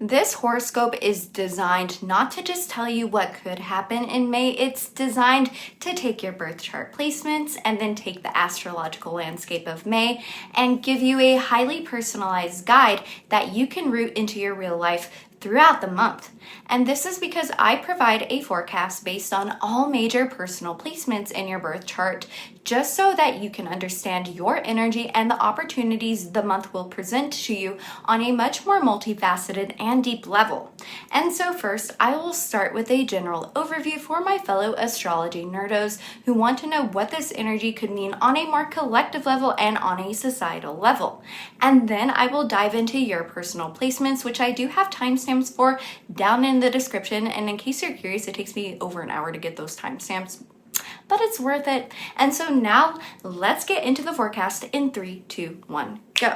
This horoscope is designed not to just tell you what could happen in May, it's designed to take your birth chart placements and then take the astrological landscape of May and give you a highly personalized guide that you can root into your real life throughout the month. And this is because I provide a forecast based on all major personal placements in your birth chart, just so that you can understand your energy and the opportunities the month will present to you on a much more multifaceted and deep level. And so first, I will start with a general overview for my fellow astrology nerdos who want to know what this energy could mean on a more collective level and on a societal level. And then I will dive into your personal placements, which I do have timestamps for down in the description. And in case you're curious, it takes me over an hour to get those timestamps, but it's worth it. And so now let's get into the forecast in 3, 2, 1, go.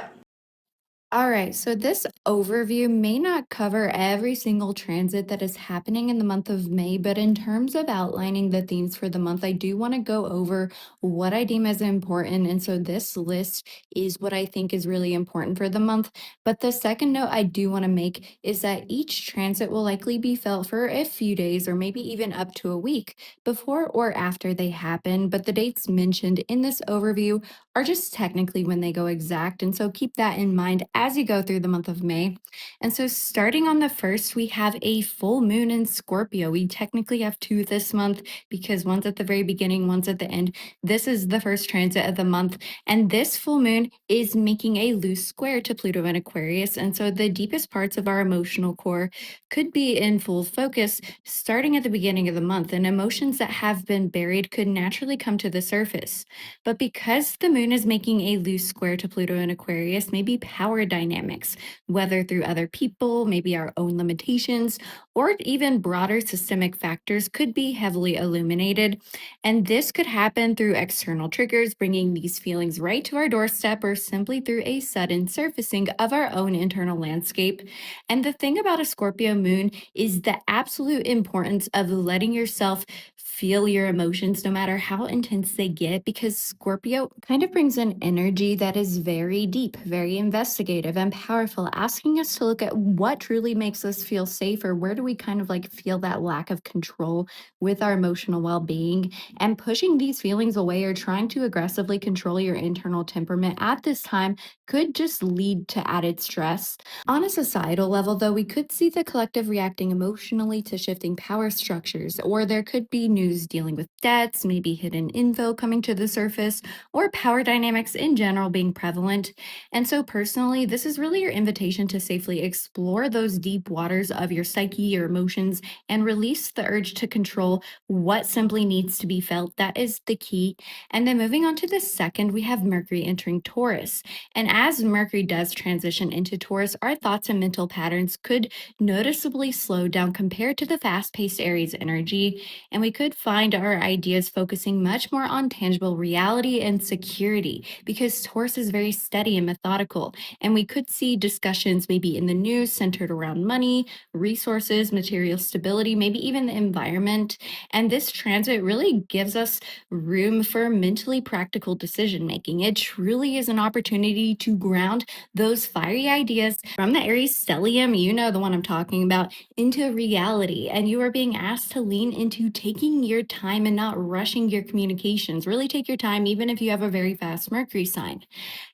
All right, so this overview may not cover every single transit that is happening in the month of May, but in terms of outlining the themes for the month, I do want to go over what I deem as important. And so this list is what I think is really important for the month. But the second note I do want to make is that each transit will likely be felt for a few days or maybe even up to a week before or after they happen. But the dates mentioned in this overview are just technically when they go exact. And so keep that in mind as you go through the month of May. And so starting on the 1st, we have a full moon in Scorpio. We technically have two this month because one's at the very beginning, one's at the end. This is the first transit of the month. And this full moon is making a loose square to Pluto and Aquarius. And so the deepest parts of our emotional core could be in full focus starting at the beginning of the month. And emotions that have been buried could naturally come to the surface. But because the moon is making a loose square to Pluto and Aquarius, maybe power dynamics, whether through other people, maybe our own limitations, or even broader systemic factors, could be heavily illuminated. And this could happen through external triggers, bringing these feelings right to our doorstep, or simply through a sudden surfacing of our own internal landscape. And the thing about a Scorpio moon is the absolute importance of letting yourself feel your emotions no matter how intense they get, because Scorpio kind of brings an energy that is very deep, very investigative and powerful, asking us to look at what truly makes us feel safe, or where do we kind of like feel that lack of control with our emotional well-being. And pushing these feelings away or trying to aggressively control your internal temperament at this time could just lead to added stress. On a societal level, though, we could see the collective reacting emotionally to shifting power structures, or there could be news dealing with debts, maybe hidden info coming to the surface, or power dynamics in general being prevalent. And so, personally, this is really your invitation to safely explore those deep waters of your psyche, your emotions, and release the urge to control what simply needs to be felt. That is the key. And then moving on to the second, we have Mercury entering Taurus. And as Mercury does transition into Taurus, our thoughts and mental patterns could noticeably slow down compared to the fast-paced Aries energy, and we could find our ideas focusing much more on tangible reality and security, because Taurus is very steady and methodical, and we could see discussions maybe in the news centered around money, resources, material stability, maybe even the environment. And this transit really gives us room for mentally practical decision making. It truly is an opportunity to ground those fiery ideas from the Aries stellium, you know the one I'm talking about, into reality. And you are being asked to lean into taking your time and not rushing your communications. Really take your time, even if you have a very fast Mercury sign.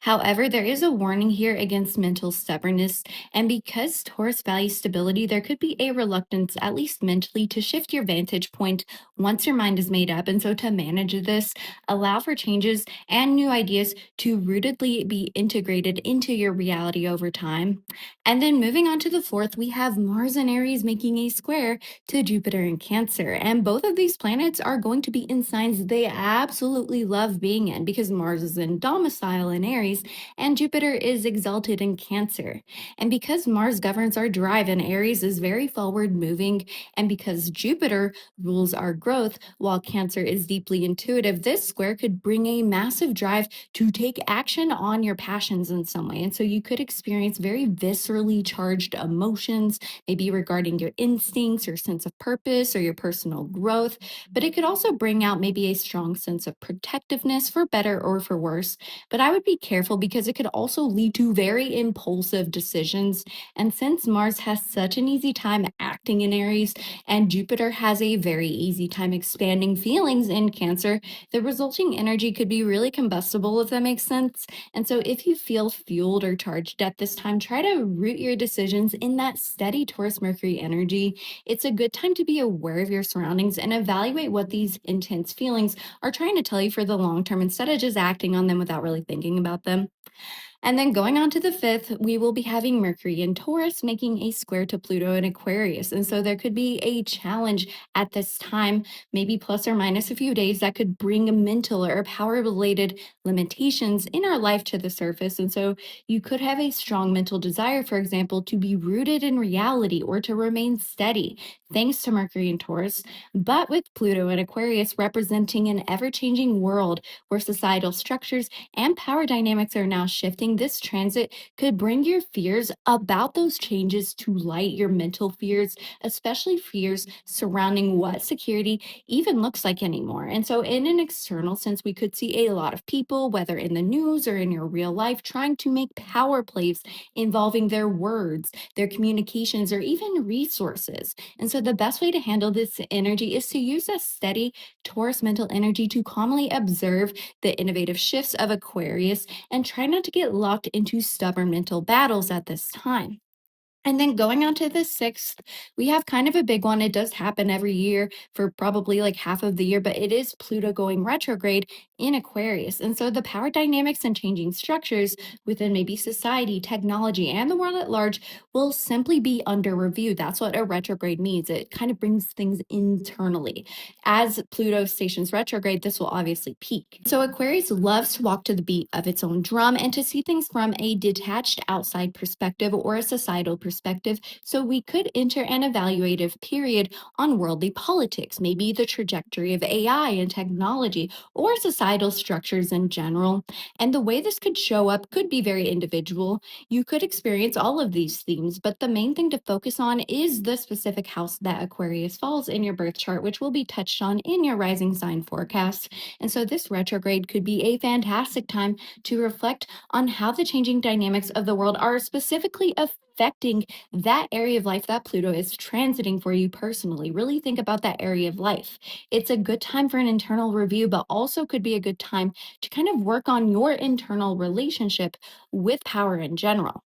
However, there is a warning here against mental stubbornness. And because Taurus values stability, there could be a reluctance, at least mentally, to shift your vantage point once your mind is made up. And so to manage this, allow for changes and new ideas to rootedly be integrated into your reality over time. And then moving on to the 4th, we have Mars and Aries making a square to Jupiter in Cancer. And both of these planets are going to be in signs they absolutely love being in, because Mars is in domicile in Aries and Jupiter is exalted in Cancer. And because Mars governs our drive and Aries is very forward moving, and because Jupiter rules our growth while Cancer is deeply intuitive, this square could bring a massive drive to take action on your passions in some way. And so you could experience very viscerally charged emotions, maybe regarding your instincts, your sense of purpose, or your personal growth. But it could also bring out maybe a strong sense of protectiveness, for better or for worse. But I would be careful, because it could also lead to very very impulsive decisions. And since Mars has such an easy time acting in Aries and Jupiter has a very easy time expanding feelings in Cancer, the resulting energy could be really combustible, if that makes sense. And so, if you feel fueled or charged at this time, try to root your decisions in that steady Taurus Mercury energy. It's a good time to be aware of your surroundings and evaluate what these intense feelings are trying to tell you for the long term instead of just acting on them without really thinking about them. And then going on to the 5th, we will be having Mercury in Taurus making a square to Pluto in Aquarius. And so there could be a challenge at this time, maybe plus or minus a few days, that could bring a mental or power related limitations in our life to the surface. And so you could have a strong mental desire, for example, to be rooted in reality or to remain steady, thanks to Mercury in Taurus. But with Pluto in Aquarius representing an ever changing world where societal structures and power dynamics are now shifting, this transit could bring your fears about those changes to light, your mental fears, especially fears surrounding what security even looks like anymore. And so, in an external sense, we could see a lot of people, whether in the news or in your real life, trying to make power plays involving their words, their communications, or even resources. And so, the best way to handle this energy is to use a steady Taurus mental energy to calmly observe the innovative shifts of Aquarius and try not to get locked into stubborn mental battles at this time. And then going on to the 6th, we have kind of a big one. It does happen every year for probably like half of the year, but it is Pluto going retrograde in Aquarius. And so the power dynamics and changing structures within maybe society, technology, and the world at large will simply be under review. That's what a retrograde means. It kind of brings things internally. As Pluto stations retrograde, this will obviously peak. So Aquarius loves to walk to the beat of its own drum and to see things from a detached outside perspective or a societal perspective. So we could enter an evaluative period on worldly politics, maybe the trajectory of AI and technology, or societal structures in general. And the way this could show up could be very individual. You could experience all of these themes, but the main thing to focus on is the specific house that Aquarius falls in your birth chart, which will be touched on in your rising sign forecast. And so this retrograde could be a fantastic time to reflect on how the changing dynamics of the world are specifically affecting that area of life that Pluto is transiting for you personally. Really think about that area of life. It's a good time for an internal review, but also could be a good time to kind of work on your internal relationship with power in general.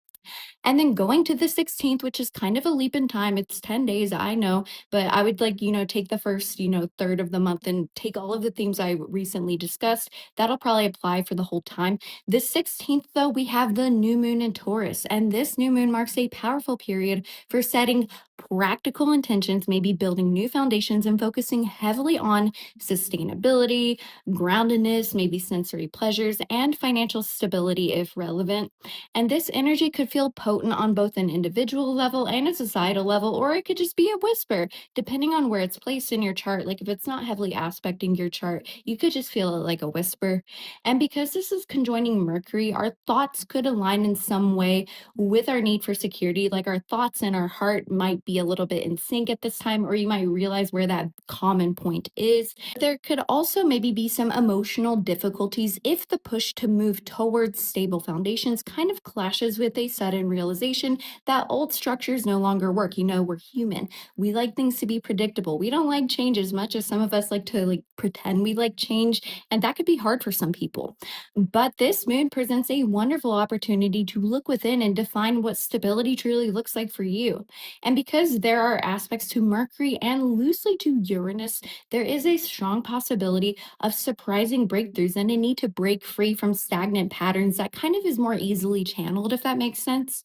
And then going to the 16th, which is kind of a leap in time. It's 10 days, I know, but I would like, take the first, third of the month and take all of the themes I recently discussed. That'll probably apply for the whole time. The 16th, though, we have the new moon in Taurus, and this new moon marks a powerful period for setting practical intentions, maybe building new foundations and focusing heavily on sustainability, groundedness, maybe sensory pleasures, and financial stability if relevant. And this energy could feel potent on both an individual level and a societal level, or it could just be a whisper, depending on where it's placed in your chart. Like if it's not heavily aspecting your chart, you could just feel it like a whisper. And because this is conjoining Mercury, our thoughts could align in some way with our need for security. Like our thoughts and our heart might be a little bit in sync at this time, or you might realize where that common point is. There could also maybe be some emotional difficulties if the push to move towards stable foundations kind of clashes with a sudden realization that old structures no longer work. We're human. We like things to be predictable. We don't like change as much as some of us like to pretend we like change, and that could be hard for some people. But this moon presents a wonderful opportunity to look within and define what stability truly looks like for you. And because there are aspects to Mercury and loosely to Uranus, there is a strong possibility of surprising breakthroughs and a need to break free from stagnant patterns that kind of is more easily channeled, if that makes sense.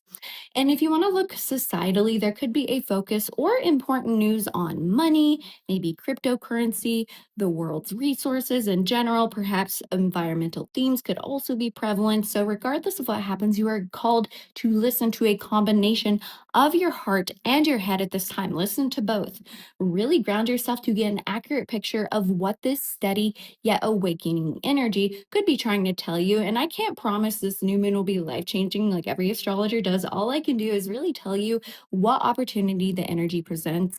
And if you want to look societally, there could be a focus or important news on money, maybe cryptocurrency, the world's resources in general, perhaps environmental themes could also be prevalent. So, regardless of what happens, you are called to listen to a combination of your heart and your head at this time. Listen to both. Really ground yourself to get an accurate picture of what this steady yet awakening energy could be trying to tell you. And I can't promise this new moon will be life changing like every astrologer does. All I can do is really tell you what opportunity the energy presents.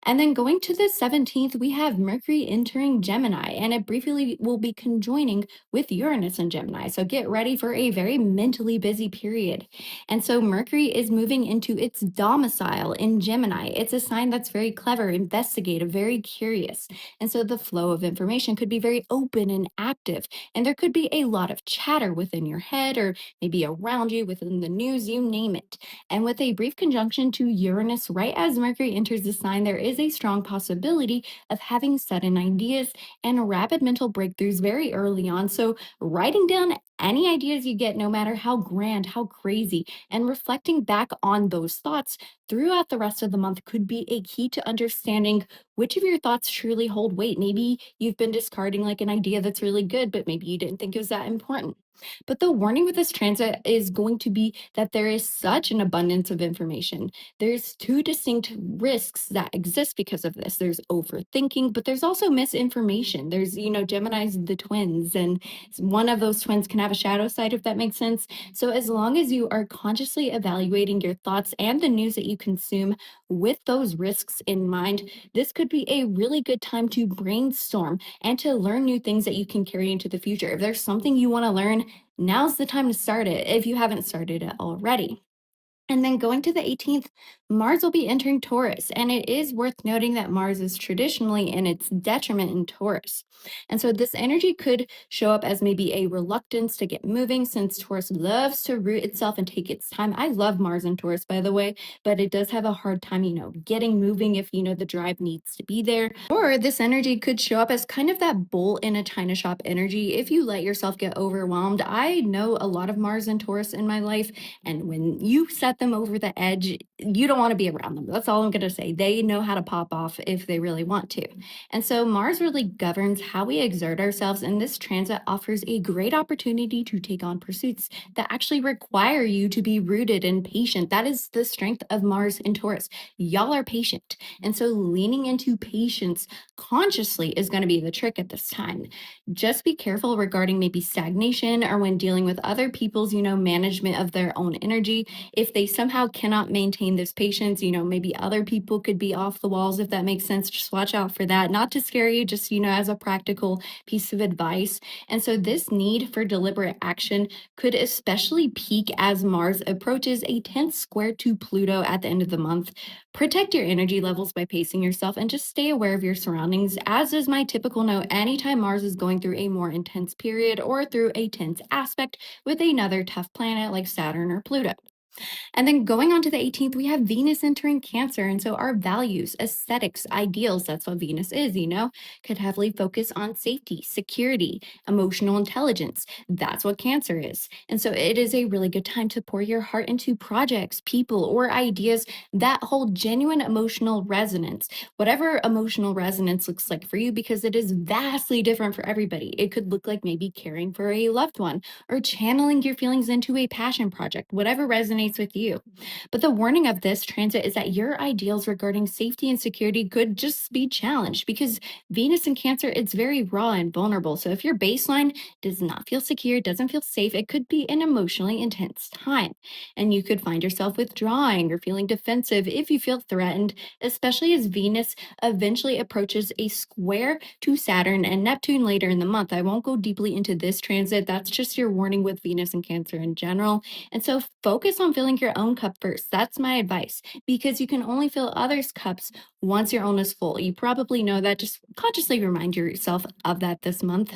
And then going to the 17th, we have Mercury entering Gemini, and it briefly will be conjoining with Uranus in Gemini. So get ready for a very mentally busy period. And so Mercury is moving into its domicile in Gemini. It's a sign that's very clever, investigative, very curious. And so the flow of information could be very open and active. And there could be a lot of chatter within your head or maybe around you within the news, you name it. And with a brief conjunction to Uranus right as Mercury enters the sign, there is a strong possibility of having sudden ideas and rapid mental breakthroughs very early on. So, writing down any ideas you get, no matter how grand, how crazy, and reflecting back on those thoughts throughout the rest of the month could be a key to understanding which of your thoughts truly hold weight. Maybe you've been discarding like an idea that's really good, but maybe you didn't think it was that important. But the warning with this transit is going to be that there is such an abundance of information. There's two distinct risks that exist because of this. There's overthinking, but there's also misinformation. There's, Gemini's the twins, and one of those twins can have a shadow side, if that makes sense. So as long as you are consciously evaluating your thoughts and the news that you consume with those risks in mind, this could be a really good time to brainstorm and to learn new things that you can carry into the future. If there's something you want to learn, now's the time to start it if you haven't started it already. And then going to the 18th, Mars will be entering Taurus. And it is worth noting that Mars is traditionally in its detriment in Taurus. And so this energy could show up as maybe a reluctance to get moving since Taurus loves to root itself and take its time. I love Mars in Taurus, by the way, but it does have a hard time, getting moving if, the drive needs to be there. Or this energy could show up as kind of that bull in a china shop energy if you let yourself get overwhelmed. I know a lot of Mars and Taurus in my life. And when you set them over the edge, you don't want to be around them. That's all I'm going to say. They know how to pop off if they really want to. And so Mars really governs how we exert ourselves. And this transit offers a great opportunity to take on pursuits that actually require you to be rooted and patient. That is the strength of Mars in Taurus. Y'all are patient. And so leaning into patience consciously is going to be the trick at this time. Just be careful regarding maybe stagnation or when dealing with other people's, management of their own energy. If they somehow cannot maintain this patience, maybe other people could be off the walls, if that makes sense. Just watch out for that. Not to scare you, just, as a practical piece of advice. And so this need for deliberate action could especially peak as Mars approaches a 10th square to Pluto at the end of the month. Protect your energy levels by pacing yourself and just stay aware of your surroundings. As is my typical note, anytime Mars is going through a more intense period or through a tense aspect with another tough planet like Saturn or Pluto. And then going on to the 18th, we have Venus entering Cancer. And so our values, aesthetics, ideals, that's what Venus is, could heavily focus on safety, security, emotional intelligence. That's what Cancer is. And so it is a really good time to pour your heart into projects, people, or ideas that hold genuine emotional resonance, whatever emotional resonance looks like for you, because it is vastly different for everybody. It could look like maybe caring for a loved one or channeling your feelings into a passion project, whatever resonates with you. But the warning of this transit is that your ideals regarding safety and security could just be challenged because Venus in Cancer, it's very raw and vulnerable. So if your baseline does not feel secure, doesn't feel safe, it could be an emotionally intense time. And you could find yourself withdrawing or feeling defensive if you feel threatened, especially as Venus eventually approaches a square to Saturn and Neptune later in the month. I won't go deeply into this transit. That's just your warning with Venus and Cancer in general. And so focus on filling your own cup first. That's my advice, because you can only fill others' cups once your own is full. You probably know that. Just consciously remind yourself of that this month.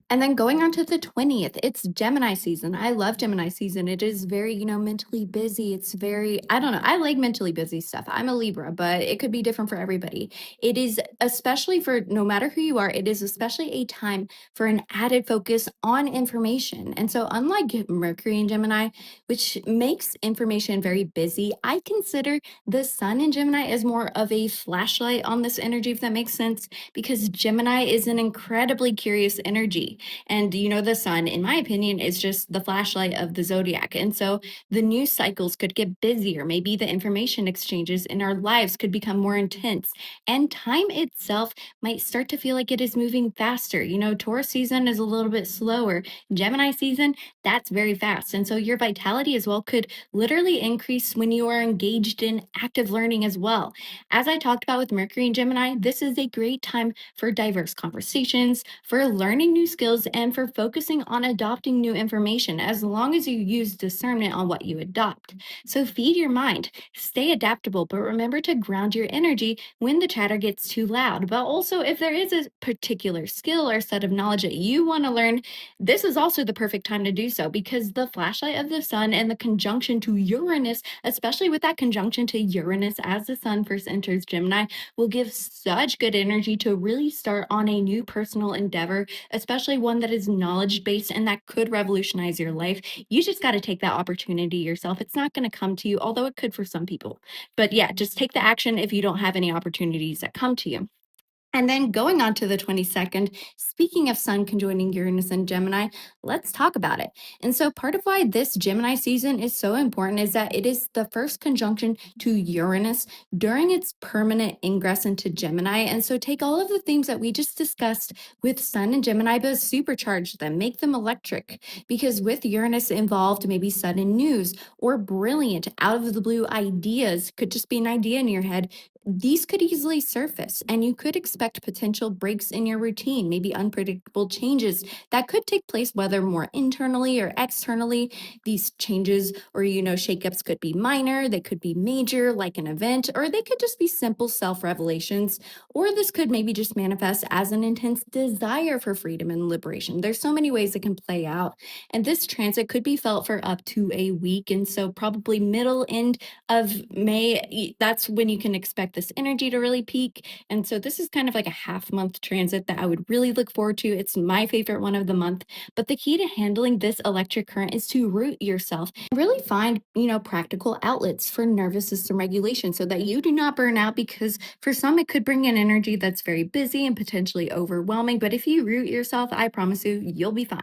And then going on to the 20th, it's Gemini season. I love Gemini season. It is very, mentally busy. It's very, I don't know. I like mentally busy stuff. I'm a Libra, but it could be different for everybody. It is especially for no matter who you are, it is especially a time for an added focus on information. And so, unlike Mercury in Gemini, which makes information very busy, I consider the sun in Gemini as more of a flashlight on this energy, if that makes sense, because Gemini is an incredibly curious energy. And, the sun, in my opinion, is just the flashlight of the zodiac. And so the news cycles could get busier. Maybe the information exchanges in our lives could become more intense. And time itself might start to feel like it is moving faster. Taurus season is a little bit slower. Gemini season, that's very fast. And so your vitality as well could literally increase when you are engaged in active learning as well. As I talked about with Mercury and Gemini, this is a great time for diverse conversations, for learning new skills, and for focusing on adopting new information, as long as you use discernment on what you adopt. So feed your mind, stay adaptable, but remember to ground your energy when the chatter gets too loud. But also, if there is a particular skill or set of knowledge that you want to learn, this is also the perfect time to do so, because the flashlight of the sun and the conjunction to Uranus, especially with that conjunction to Uranus as the sun first enters Gemini, will give such good energy to really start on a new personal endeavor, especially one that is knowledge based and that could revolutionize your life. You just got to take that opportunity yourself. It's not going to come to you, although it could for some people. But yeah, just take the action if you don't have any opportunities that come to you. And then going on to the 22nd, speaking of Sun conjoining Uranus and Gemini, let's talk about it. And so, part of why this Gemini season is so important is that it is the first conjunction to Uranus during its permanent ingress into Gemini. And so, take all of the themes that we just discussed with Sun and Gemini, but supercharge them, make them electric. Because with Uranus involved, maybe sudden news or brilliant, out of the blue ideas could just be an idea in your head. These could easily surface, and you could expect potential breaks in your routine, maybe unpredictable changes that could take place, whether more internally or externally. These changes or, shakeups could be minor, they could be major, like an event, or they could just be simple self revelations, or this could maybe just manifest as an intense desire for freedom and liberation. There's so many ways it can play out, and this transit could be felt for up to a week. And so, probably middle end of May, that's when you can expect this energy to really peak. And so this is kind of like a half month transit that I would really look forward to. It's my favorite one of the month. But the key to handling this electric current is to root yourself and really find, practical outlets for nervous system regulation so that you do not burn out, because for some it could bring in energy that's very busy and potentially overwhelming. But if you root yourself, I promise you, you'll be fine.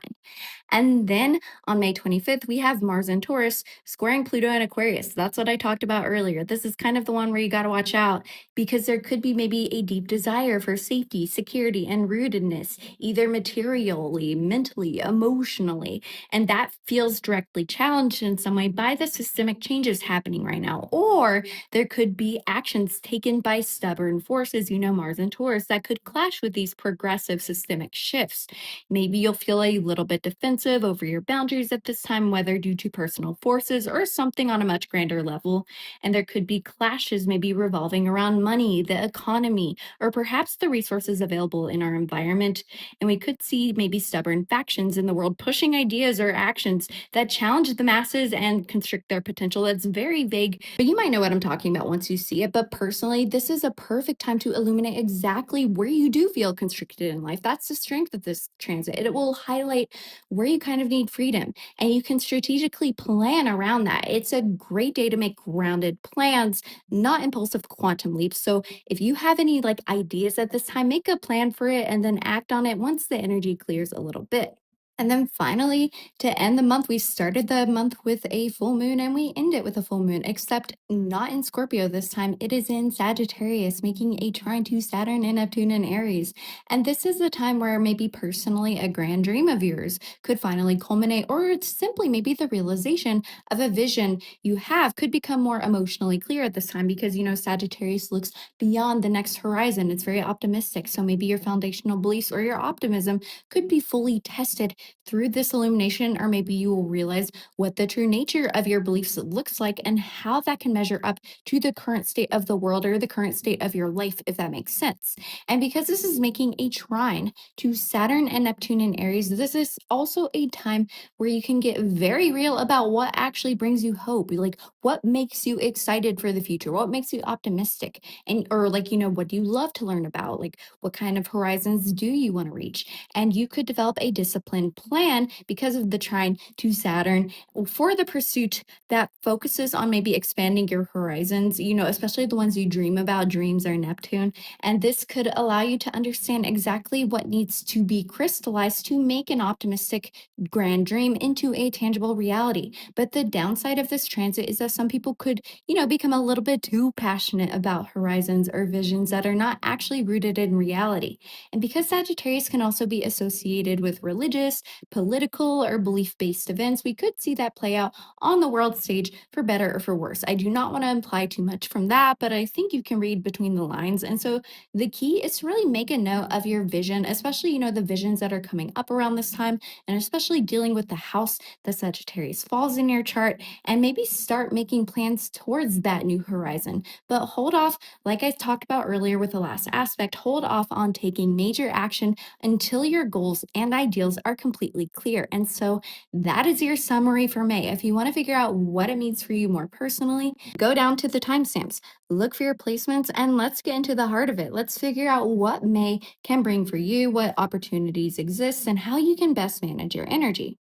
And then on May 25th, we have Mars in Taurus squaring Pluto in Aquarius. That's what I talked about earlier. This is kind of the one where you got to watch out, because there could be maybe a deep desire for safety, security, and rootedness, either materially, mentally, emotionally. And that feels directly challenged in some way by the systemic changes happening right now. Or there could be actions taken by stubborn forces, Mars and Taurus, that could clash with these progressive systemic shifts. Maybe you'll feel a little bit defensive over your boundaries at this time, whether due to personal forces or something on a much grander level. And there could be clashes, maybe revolving around money, the economy, or perhaps the resources available in our environment. And we could see maybe stubborn factions in the world pushing ideas or actions that challenge the masses and constrict their potential. That's very vague, but you might know what I'm talking about once you see it. But personally, this is a perfect time to illuminate exactly where you do feel constricted in life. That's the strength of this transit. It will highlight where you kind of need freedom, and you can strategically plan around that. It's a great day to make grounded plans, not impulsive quantum leaps. So if you have any ideas at this time, make a plan for it and then act on it once the energy clears a little bit. And then finally, to end the month, we started the month with a full moon and we end it with a full moon, except not in Scorpio this time. It is in Sagittarius, making a trine to Saturn and Neptune and Aries. And this is the time where maybe personally a grand dream of yours could finally culminate, or it's simply maybe the realization of a vision you have could become more emotionally clear at this time, because, Sagittarius looks beyond the next horizon. It's very optimistic. So maybe your foundational beliefs or your optimism could be fully tested through this illumination, or maybe you will realize what the true nature of your beliefs looks like and how that can measure up to the current state of the world or the current state of your life, if that makes sense. And because this is making a trine to Saturn and Neptune in Aries, this is also a time where you can get very real about what actually brings you hope. Like, what makes you excited for the future? What makes you optimistic? And, or what do you love to learn about? Like, what kind of horizons do you want to reach? And you could develop a disciplined plan because of the trine to Saturn for the pursuit that focuses on maybe expanding your horizons, especially the ones you dream about. Dreams are Neptune. And this could allow you to understand exactly what needs to be crystallized to make an optimistic grand dream into a tangible reality. But the downside of this transit is that some people could, become a little bit too passionate about horizons or visions that are not actually rooted in reality. And because Sagittarius can also be associated with religious, political, or belief based events, we could see that play out on the world stage for better or for worse. I do not want to imply too much from that, but I think you can read between the lines. And so the key is to really make a note of your vision, especially, the visions that are coming up around this time, and especially dealing with the house that Sagittarius falls in your chart, and maybe start making plans towards that new horizon. But hold off, like I talked about earlier with the last aspect, hold off on taking major action until your goals and ideals are completely clear. And so that is your summary for May. If you want to figure out what it means for you more personally, go down to the timestamps, look for your placements, and let's get into the heart of it. Let's figure out what May can bring for you, what opportunities exist, and how you can best manage your energy.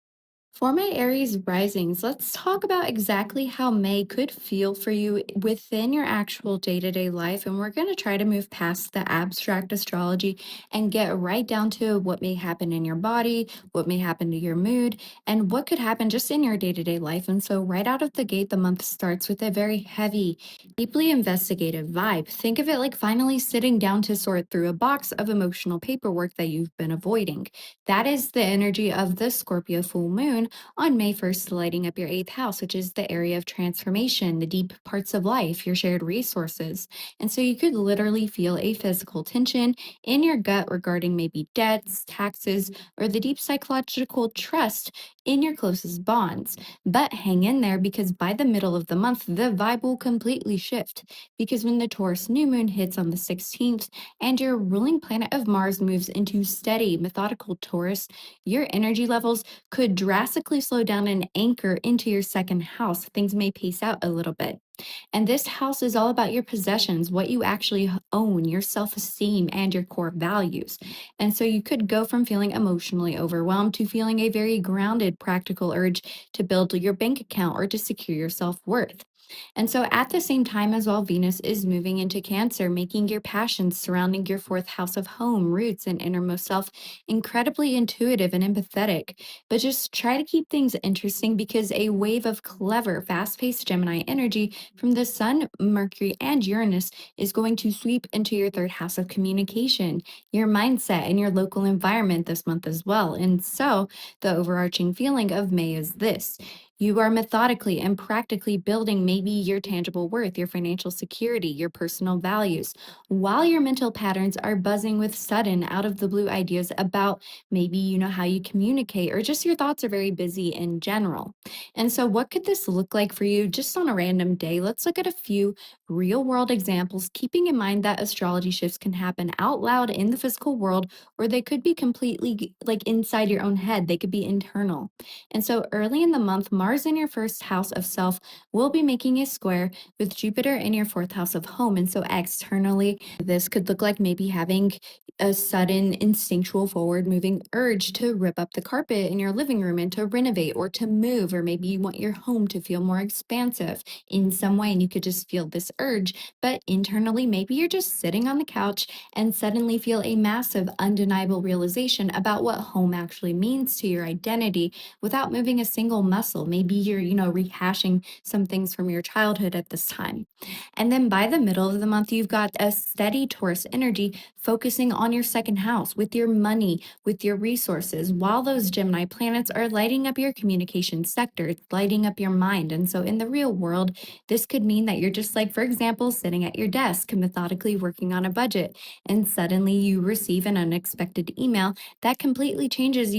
For my Aries risings, let's talk about exactly how May could feel for you within your actual day to day life. And we're going to try to move past the abstract astrology and get right down to what may happen in your body, what may happen to your mood, and what could happen just in your day to day life. And so, right out of the gate, the month starts with a very heavy, deeply investigative vibe. Think of it like finally sitting down to sort through a box of emotional paperwork that you've been avoiding. That is the energy of the Scorpio full moon on May 1st, lighting up your eighth house, which is the area of transformation, the deep parts of life, your shared resources. And so you could literally feel a physical tension in your gut regarding maybe debts, taxes, or the deep psychological trust in your closest bonds. But hang in there, because by the middle of the month, the vibe will completely shift. Because when the Taurus new moon hits on the 16th and your ruling planet of Mars moves into steady, methodical Taurus, your energy levels could drastically slow down and anchor into your second house. Things may pace out a little bit. And this house is all about your possessions, what you actually own, your self esteem, and your core values. And so you could go from feeling emotionally overwhelmed to feeling a very grounded, practical urge to build your bank account or to secure your self worth. And so at the same time as well, Venus is moving into Cancer, making your passions surrounding your fourth house of home, roots, and innermost self incredibly intuitive and empathetic. But just try to keep things interesting, because a wave of clever, fast paced Gemini energy from the Sun, Mercury, and Uranus is going to sweep into your third house of communication, your mindset, and your local environment this month as well. And so the overarching feeling of May is this: you are methodically and practically building maybe your tangible worth, your financial security, your personal values, while your mental patterns are buzzing with sudden, out of the blue ideas about maybe, how you communicate, or just your thoughts are very busy in general. And so, what could this look like for you just on a random day? Let's look at a few real world examples, keeping in mind that astrology shifts can happen out loud in the physical world, or they could be completely like inside your own head, they could be internal. And so early in the month, Mars in your first house of self will be making a square with Jupiter in your fourth house of home. And so externally, this could look like maybe having a sudden instinctual forward moving urge to rip up the carpet in your living room and to renovate or to move, or maybe you want your home to feel more expansive in some way and you could just feel this urge. But internally, maybe you're just sitting on the couch and suddenly feel a massive, undeniable realization about what home actually means to your identity without moving a single muscle. Maybe you're, rehashing some things from your childhood at this time. And then by the middle of the month, you've got a steady Taurus energy focusing on your second house with your money, with your resources, while those Gemini planets are lighting up your communication sector, lighting up your mind. And so in the real world, this could mean that you're just like, for example, sitting at your desk, methodically working on a budget, and suddenly you receive an unexpected email that completely changes,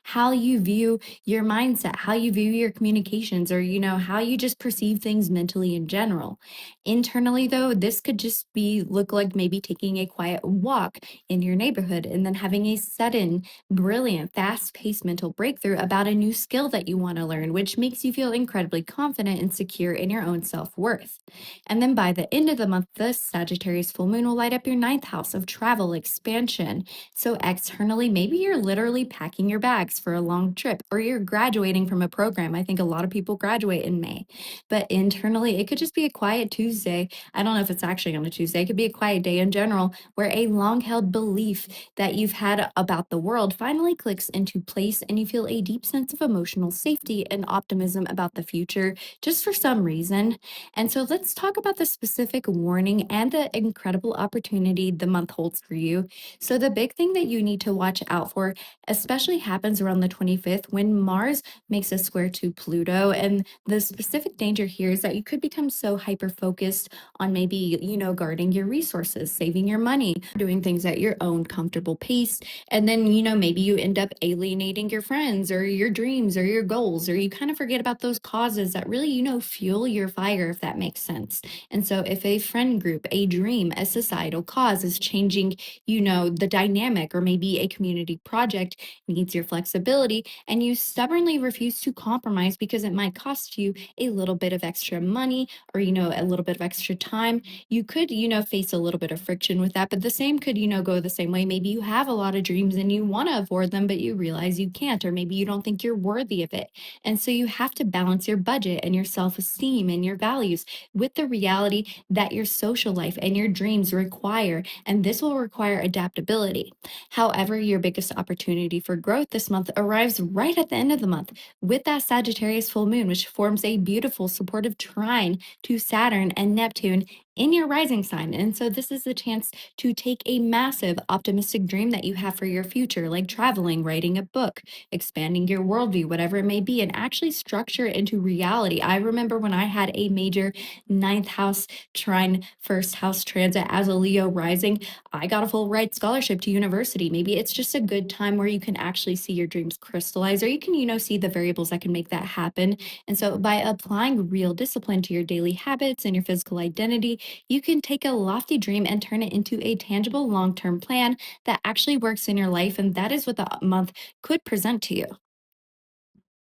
how you view your mindset, how you view your communications, or, how you just perceive things mentally in general. Internally, though, this could just look like maybe taking a quiet walk in your neighborhood and then having a sudden, brilliant, fast-paced mental breakthrough about a new skill that you want to learn, which makes you feel incredibly confident and secure in your own self-worth. And then And by the end of the month, the Sagittarius full moon will light up your ninth house of travel, expansion. So externally, maybe you're literally packing your bags for a long trip, or you're graduating from a program. I think a lot of people graduate in May. But internally, it could just be a quiet Tuesday. I don't know if it's actually on a Tuesday. It could be a quiet day in general where a long held belief that you've had about the world finally clicks into place and you feel a deep sense of emotional safety and optimism about the future just for some reason. And so let's talk about the specific warning and the incredible opportunity the month holds for you. So, the big thing that you need to watch out for, especially happens around the 25th when Mars makes a square to Pluto. And the specific danger here is that you could become so hyper focused on maybe, guarding your resources, saving your money, doing things at your own comfortable pace. And then, maybe you end up alienating your friends or your dreams or your goals, or you kind of forget about those causes that really, fuel your fire, if that makes sense. And so, if a friend group, a dream, a societal cause is changing, the dynamic, or maybe a community project needs your flexibility, and you stubbornly refuse to compromise because it might cost you a little bit of extra money or, a little bit of extra time, you could, face a little bit of friction with that. But the same could, go the same way. Maybe you have a lot of dreams and you want to afford them, but you realize you can't, or maybe you don't think you're worthy of it. And so you have to balance your budget and your self esteem and your values with the reality that your social life and your dreams require. And this will require adaptability. However, your biggest opportunity for growth this month arrives right at the end of the month with that Sagittarius full moon, which forms a beautiful supportive trine to Saturn and Neptune in your rising sign. And so this is the chance to take a massive optimistic dream that you have for your future, like traveling, writing a book, expanding your worldview, whatever it may be, and actually structure it into reality. I remember when I had a major ninth house trine, first house transit as a Leo rising, I got a full ride scholarship to university. Maybe it's just a good time where you can actually see your dreams crystallize, or you can, see the variables that can make that happen. And so by applying real discipline to your daily habits and your physical identity, you can take a lofty dream and turn it into a tangible long-term plan that actually works in your life. And that is what the month could present to you.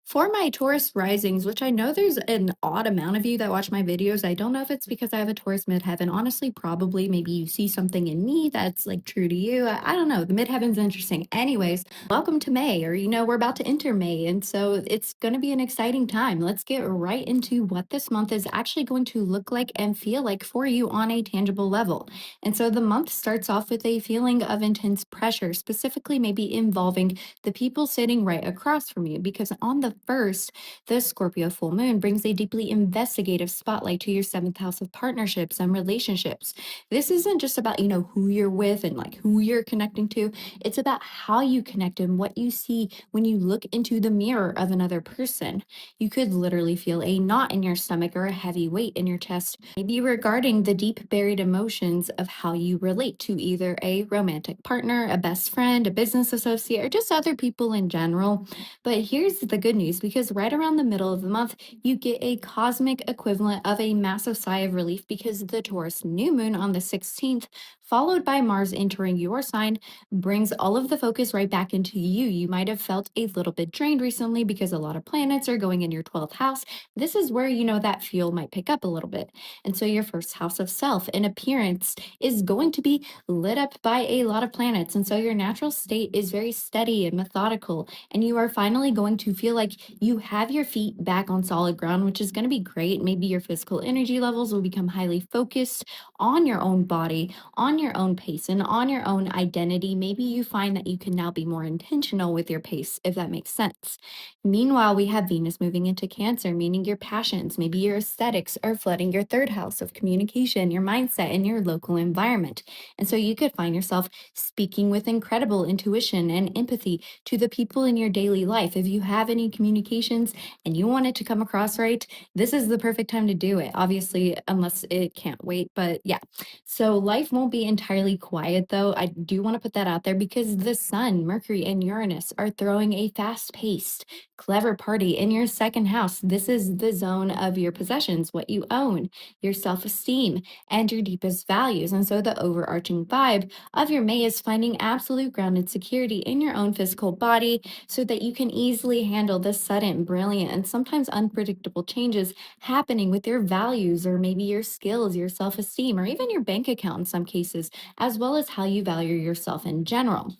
For my Taurus risings, which I know there's an odd amount of you that watch my videos, I don't know if it's because I have a Taurus midheaven. Honestly, probably. Maybe you see something in me that's like true to you. I don't know. The midheaven's interesting. Anyways, welcome to May, or we're about to enter May. And so it's going to be an exciting time. Let's get right into what this month is actually going to look like and feel like for you on a tangible level. And so the month starts off with a feeling of intense pressure, specifically maybe involving the people sitting right across from you, because on the first, the Scorpio full moon brings a deeply investigative spotlight to your seventh house of partnerships and relationships. This isn't just about, who you're with and like who you're connecting to. It's about how you connect and what you see when you look into the mirror of another person. You could literally feel a knot in your stomach or a heavy weight in your chest, maybe regarding the deep buried emotions of how you relate to either a romantic partner, a best friend, a business associate, or just other people in general. But here's the good news, because right around the middle of the month, you get a cosmic equivalent of a massive sigh of relief, because the Taurus new moon on the 16th, followed by Mars entering your sign, brings all of the focus right back into you. You might have felt a little bit drained recently because a lot of planets are going in your 12th house. This is where, that fuel might pick up a little bit. And so your first house of self and appearance is going to be lit up by a lot of planets. And so your natural state is very steady and methodical, and you are finally going to feel like you have your feet back on solid ground, which is going to be great. Maybe your physical energy levels will become highly focused on your own body, on your own pace, and on your own identity. Maybe you find that you can now be more intentional with your pace, if that makes sense. Meanwhile, we have Venus moving into Cancer, meaning your passions, maybe your aesthetics, are flooding your third house of communication, your mindset, and your local environment. And so you could find yourself speaking with incredible intuition and empathy to the people in your daily life. If you have any communications and you want it to come across right, this is the perfect time to do it. Obviously, unless it can't wait, but yeah. So life won't be entirely quiet, though. I do want to put that out there, because the Sun, Mercury, and Uranus are throwing a fast-paced, clever party in your second house. This is the zone of your possessions, what you own, your self-esteem, and your deepest values. And so the overarching vibe of your May is finding absolute grounded security in your own physical body, so that you can easily handle the sudden, brilliant, and sometimes unpredictable changes happening with your values or maybe your skills, your self esteem, or even your bank account in some cases, as well as how you value yourself in general.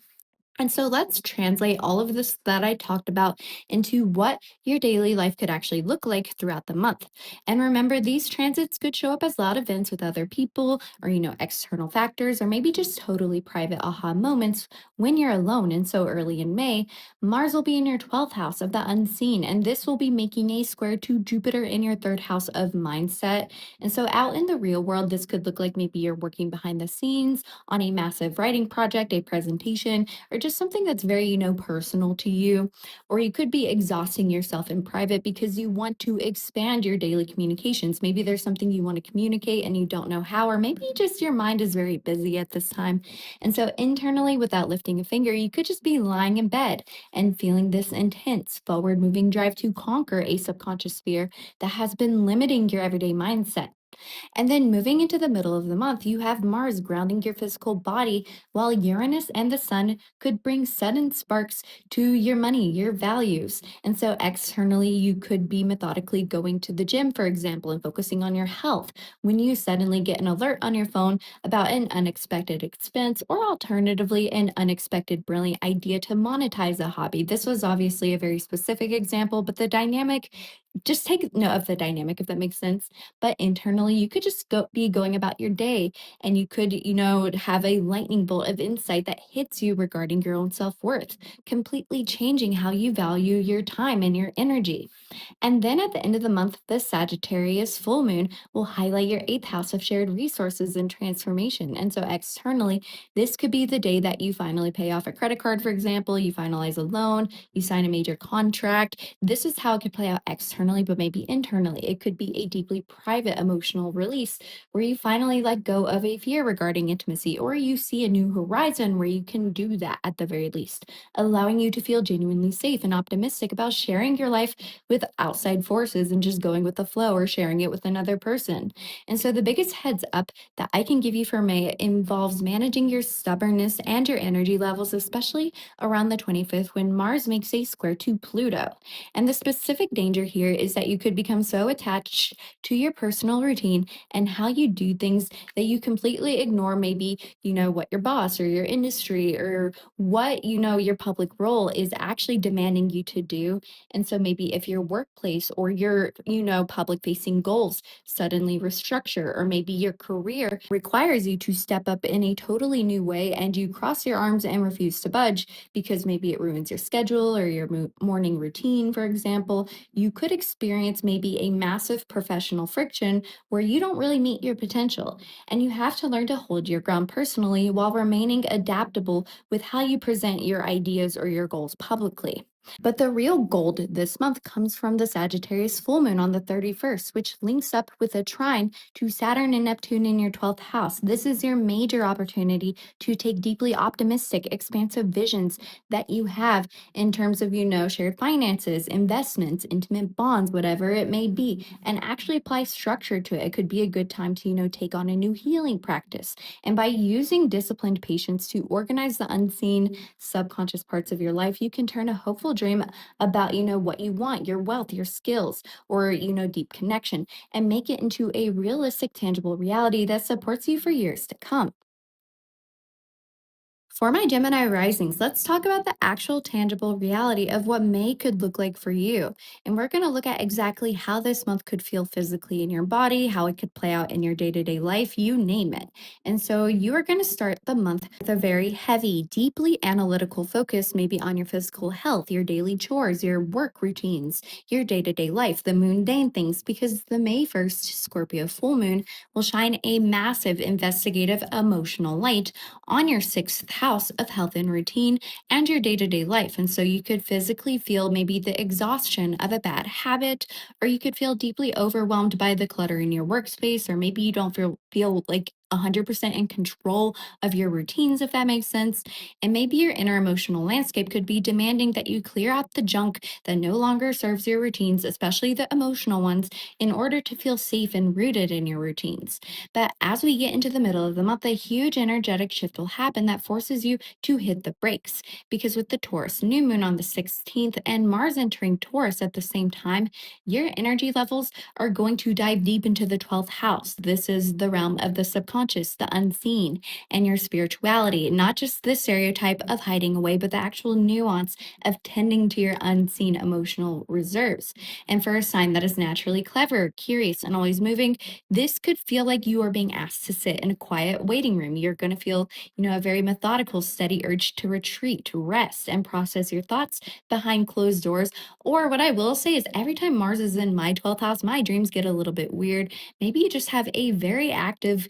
And so let's translate all of this that I talked about into what your daily life could actually look like throughout the month. And remember, these transits could show up as loud events with other people or, external factors, or maybe just totally private aha moments when you're alone. And so early in May, Mars will be in your 12th house of the unseen, and this will be making a square to Jupiter in your third house of mindset. And so out in the real world, this could look like maybe you're working behind the scenes on a massive writing project, a presentation, or just something that's very, personal to you. Or you could be exhausting yourself in private because you want to expand your daily communications. Maybe there's something you want to communicate and you don't know how, or maybe just your mind is very busy at this time. And so internally, without lifting a finger, you could just be lying in bed and feeling this intense forward moving drive to conquer a subconscious fear that has been limiting your everyday mindset. And then moving into the middle of the month, you have Mars grounding your physical body, while Uranus and the Sun could bring sudden sparks to your money, your values. And so externally, you could be methodically going to the gym, for example, and focusing on your health when you suddenly get an alert on your phone about an unexpected expense, or alternatively, an unexpected brilliant idea to monetize a hobby. This was obviously a very specific example, but the dynamic, just take note of the dynamic if that makes sense. But internally, you could just be going about your day, and you could, have a lightning bolt of insight that hits you regarding your own self-worth, completely changing how you value your time and your energy. And then at the end of the month, the Sagittarius full moon will highlight your eighth house of shared resources and transformation. And so externally, this could be the day that you finally pay off a credit card, for example, you finalize a loan, you sign a major contract. This is how it could play out externally, but maybe internally. It could be a deeply private emotional release where you finally let go of a fear regarding intimacy, or you see a new horizon where you can do that at the very least, allowing you to feel genuinely safe and optimistic about sharing your life with outside forces and just going with the flow or sharing it with another person. And so the biggest heads up that I can give you for May involves managing your stubbornness and your energy levels, especially around the 25th when Mars makes a square to Pluto. And the specific danger here is that you could become so attached to your personal routine and how you do things that you completely ignore maybe, what your boss or your industry or what, your public role is actually demanding you to do. And so maybe if your workplace or your, public facing goals suddenly restructure, or maybe your career requires you to step up in a totally new way and you cross your arms and refuse to budge because maybe it ruins your schedule or your morning routine, for example, you could experience maybe a massive professional friction where you don't really meet your potential. And you have to learn to hold your ground personally while remaining adaptable with how you present your ideas or your goals publicly. But the real gold this month comes from the Sagittarius full moon on the 31st, which links up with a trine to Saturn and Neptune in your 12th house. This is your major opportunity to take deeply optimistic, expansive visions that you have in terms of, shared finances, investments, intimate bonds, whatever it may be, and actually apply structure to it. It could be a good time to, take on a new healing practice. And by using disciplined patience to organize the unseen subconscious parts of your life, you can turn a hopeful dream about, what you want, your wealth, your skills, or, deep connection, and make it into a realistic, tangible reality that supports you for years to come. For my Gemini risings, let's talk about the actual tangible reality of what May could look like for you. And we're going to look at exactly how this month could feel physically in your body, how it could play out in your day to day life, you name it. And so you are going to start the month with a very heavy, deeply analytical focus, maybe on your physical health, your daily chores, your work routines, your day to day life, the mundane things, because the May 1st Scorpio full moon will shine a massive investigative emotional light on your sixth house of health and routine and your day to day life. And so you could physically feel maybe the exhaustion of a bad habit, or you could feel deeply overwhelmed by the clutter in your workspace, or maybe you don't feel feel like 100% in control of your routines, if that makes sense. And maybe your inner emotional landscape could be demanding that you clear out the junk that no longer serves your routines, especially the emotional ones, in order to feel safe and rooted in your routines. But as we get into the middle of the month, a huge energetic shift will happen that forces you to hit the brakes. Because with the Taurus new moon on the 16th and Mars entering Taurus at the same time, your energy levels are going to dive deep into the 12th house. This is the realm of the subconscious, the unseen, and your spirituality, not just the stereotype of hiding away, but the actual nuance of tending to your unseen emotional reserves. And for a sign that is naturally clever, curious, and always moving, this could feel like you are being asked to sit in a quiet waiting room. You're going to feel, a very methodical, steady urge to retreat, to rest, and process your thoughts behind closed doors. Or what I will say is every time Mars is in my 12th house, my dreams get a little bit weird. Maybe you just have a very active,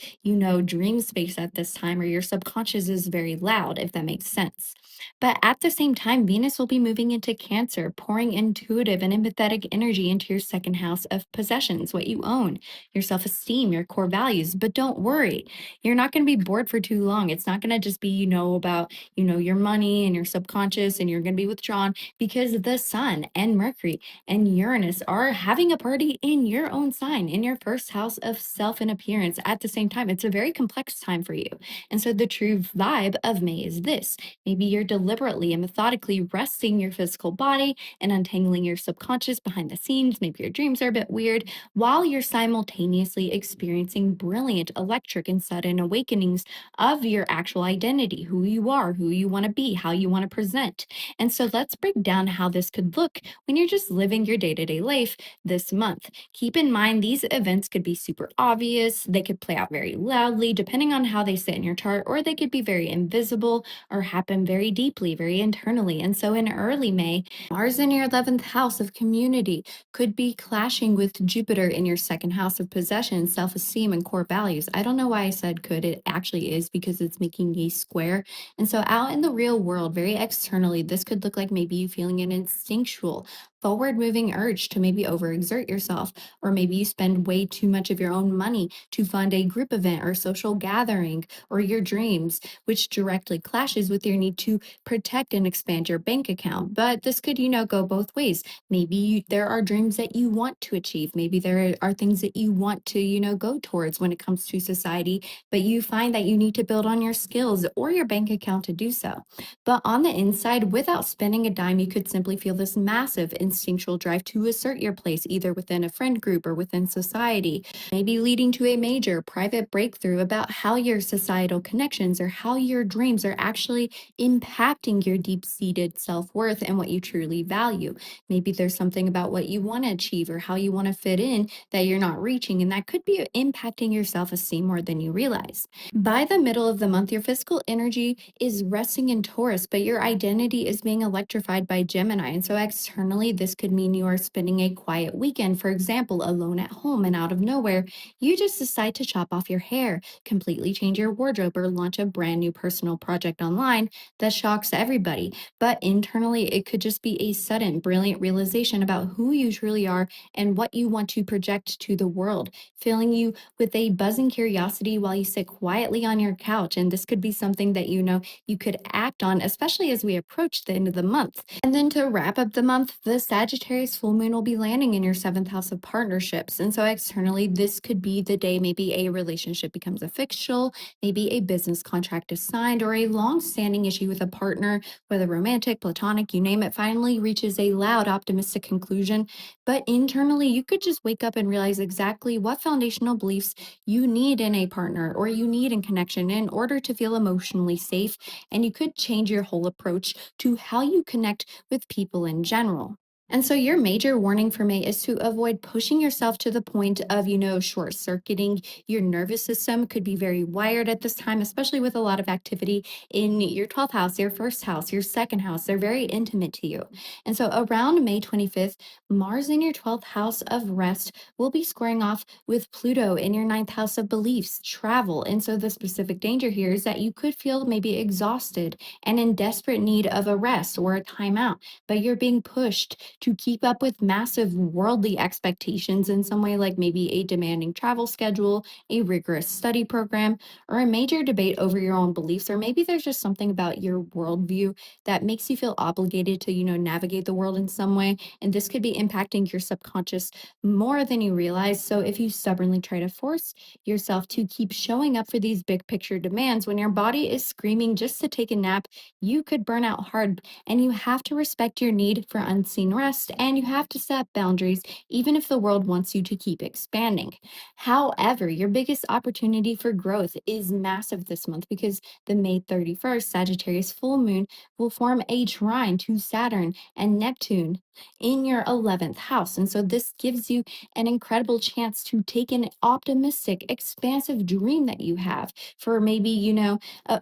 dream space at this time, or your subconscious is very loud, if that makes sense. But at the same time, Venus will be moving into Cancer, pouring intuitive and empathetic energy into your second house of possessions, what you own, your self esteem, your core values. But don't worry, you're not going to be bored for too long. It's not going to just be, about, your money and your subconscious, and you're going to be withdrawn because the Sun and Mercury and Uranus are having a party in your own sign, in your first house of self and appearance at the same time. It's a very complex time for you. And so the true vibe of May is this. Maybe you're deliberately and methodically resting your physical body and untangling your subconscious behind the scenes. Maybe your dreams are a bit weird, while you're simultaneously experiencing brilliant, electric, and sudden awakenings of your actual identity, who you are, who you want to be, how you want to present. And so let's break down how this could look when you're just living your day to day life this month. Keep in mind, these events could be super obvious. They could play out very loudly, depending on how they sit in your chart, or they could be very invisible or happen very deeply, very internally. And so in early May, Mars in your 11th house of community could be clashing with Jupiter in your second house of possession, self esteem, and core values. I don't know why I said could. It actually is because it's making a square. And so, out in the real world, very externally, this could look like maybe you feeling an instinctual, forward moving urge to maybe overexert yourself, or maybe you spend way too much of your own money to fund a group event or social gathering or your dreams, which directly clashes with your need to protect and expand your bank account. But this could, go both ways. Maybe there are dreams that you want to achieve. Maybe there are things that you want to, go towards when it comes to society, but you find that you need to build on your skills or your bank account to do so. But on the inside, without spending a dime, you could simply feel this massive instinctual drive to assert your place, either within a friend group or within society, maybe leading to a major private breakthrough about how your societal connections or how your dreams are actually impacting your deep seated self worth and what you truly value. Maybe there's something about what you want to achieve or how you want to fit in that you're not reaching, and that could be impacting your self esteem more than you realize. By the middle of the month, your physical energy is resting in Taurus, but your identity is being electrified by Gemini. And so externally, this could mean you are spending a quiet weekend, for example, alone at home, and out of nowhere, you just decide to chop off your hair, completely change your wardrobe, or launch a brand new personal project online that shocks everybody. But internally, it could just be a sudden, brilliant realization about who you truly are and what you want to project to the world, filling you with a buzzing curiosity while you sit quietly on your couch. And this could be something that you could act on, especially as we approach the end of the month. And then to wrap up the month, the Sagittarius full moon will be landing in your seventh house of partnerships. And so externally, this could be the day maybe a relationship becomes official, maybe a business contract is signed, or a long-standing issue with a partner, whether romantic, platonic, you name it, finally reaches a loud, optimistic conclusion. But internally, you could just wake up and realize exactly what foundational beliefs you need in a partner or you need in connection in order to feel emotionally safe. And you could change your whole approach to how you connect with people in general. And so your major warning for May is to avoid pushing yourself to the point of, short circuiting. Your nervous system could be very wired at this time, especially with a lot of activity in your 12th house, your first house, your second house. They're very intimate to you. And so around May 25th, Mars in your 12th house of rest will be squaring off with Pluto in your ninth house of beliefs, travel. And so the specific danger here is that you could feel maybe exhausted and in desperate need of a rest or a timeout, but you're being pushed to keep up with massive worldly expectations in some way, like maybe a demanding travel schedule, a rigorous study program, or a major debate over your own beliefs. Or maybe there's just something about your worldview that makes you feel obligated to, navigate the world in some way. And this could be impacting your subconscious more than you realize. So if you stubbornly try to force yourself to keep showing up for these big picture demands when your body is screaming just to take a nap, you could burn out hard. And you have to respect your need for unseen rest, and you have to set boundaries, even if the world wants you to keep expanding. However, your biggest opportunity for growth is massive this month because the May 31st Sagittarius full moon will form a trine to Saturn and Neptune in your 11th house. And so this gives you an incredible chance to take an optimistic, expansive dream that you have for maybe,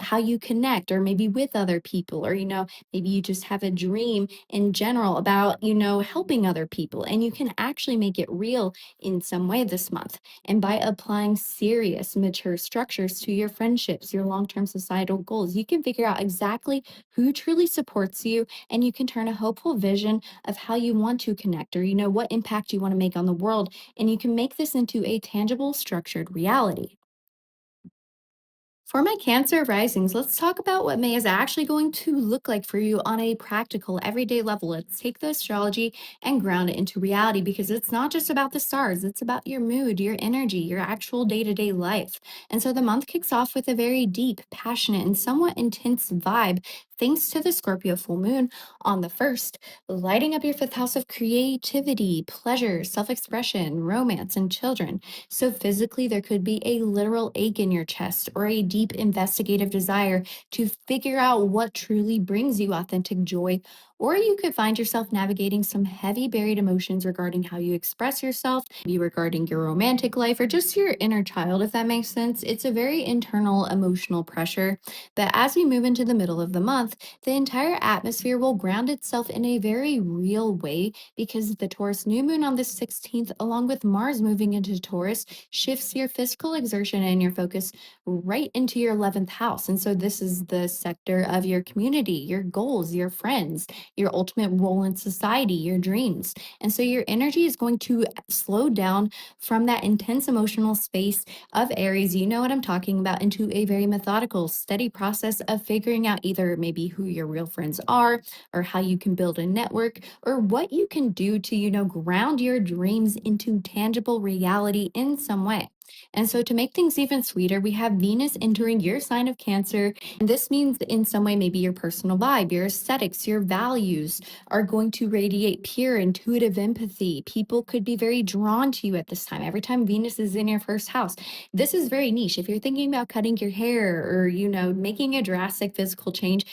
how you connect, or maybe with other people, or, maybe you just have a dream in general about, helping other people, and you can actually make it real in some way this month. And by applying serious, mature structures to your friendships, your long term societal goals, you can figure out exactly who truly supports you, and you can turn a hopeful vision of how you want to connect, or, what impact you want to make on the world. And you can make this into a tangible, structured reality. For my Cancer risings, let's talk about what May is actually going to look like for you on a practical, everyday level. Let's take the astrology and ground it into reality because it's not just about the stars, it's about your mood, your energy, your actual day to day life. And so the month kicks off with a very deep, passionate, and somewhat intense vibe. Thanks to the Scorpio full moon on the 1st, lighting up your fifth house of creativity, pleasure, self expression, romance, and children. So, physically, there could be a literal ache in your chest or a deep investigative desire to figure out what truly brings you authentic joy. Or you could find yourself navigating some heavy buried emotions regarding how you express yourself, maybe regarding your romantic life or just your inner child, if that makes sense. It's a very internal emotional pressure. But as we move into the middle of the month, the entire atmosphere will ground itself in a very real way because the Taurus new moon on the 16th, along with Mars moving into Taurus, shifts your physical exertion and your focus right into your 11th house. And so this is the sector of your community, your goals, your friends, your ultimate role in society, your dreams. And so your energy is going to slow down from that intense emotional space of Aries, you know what I'm talking about, into a very methodical, steady process of figuring out either maybe who your real friends are, or how you can build a network, or what you can do to, ground your dreams into tangible reality in some way. And so, to make things even sweeter, we have Venus entering your sign of Cancer. And this means that in some way, maybe your personal vibe, your aesthetics, your values are going to radiate pure, intuitive empathy. People could be very drawn to you at this time. Every time Venus is in your first house, this is very niche. If you're thinking about cutting your hair or, making a drastic physical change,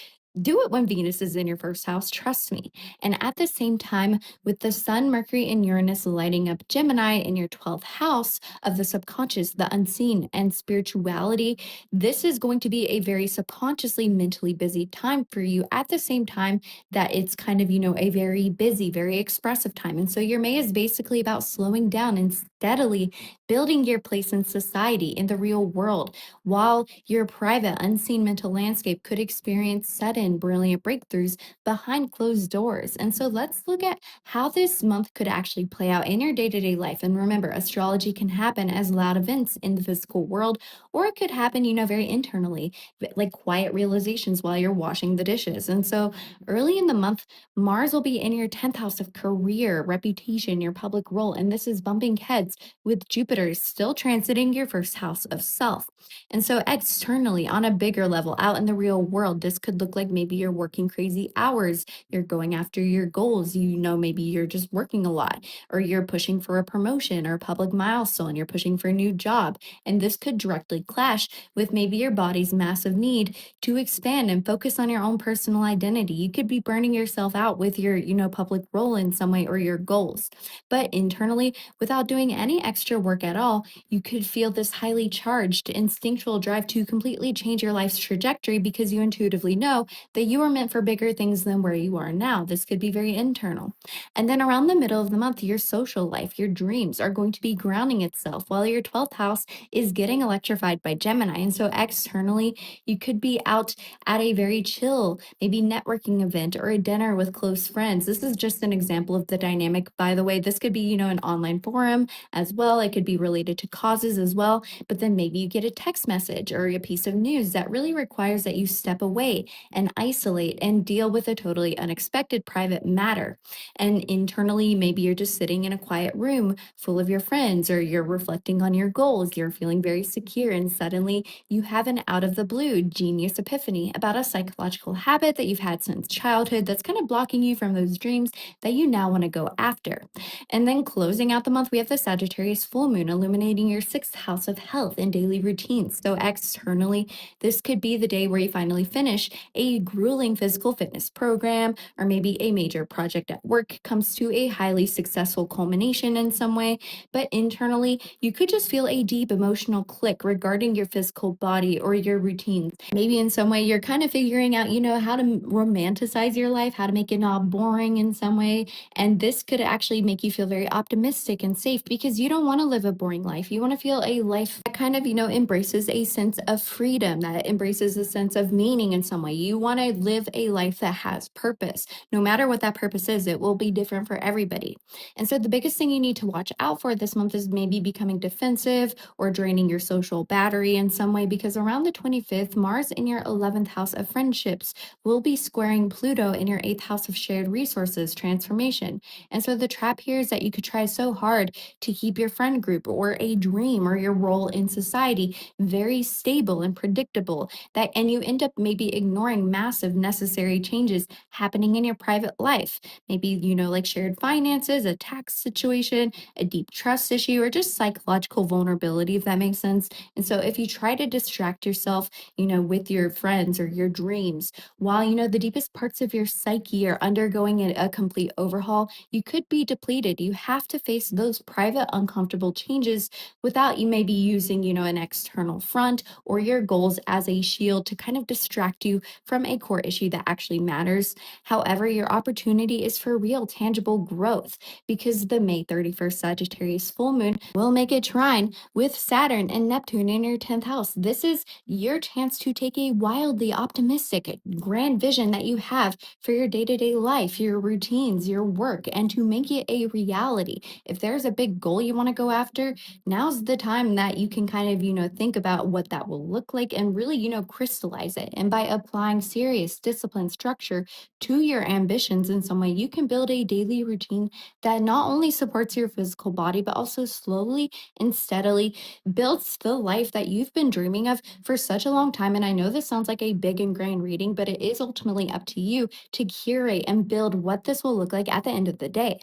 do it when Venus is in your first house, trust me. And at the same time, with the Sun, Mercury, and Uranus lighting up Gemini in your 12th house of the subconscious, the unseen, and spirituality, this is going to be a very subconsciously mentally busy time for you at the same time that it's kind of, a very busy, very expressive time. And so your May is basically about slowing down and steadily building your place in society, in the real world, while your private, unseen mental landscape could experience sudden, brilliant breakthroughs behind closed doors. And so let's look at how this month could actually play out in your day to day life. And remember, astrology can happen as loud events in the physical world, or it could happen, very internally, like quiet realizations while you're washing the dishes. And so early in the month, Mars will be in your 10th house of career, reputation, your public role. And this is bumping heads with Jupiter still transiting your first house of self. And so, externally, on a bigger level, out in the real world, this could look like maybe you're working crazy hours, you're going after your goals, maybe you're just working a lot, or you're pushing for a promotion or a public milestone, you're pushing for a new job. And this could directly clash with maybe your body's massive need to expand and focus on your own personal identity. You could be burning yourself out with your, public role in some way or your goals. But internally, without doing any extra work work at all, you could feel this highly charged, instinctual drive to completely change your life's trajectory because you intuitively know that you are meant for bigger things than where you are now. This could be very internal. And then around the middle of the month, your social life, your dreams are going to be grounding itself while your 12th house is getting electrified by Gemini. And so externally, you could be out at a very chill, maybe networking event or a dinner with close friends. This is just an example of the dynamic, by the way. This could be, an online forum as well. It could be related to causes as well. But then maybe you get a text message or a piece of news that really requires that you step away and isolate and deal with a totally unexpected private matter. And internally, maybe you're just sitting in a quiet room full of your friends, or you're reflecting on your goals. You're feeling very secure, and suddenly you have an out of the blue genius epiphany about a psychological habit that you've had since childhood that's kind of blocking you from those dreams that you now want to go after. And then closing out the month, we have the Sagittarius full moon illuminating your sixth house of health and daily routines. So externally, this could be the day where you finally finish a grueling physical fitness program, or maybe a major project at work comes to a highly successful culmination in some way. But internally, you could just feel a deep emotional click regarding your physical body or your routines. Maybe in some way you're kind of figuring out, how to romanticize your life, how to make it not boring in some way. And this could actually make you feel very optimistic and safe because you don't want to live a boring life. You want to feel a life that kind of, embraces a sense of freedom, that embraces a sense of meaning in some way. You want to live a life that has purpose. No matter what that purpose is, it will be different for everybody. And so the biggest thing you need to watch out for this month is maybe becoming defensive or draining your social battery in some way, because around the 25th, Mars in your 11th house of friendships will be squaring Pluto in your 8th house of shared resources, transformation. And so the trap here is that you could try so hard to keep your friend group or a dream or your role in society very stable and predictable, and you end up maybe ignoring massive necessary changes happening in your private life. Maybe, like shared finances, a tax situation, a deep trust issue, or just psychological vulnerability, if that makes sense. And so if you try to distract yourself, with your friends or your dreams, while, the deepest parts of your psyche are undergoing a complete overhaul, you could be depleted. You have to face those private, uncomfortable changes without you maybe using, an external front or your goals as a shield to kind of distract you from a core issue that actually matters. However, your opportunity is for real, tangible growth, because the May 31st Sagittarius full moon will make a trine with Saturn and Neptune in your 10th house. This is your chance to take a wildly optimistic, grand vision that you have for your day to day life, your routines, your work, and to make it a reality. If there's a big goal you want to go after, now's the time that you can kind of, think about what that will look like and really, crystallize it. And by applying serious discipline structure to your ambitions in some way, you can build a daily routine that not only supports your physical body, but also slowly and steadily builds the life that you've been dreaming of for such a long time. And I know this sounds like a big and grand reading, but it is ultimately up to you to curate and build what this will look like at the end of the day.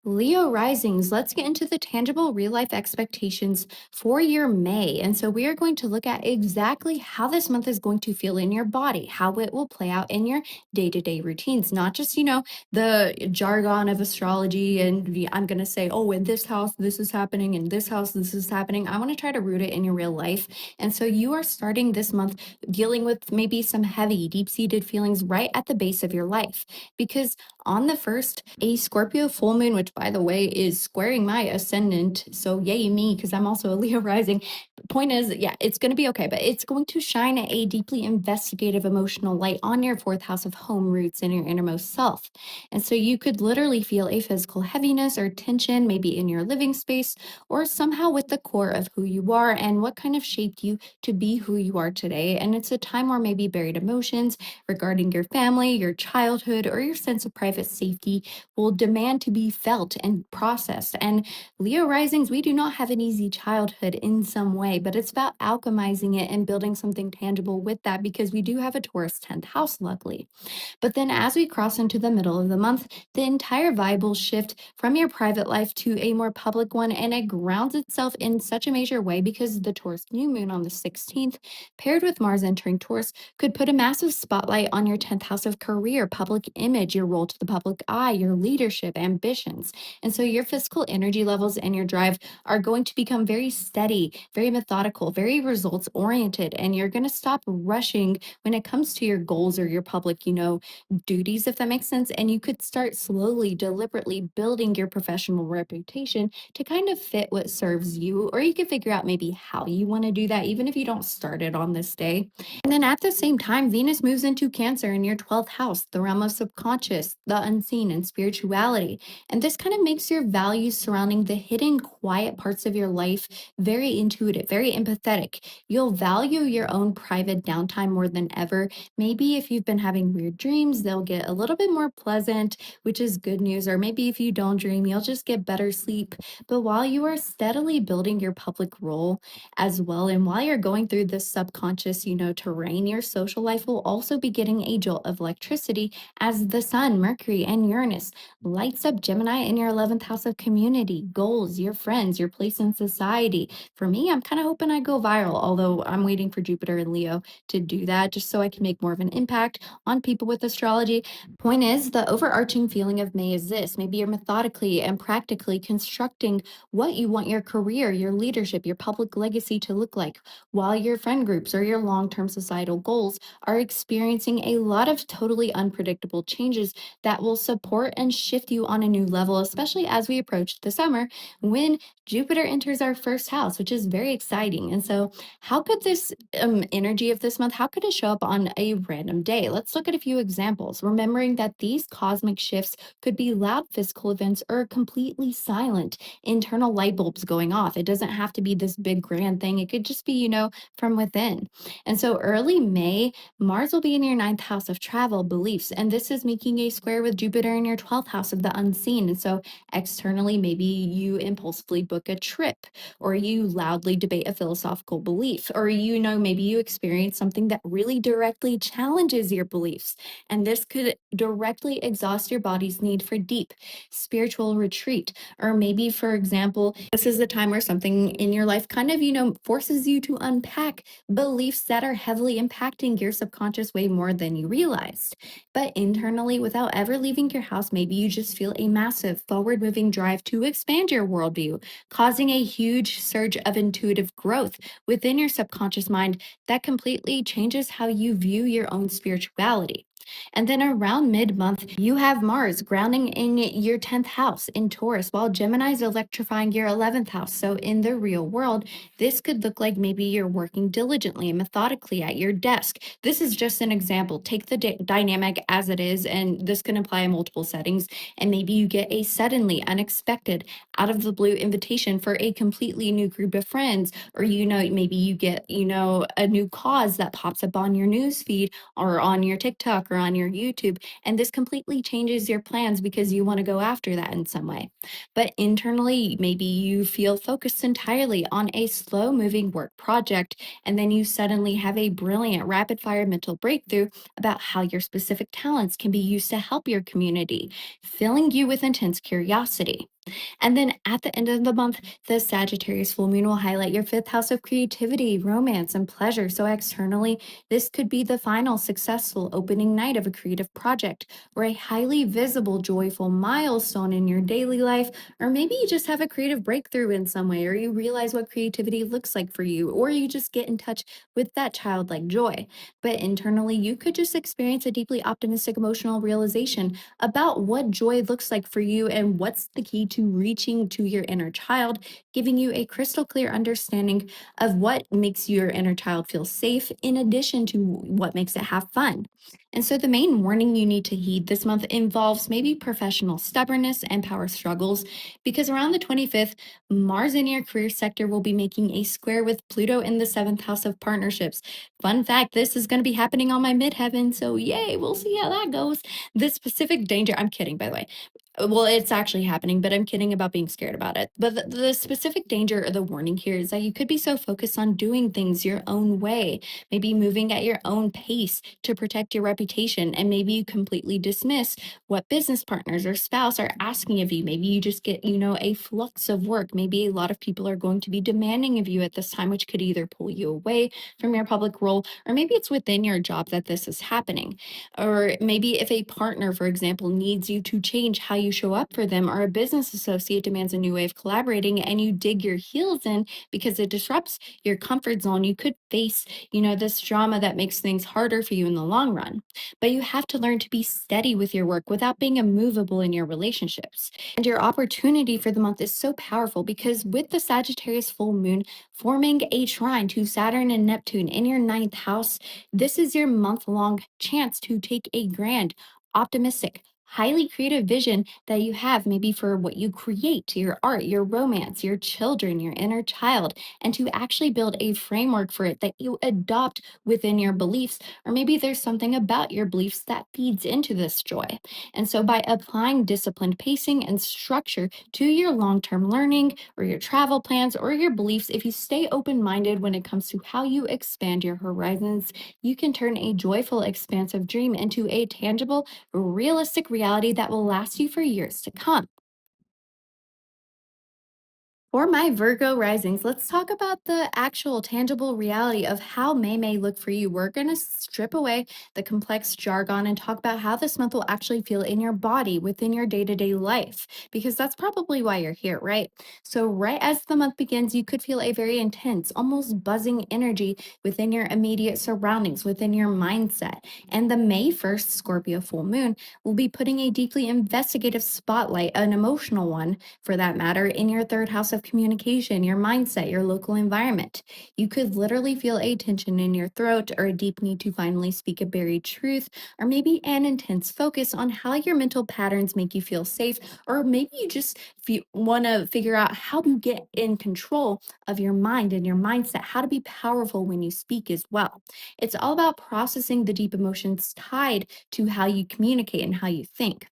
Leo risings, let's get into the tangible real life expectations for your May. And so we are going to look at exactly how this month is going to feel in your body, how it will play out in your day to day routines, not just, the jargon of astrology. And I'm going to say, oh, in this house, this is happening, in this house, this is happening. I want to try to root it in your real life. And so you are starting this month dealing with maybe some heavy, deep seated feelings right at the base of your life, because on the first, a Scorpio full moon, which by the way is squaring my ascendant. So yay me, because I'm also a Leo rising. Point is, yeah, it's going to be okay, but it's going to shine a deeply investigative emotional light on your fourth house of home roots and your innermost self. And so you could literally feel a physical heaviness or tension, maybe in your living space, or somehow with the core of who you are and what kind of shaped you to be who you are today. And it's a time where maybe buried emotions regarding your family, your childhood, or your sense of private safety will demand to be felt and processed. And Leo risings, we do not have an easy childhood in some way, but it's about alchemizing it and building something tangible with that, because we do have a Taurus 10th house, luckily. But then as we cross into the middle of the month, the entire vibe will shift from your private life to a more public one, and it grounds itself in such a major way because the Taurus new moon on the 16th, paired with Mars entering Taurus, could put a massive spotlight on your 10th house of career, public image, your role to the public eye, your leadership, ambitions. months. And so your physical energy levels and your drive are going to become very steady, very methodical, very results oriented. And you're going to stop rushing when it comes to your goals or your public, duties, if that makes sense. And you could start slowly, deliberately building your professional reputation to kind of fit what serves you. Or you can figure out maybe how you want to do that, even if you don't start it on this day. And then at the same time, Venus moves into Cancer in your 12th house, the realm of subconscious, the unseen, and spirituality. And this kind of makes your values surrounding the hidden, quiet parts of your life very intuitive, very empathetic. You'll value your own private downtime more than ever. Maybe if you've been having weird dreams, they'll get a little bit more pleasant, which is good news. Or maybe if you don't dream, you'll just get better sleep. But while you are steadily building your public role as well, and while you're going through this subconscious, terrain, your social life will also be getting a jolt of electricity as the Sun, Mercury, and Uranus lights up Gemini in your 11th house of community, goals, your friends, your place in society. For me, I'm kind of hoping I go viral, although I'm waiting for Jupiter and Leo to do that just so I can make more of an impact on people with astrology. Point is, the overarching feeling of May is this. Maybe you're methodically and practically constructing what you want your career, your leadership, your public legacy to look like, while your friend groups or your long term societal goals are experiencing a lot of totally unpredictable changes that will support and shift you on a new level, especially as we approach the summer when Jupiter enters our first house, which is very exciting. And so, how could this energy of this month, how could it show up on a random day? Let's look at a few examples, remembering that these cosmic shifts could be loud physical events or completely silent internal light bulbs going off. It doesn't have to be this big grand thing. It could just be, from within. And so early May, Mars will be in your ninth house of travel, beliefs, and this is making a square with Jupiter in your 12th house of the unseen. And so externally, maybe you impulsively book a trip, or you loudly debate a philosophical belief, or maybe you experience something that really directly challenges your beliefs. And this could directly exhaust your body's need for deep spiritual retreat. Or maybe, for example, this is the time where something in your life kind of, forces you to unpack beliefs that are heavily impacting your subconscious way more than you realized. But internally, without ever leaving your house, maybe you just feel a massive forward moving drive to expand your worldview, causing a huge surge of intuitive growth within your subconscious mind that completely changes how you view your own spirituality. And then around mid month, you have Mars grounding in your 10th house in Taurus, while Gemini is electrifying your 11th house. So, in the real world, this could look like maybe you're working diligently and methodically at your desk. This is just an example. Take the dynamic as it is, and this can apply in multiple settings. And maybe you get a suddenly unexpected, out of the blue invitation for a completely new group of friends, or maybe you get a new cause that pops up on your news feed or on your TikTok or on your YouTube, and this completely changes your plans because you want to go after that in some way. But internally, maybe you feel focused entirely on a slow moving work project, and then you suddenly have a brilliant rapid fire mental breakthrough about how your specific talents can be used to help your community, filling you with intense curiosity. And then at the end of the month, the Sagittarius full moon will highlight your fifth house of creativity, romance, and pleasure. So externally, this could be the final successful opening night of a creative project, or a highly visible, joyful milestone in your daily life, or maybe you just have a creative breakthrough in some way, or you realize what creativity looks like for you, or you just get in touch with that childlike joy. But internally, you could just experience a deeply optimistic emotional realization about what joy looks like for you and what's the key to reaching to your inner child, giving you a crystal clear understanding of what makes your inner child feel safe, in addition to what makes it have fun. And so, the main warning you need to heed this month involves maybe professional stubbornness and power struggles, because around the 25th, Mars in your career sector will be making a square with Pluto in the 7th house of partnerships. Fun fact, this is going to be happening on my midheaven, so yay, we'll see how that goes. The specific danger, I'm kidding, by the way. Well, it's actually happening, but I'm kidding about being scared about it. But the specific danger or the warning here is that you could be so focused on doing things your own way, maybe moving at your own pace to protect your reputation, and maybe you completely dismiss what business partners or spouse are asking of you. Maybe you just get, a flux of work. Maybe a lot of people are going to be demanding of you at this time, which could either pull you away from your public role, or maybe it's within your job that this is happening. Or maybe if a partner, for example, needs you to change how you you show up for them, or a business associate demands a new way of collaborating and you dig your heels in because it disrupts your comfort zone, you could face, this drama that makes things harder for you in the long run. But you have to learn to be steady with your work without being immovable in your relationships. And your opportunity for the month is so powerful because with the Sagittarius full moon forming a trine to Saturn and Neptune in your ninth house, this is your month long chance to take a grand, optimistic, highly creative vision that you have, maybe for what you create, your art, your romance, your children, your inner child, and to actually build a framework for it that you adopt within your beliefs. Or maybe there's something about your beliefs that feeds into this joy. And so by applying disciplined pacing and structure to your long term learning or your travel plans or your beliefs, if you stay open minded when it comes to how you expand your horizons, you can turn a joyful, expansive dream into a tangible, realistic reality that will last you for years to come. For my Virgo risings, let's talk about the actual tangible reality of how May may look for you. We're going to strip away the complex jargon and talk about how this month will actually feel in your body within your day to day life, because that's probably why you're here, right? So, right as the month begins, you could feel a very intense, almost buzzing energy within your immediate surroundings, within your mindset. And the May 1st Scorpio full moon will be putting a deeply investigative spotlight, an emotional one for that matter, in your third house of communication, your mindset, your local environment. You could literally feel a tension in your throat or a deep need to finally speak a buried truth, or maybe an intense focus on how your mental patterns make you feel safe, or maybe you just want to figure out how to get in control of your mind and your mindset, how to be powerful when you speak as well. It's all about processing the deep emotions tied to how you communicate and how you think.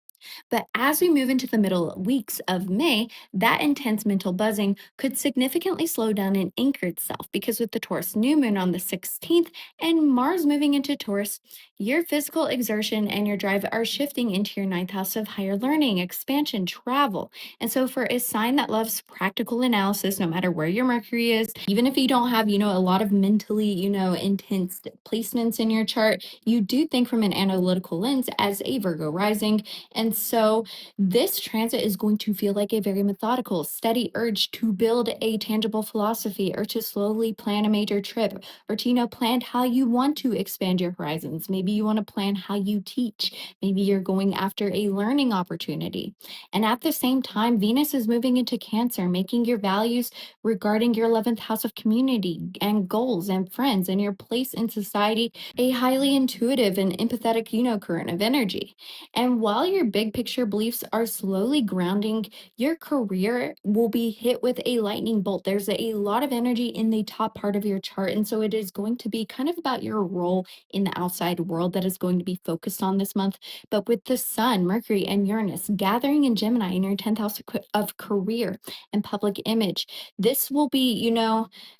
But as we move into the middle weeks of May, that intense mental buzzing could significantly slow down and anchor itself because with the Taurus new moon on the 16th and Mars moving into Taurus, your physical exertion and your drive are shifting into your ninth house of higher learning, expansion, travel. And so, for a sign that loves practical analysis, no matter where your Mercury is, even if you don't have, a lot of mentally, intense placements in your chart, you do think from an analytical lens as a Virgo rising. And so this transit is going to feel like a very methodical, steady urge to build a tangible philosophy or to slowly plan a major trip or to, plan how you want to expand your horizons. Maybe you want to plan how you teach. Maybe you're going after a learning opportunity. And at the same time, Venus is moving into Cancer, making your values regarding your 11th house of community and goals and friends and your place in society a highly intuitive and empathetic, current of energy. And while your big picture beliefs are slowly grounding, your career will be hit with a lightning bolt. There's a lot of energy in the top part of your chart. And so it is going to be kind of about your role in the outside world that is going to be focused on this month. But with the Sun, Mercury, and Uranus gathering in Gemini in your 10th house of career and public image, this will be,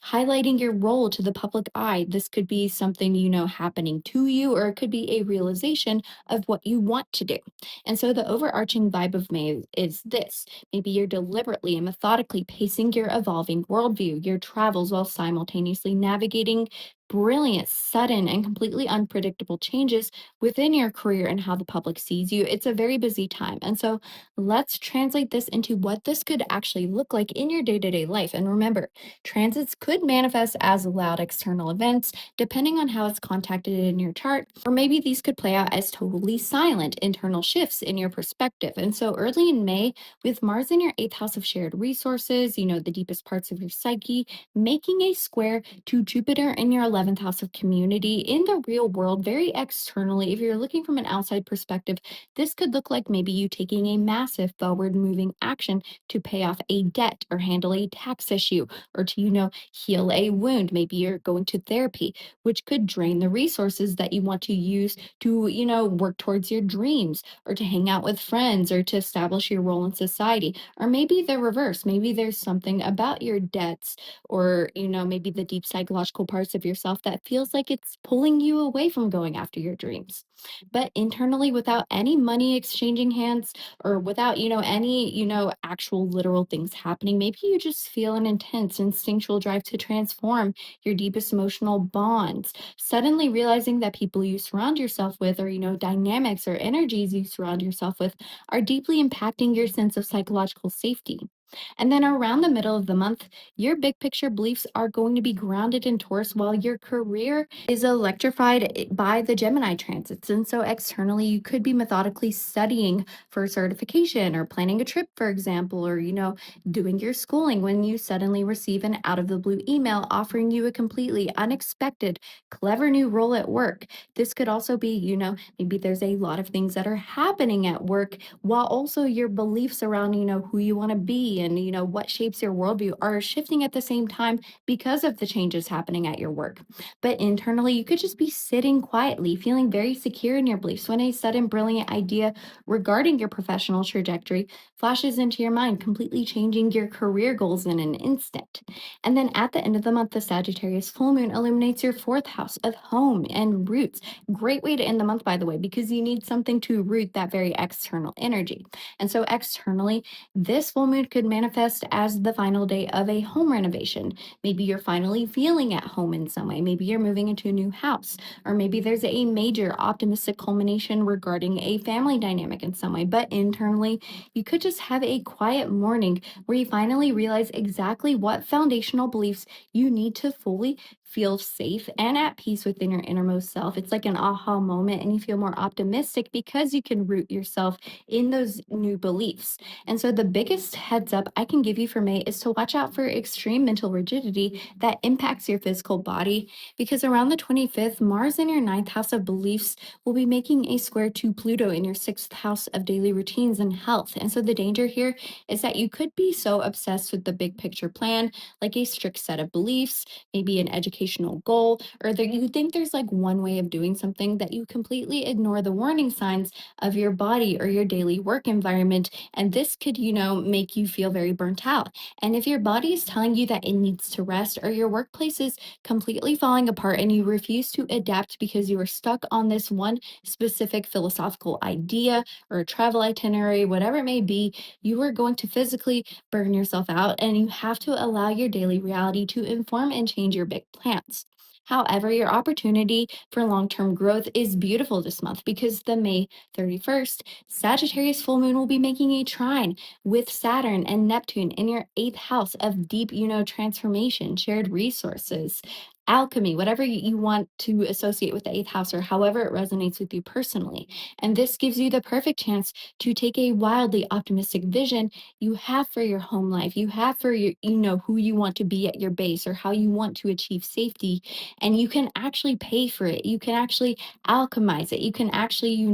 highlighting your role to the public eye. This could be something, happening to you, or it could be a realization of what you want to do. And so the overarching vibe of May is this. Maybe you're deliberately and methodically pacing your evolving worldview, your travels, while simultaneously navigating brilliant, sudden, and completely unpredictable changes within your career and how the public sees you. It's a very busy time. And so let's translate this into what this could actually look like in your day to day life. And remember, transits could manifest as loud external events, depending on how it's contacted in your chart, or maybe these could play out as totally silent internal shifts in your perspective. And so early in May, with Mars in your eighth house of shared resources, the deepest parts of your psyche, making a square to Jupiter in your 11th house of community in the real world, very externally. If you're looking from an outside perspective, this could look like maybe you taking a massive forward moving action to pay off a debt or handle a tax issue or to, heal a wound. Maybe you're going to therapy, which could drain the resources that you want to use to, work towards your dreams or to hang out with friends or to establish your role in society. Or maybe the reverse. Maybe there's something about your debts or, maybe the deep psychological parts of yourself yourself that feels like it's pulling you away from going after your dreams. But internally, without any money exchanging hands or without, any, actual literal things happening, maybe you just feel an intense instinctual drive to transform your deepest emotional bonds, suddenly realizing that people you surround yourself with, or, dynamics or energies you surround yourself with, are deeply impacting your sense of psychological safety. And then around the middle of the month, your big picture beliefs are going to be grounded in Taurus while your career is electrified by the Gemini transits. And so externally, you could be methodically studying for a certification or planning a trip, for example, or, doing your schooling when you suddenly receive an out of the blue email offering you a completely unexpected, clever new role at work. This could also be, maybe there's a lot of things that are happening at work while also your beliefs around, who you want to be and, what shapes your worldview are shifting at the same time because of the changes happening at your work. But internally, you could just be sitting quietly, feeling very secure in your beliefs when a sudden brilliant idea regarding your professional trajectory flashes into your mind, completely changing your career goals in an instant. And then at the end of the month, the Sagittarius full moon illuminates your fourth house of home and roots. Great way to end the month, by the way, because you need something to root that very external energy. And so externally, this full moon could manifest as the final day of a home renovation. Maybe you're finally feeling at home in some way. Maybe you're moving into a new house, or maybe there's a major optimistic culmination regarding a family dynamic in some way. But internally, you could just have a quiet morning where you finally realize exactly what foundational beliefs you need to fully feel safe and at peace within your innermost self. It's like an aha moment, and you feel more optimistic because you can root yourself in those new beliefs. And so, the biggest heads up I can give you for May is to watch out for extreme mental rigidity that impacts your physical body, because around the 25th, Mars in your ninth house of beliefs will be making a square to Pluto in your sixth house of daily routines and health. And so, the danger here is that you could be so obsessed with the big picture plan, like a strict set of beliefs, maybe an educational goal, or that you think there's like one way of doing something, that you completely ignore the warning signs of your body or your daily work environment. And this could, make you feel very burnt out. And if your body is telling you that it needs to rest, or your workplace is completely falling apart and you refuse to adapt because you are stuck on this one specific philosophical idea or a travel itinerary, whatever it may be, you are going to physically burn yourself out, and you have to allow your daily reality to inform and change your big plans. However, your opportunity for long term growth is beautiful this month, because the May 31st Sagittarius full moon will be making a trine with Saturn and Neptune in your eighth house of deep, transformation, shared resources, alchemy, whatever you want to associate with the eighth house, or however it resonates with you personally. And this gives you the perfect chance to take a wildly optimistic vision you have for your home life, you have for your, who you want to be at your base or how you want to achieve safety. And you can actually pay for it. You can actually alchemize it. You can actually,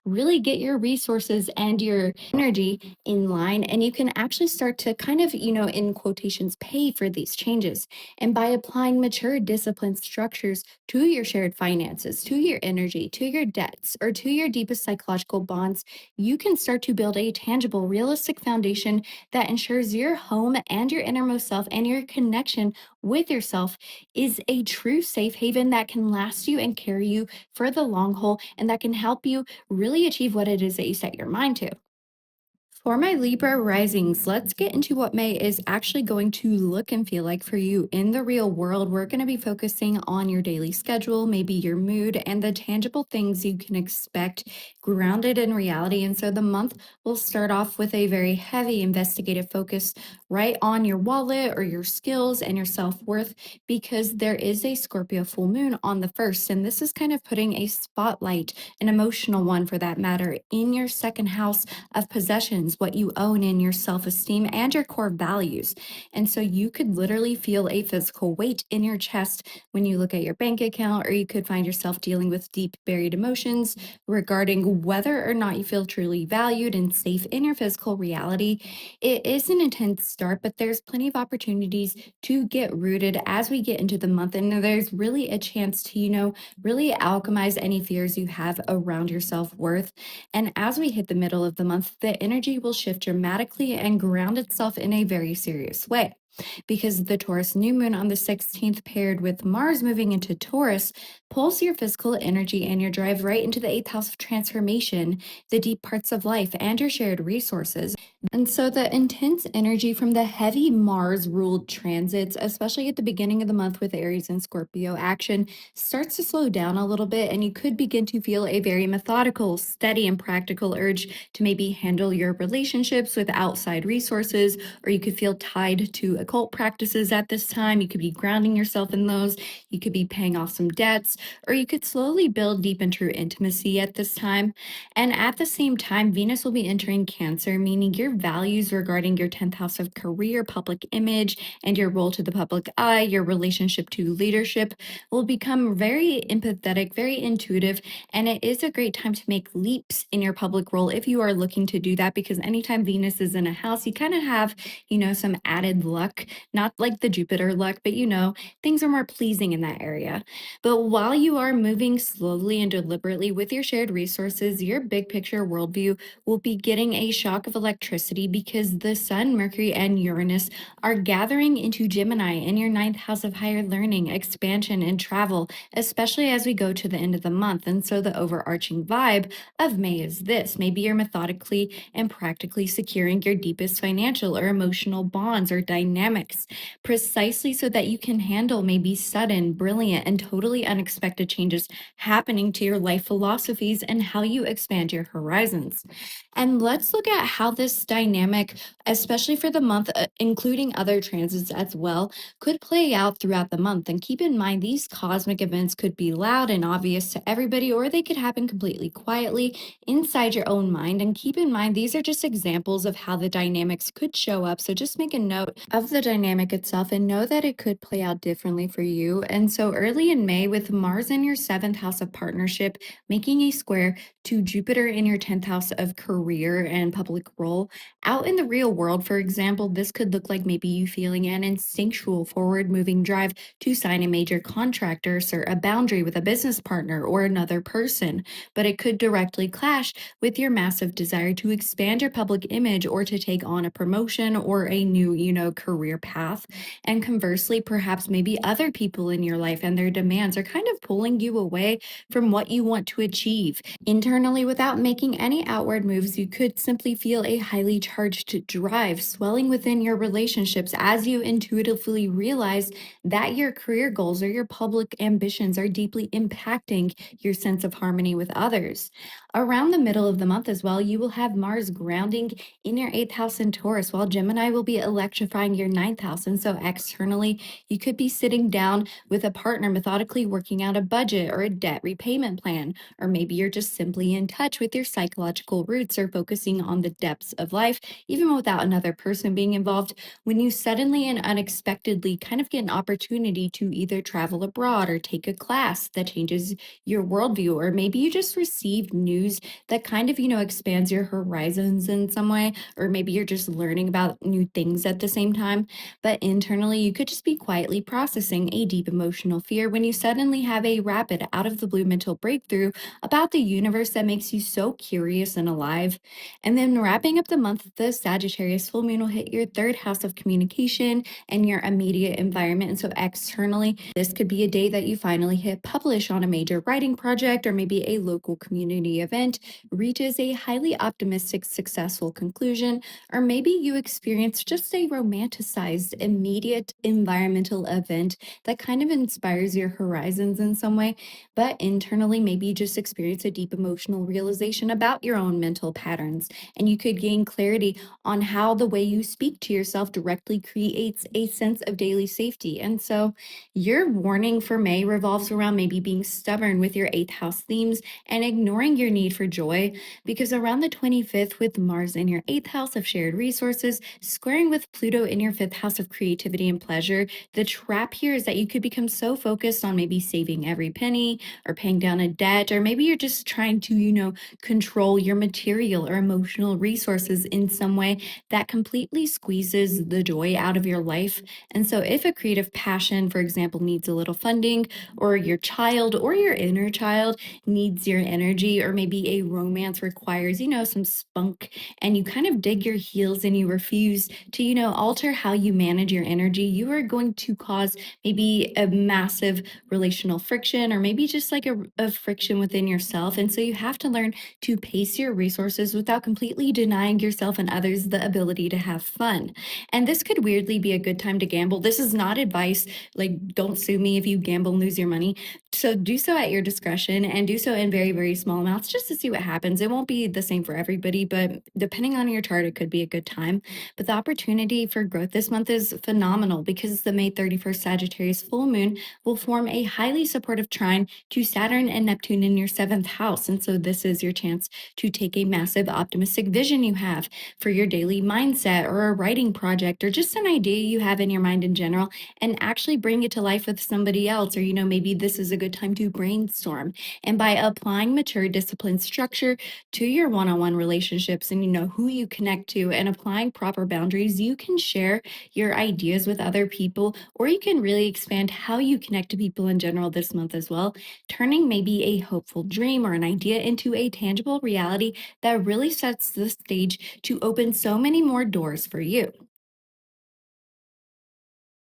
really get your resources and your energy in line. And you can actually start to kind of, in quotations, pay for these changes. And by applying mature, disciplined structures to your shared finances, to your energy, to your debts, or to your deepest psychological bonds, you can start to build a tangible, realistic foundation that ensures your home and your innermost self and your connection with yourself is a true safe haven that can last you and carry you for the long haul, and that can help you really achieve what it is that you set your mind to. For my Libra risings, let's get into what May is actually going to look and feel like for you in the real world. We're going to be focusing on your daily schedule, maybe your mood, and the tangible things you can expect grounded in reality. And so the month will start off with a very heavy investigative focus right on your wallet or your skills and your self worth, because there is a Scorpio full moon on the first. And this is kind of putting a spotlight, an emotional one for that matter, in your second house of possessions, what you own in your self esteem and your core values. And so you could literally feel a physical weight in your chest when you look at your bank account, or you could find yourself dealing with deep buried emotions regarding whether or not you feel truly valued and safe in your physical reality. It is an intense start, but there's plenty of opportunities to get rooted as we get into the month. And there's really a chance to, really alchemize any fears you have around your self worth. And as we hit the middle of the month, the energy will shift dramatically and ground itself in a very serious way. because the Taurus new moon on the 16th, paired with Mars moving into Taurus, pulls your physical energy and your drive right into the eighth house of transformation, the deep parts of life, and your shared resources. And so the intense energy from the heavy Mars ruled transits, especially at the beginning of the month with Aries and Scorpio action, starts to slow down a little bit, and you could begin to feel a very methodical, steady, and practical urge to maybe handle your relationships with outside resources, or you could feel tied to occult practices at this time. You could be grounding yourself in those. You could be paying off some debts, or you could slowly build deep and true intimacy at this time. And at the same time, Venus will be entering Cancer, meaning your values regarding your 10th house of career, public image, and your role to the public eye, your relationship to leadership, will become very empathetic, very intuitive, and it is a great time to make leaps in your public role if you are looking to do that, because anytime Venus is in a house, you kind of have, some added luck, not like the Jupiter luck, but things are more pleasing in that area. But while you are moving slowly and deliberately with your shared resources, your big picture worldview will be getting a shock of electricity, because the Sun, Mercury, and Uranus are gathering into Gemini in your ninth house of higher learning, expansion, and travel, especially as we go to the end of the month. And so the overarching vibe of May is this: maybe you're methodically and practically securing your deepest financial or emotional bonds or dynamics, precisely so that you can handle maybe sudden, brilliant, and totally unexpected changes happening to your life philosophies and how you expand your horizons. And let's look at how this dynamic, especially for the month, including other transits as well, could play out throughout the month. And keep in mind, these cosmic events could be loud and obvious to everybody, or they could happen completely quietly inside your own mind. And keep in mind, these are just examples of how the dynamics could show up. So just make a note of the dynamic itself and know that it could play out differently for you. And so early in May, with Mars in your seventh house of partnership, making a square to Jupiter in your 10th house of career and public role, out in the real world, for example, this could look like maybe you feeling an instinctual forward moving drive to sign a major contract or assert a boundary with a business partner or another person. But it could directly clash with your massive desire to expand your public image or to take on a promotion or a new, career path. And conversely, perhaps maybe other people in your life and their demands are kind of pulling you away from what you want to achieve. Internally, without making any outward moves, you could simply feel a highly charged drive swelling within your relationships as you intuitively realize that your career goals or your public ambitions are deeply impacting your sense of harmony with others. Around the middle of the month as well, you will have Mars grounding in your eighth house in Taurus, while Gemini will be electrifying your ninth house. And so externally, you could be sitting down with a partner, methodically working out a budget or a debt repayment plan, or maybe you're just simply in touch with your psychological roots or focusing on the depths of life, even without another person being involved, when you suddenly and unexpectedly kind of get an opportunity to either travel abroad or take a class that changes your worldview, or maybe you just received news that kind of, expands your horizons in some way, or maybe you're just learning about new things at the same time. But internally, you could just be quietly processing a deep emotional fear when you suddenly have a rapid, out of the blue mental breakthrough about the universe that makes you so curious and alive. And then wrapping up the month, the Sagittarius full moon will hit your third house of communication and your immediate environment. And so externally, this could be a day that you finally hit publish on a major writing project, or maybe a local community event reaches a highly optimistic, successful conclusion, or maybe you experience just a romanticized, immediate environmental event that kind of inspires your horizons in some way. But internally, maybe you just experience a deep emotional realization about your own mental patterns, and you could gain clarity on how the way you speak to yourself directly creates a sense of daily safety. And so your warning for May revolves around maybe being stubborn with your eighth house themes and ignoring your need for joy, because around the 25th, with Mars in your eighth house of shared resources, squaring with Pluto in your fifth house of creativity and pleasure, the trap here is that you could become so focused on maybe saving every penny or paying down a debt, or maybe you're just trying to, control your material or emotional resources in some way that completely squeezes the joy out of your life. And so, if a creative passion, for example, needs a little funding, or your child or your inner child needs your energy, or maybe a romance requires, some spunk, and you kind of dig your heels and you refuse to, alter how you manage your energy, you are going to cause maybe a massive relational friction or maybe just like a friction within yourself. And so you have to learn to pace your resources without completely denying yourself and others the ability to have fun. And this could weirdly be a good time to gamble. This is not advice. Like, don't sue me if you gamble and lose your money. So do so at your discretion and do so in very, very small amounts just to see what happens. It won't be the same for everybody, but depending on your chart, it could be a good time. But the opportunity for growth this month is phenomenal because the May 31st Sagittarius full moon will form a highly supportive trine to Saturn and Neptune in your seventh house. And so this is your chance to take a massive optimistic vision you have for your daily mindset or a writing project or just an idea you have in your mind in general and actually bring it to life with somebody else. Or, maybe this is a good time to brainstorm. And by applying mature discipline structure to your one-on-one relationships and who you connect to and applying proper boundaries, you can share your ideas with other people, or you can really expand how you connect to people in general this month as well, turning maybe a hopeful dream or an idea into a tangible reality that really sets the stage to open so many more doors for you.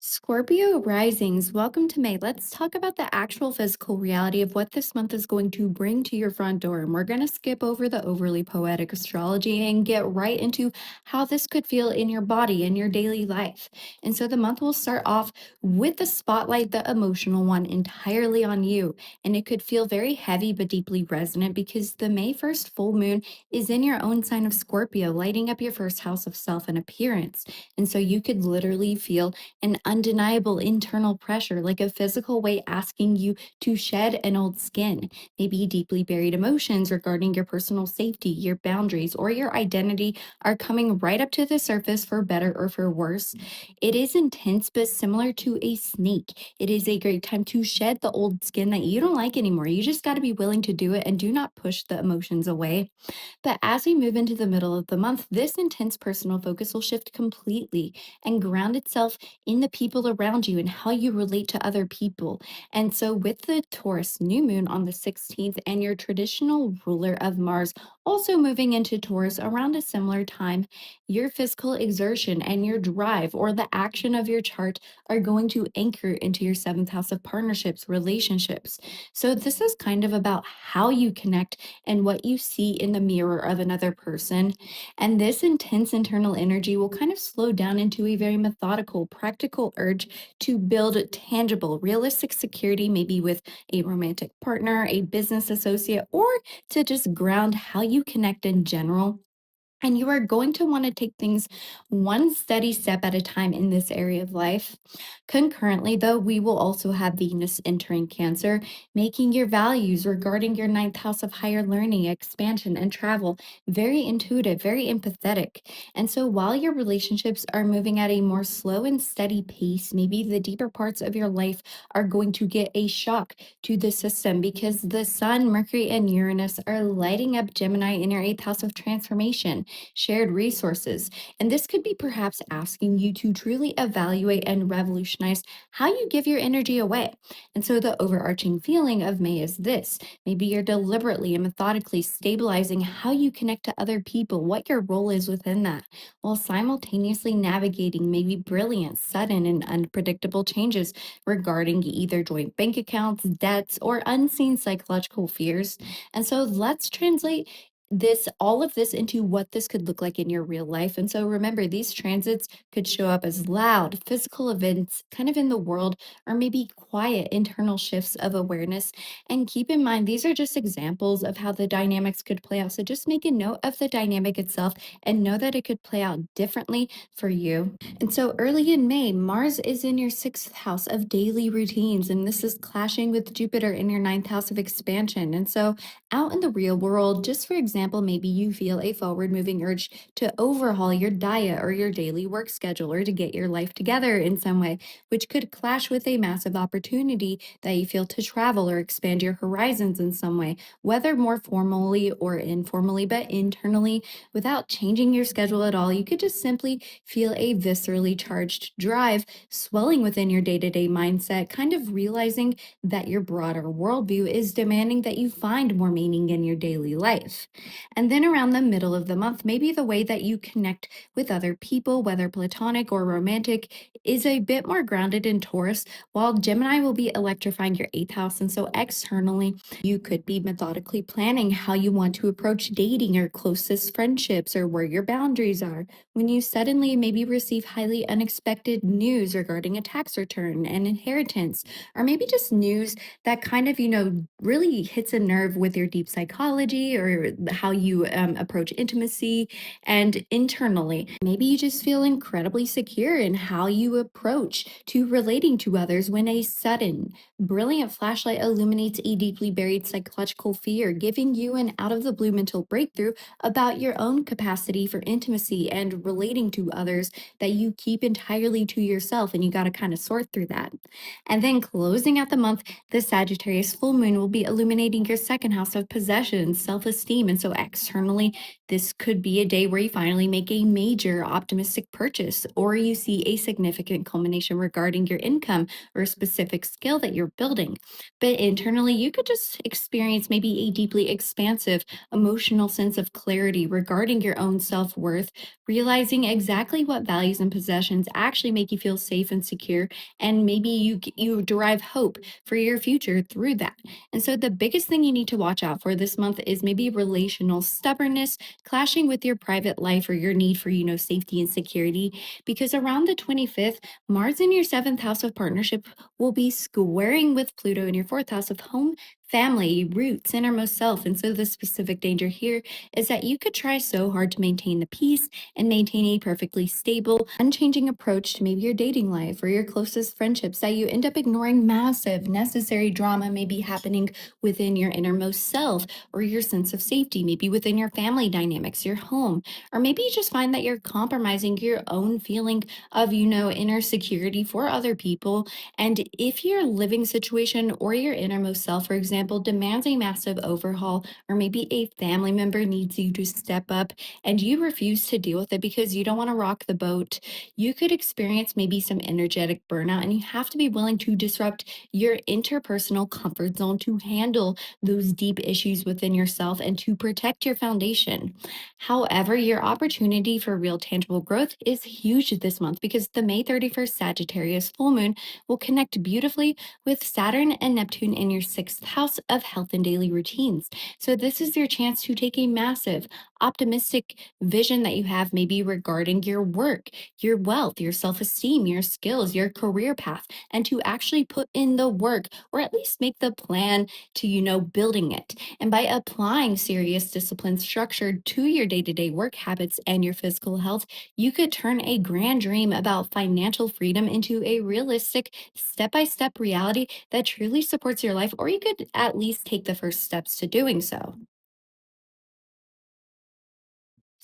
Scorpio risings, welcome to May. Let's talk about the actual physical reality of what this month is going to bring to your front door. And we're going to skip over the overly poetic astrology and get right into how this could feel in your body, in your daily life. And so the month will start off with the spotlight, the emotional one, entirely on you. And it could feel very heavy but deeply resonant because the May 1st full moon is in your own sign of Scorpio, lighting up your first house of self and appearance. And so you could literally feel an undeniable internal pressure, like a physical weight asking you to shed an old skin, maybe deeply buried emotions regarding your personal safety, your boundaries, or your identity are coming right up to the surface for better or for worse. It is intense, but similar to a snake. It is a great time to shed the old skin that you don't like anymore. You just got to be willing to do it and do not push the emotions away. But as we move into the middle of the month, this intense personal focus will shift completely and ground itself in the people around you and how you relate to other people. And so, with the Taurus new moon on the 16th and your traditional ruler of Mars also moving into Taurus around a similar time, your physical exertion and your drive or the action of your chart are going to anchor into your seventh house of partnerships, relationships. So, this is kind of about how you connect and what you see in the mirror of another person. And this intense internal energy will kind of slow down into a very methodical, practical urge to build tangible, realistic security, maybe with a romantic partner, a business associate, or to just ground how you connect in general. And you are going to want to take things one steady step at a time in this area of life. Concurrently, though, we will also have Venus entering Cancer, making your values regarding your ninth house of higher learning, expansion, and travel very intuitive, very empathetic. And so, while your relationships are moving at a more slow and steady pace, maybe the deeper parts of your life are going to get a shock to the system because the Sun, Mercury, and Uranus are lighting up Gemini in your eighth house of transformation, shared resources. And this could be perhaps asking you to truly evaluate and revolutionize how you give your energy away. And so the overarching feeling of May is this: maybe you're deliberately and methodically stabilizing how you connect to other people, what your role is within that, while simultaneously navigating maybe brilliant, sudden, and unpredictable changes regarding either joint bank accounts, debts, or unseen psychological fears. And so let's translate all of this into what this could look like in your real life. And so remember, these transits could show up as loud physical events kind of in the world, or maybe quiet internal shifts of awareness. And keep in mind, these are just examples of how the dynamics could play out. So just make a note of the dynamic itself and know that it could play out differently for you. And so early in May, Mars is in your sixth house of daily routines, and this is clashing with Jupiter in your ninth house of expansion. And so out in the real world, just for example, maybe you feel a forward moving urge to overhaul your diet or your daily work schedule or to get your life together in some way, which could clash with a massive opportunity that you feel to travel or expand your horizons in some way, whether more formally or informally, but internally, without changing your schedule at all. You could just simply feel a viscerally charged drive swelling within your day to day mindset, kind of realizing that your broader worldview is demanding that you find more meaning in your daily life. And then around the middle of the month, maybe the way that you connect with other people, whether platonic or romantic, is a bit more grounded in Taurus, while Gemini will be electrifying your eighth house. And so externally, you could be methodically planning how you want to approach dating or closest friendships or where your boundaries are. When you suddenly maybe receive highly unexpected news regarding a tax return, an inheritance, or maybe just news that kind of, really hits a nerve with your deep psychology or how you approach intimacy. And internally, maybe you just feel incredibly secure in how you approach to relating to others when a sudden, brilliant flashlight illuminates a deeply buried psychological fear, giving you an out of the blue mental breakthrough about your own capacity for intimacy and relating to others that you keep entirely to yourself. And you got to kind of sort through that. And then closing out the month, the Sagittarius full moon will be illuminating your second house of possession, self esteem. And so externally, this could be a day where you finally make a major optimistic purchase, or you see a significant culmination regarding your income or a specific skill that you're building. But internally, you could just experience maybe a deeply expansive emotional sense of clarity regarding your own self worth, realizing exactly what values and possessions actually make you feel safe and secure, and maybe you derive hope for your future through that. And so the biggest thing you need to watch out for this month is maybe relational stubbornness clashing with your private life or your need for, safety and security, because around the 25th, Mars in your seventh house of partnership will be squaring with Pluto in your fourth house of home, family, roots, innermost self. And so the specific danger here is that you could try so hard to maintain the peace and maintain a perfectly stable, unchanging approach to maybe your dating life or your closest friendships that you end up ignoring massive, necessary drama maybe happening within your innermost self or your sense of safety, maybe within your family dynamics, your home, or maybe you just find that you're compromising your own feeling of, inner security for other people. And if your living situation or your innermost self, for example, demands a massive overhaul, or maybe a family member needs you to step up and you refuse to deal with it because you don't want to rock the boat, you could experience maybe some energetic burnout, and you have to be willing to disrupt your interpersonal comfort zone to handle those deep issues within yourself and to protect your foundation. However, your opportunity for real tangible growth is huge this month because the May 31st Sagittarius full moon will connect beautifully with Saturn and Neptune in your sixth house of health and daily routines. So, this is your chance to take a massive, optimistic vision that you have maybe regarding your work, your wealth, your self esteem, your skills, your career path, and to actually put in the work or at least make the plan to, building it. And by applying serious discipline structured to your day to day work habits and your physical health, you could turn a grand dream about financial freedom into a realistic step by step reality that truly supports your life, or you could at least take the first steps to doing so.